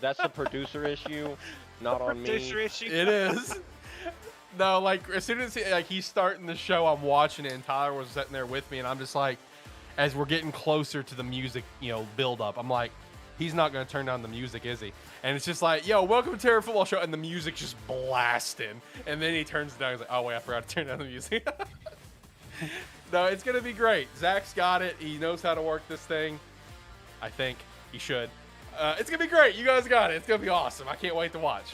that's a producer issue, not on me. Producer issue. It is. No, like as soon as he's starting the show, I'm watching it, and Tyler was sitting there with me, and I'm just like, as we're getting closer to the music, build up, I'm like, he's not going to turn down the music, is he? And it's just like, yo, welcome to Terror Football Show, and the music's just blasting, and then he turns it down. He's like, oh wait, I forgot to turn down the music. No, it's going to be great. Zach's got it. He knows how to work this thing. I think he should. It's going to be great. You guys got it. It's going to be awesome. I can't wait to watch.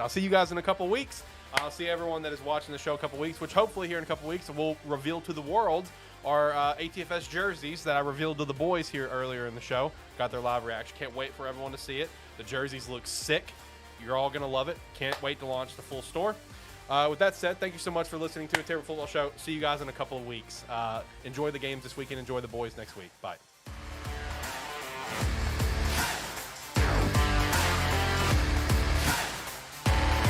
I'll see you guys in a couple weeks. I'll see everyone that is watching the show a couple weeks, which hopefully here in a couple weeks we'll reveal to the world our ATFS jerseys that I revealed to the boys here earlier in the show. Got their live reaction. Can't wait for everyone to see it. The jerseys look sick. You're all going to love it. Can't wait to launch the full store. With that said, thank you so much for listening to a Terror Football Show. See you guys in a couple of weeks. Enjoy the games this weekend. Enjoy the boys next week. Bye.